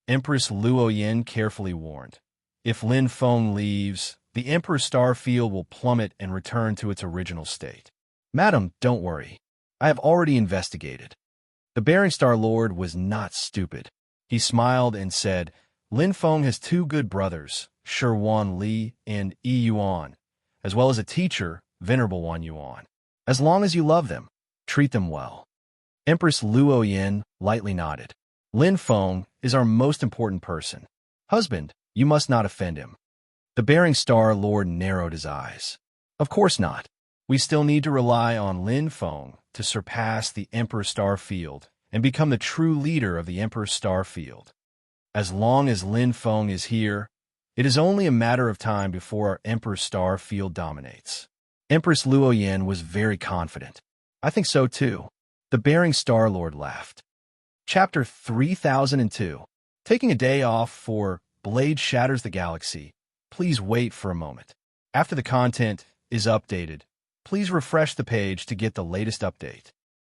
Empress Luoyin carefully warned. If Lin Feng leaves, the Emperor Starfield will plummet and return to its original state. Madam, don't worry. I have already investigated. The Bearing Star Lord was not stupid. He smiled and said, Lin Feng has 2 good brothers, Shirwan Li and Yi Yuan, as well as a teacher, Venerable Wan Yuan. As long as you love them, treat them well. Empress Luoyin lightly nodded. Lin Feng is our most important person. Husband, you must not offend him. The Bearing Star Lord narrowed his eyes. Of course not. We still need to rely on Lin Feng to surpass the Emperor Starfield and become the true leader of the Emperor Starfield. As long as Lin Feng is here, it is only a matter of time before our Emperor Starfield dominates. Empress Luoyin was very confident. I think so too. The Bearing Star Lord laughed. Chapter 3002. Taking a day off for Blade Shatters the Galaxy. Please wait for a moment. After the content is updated, please refresh the page to get the latest update.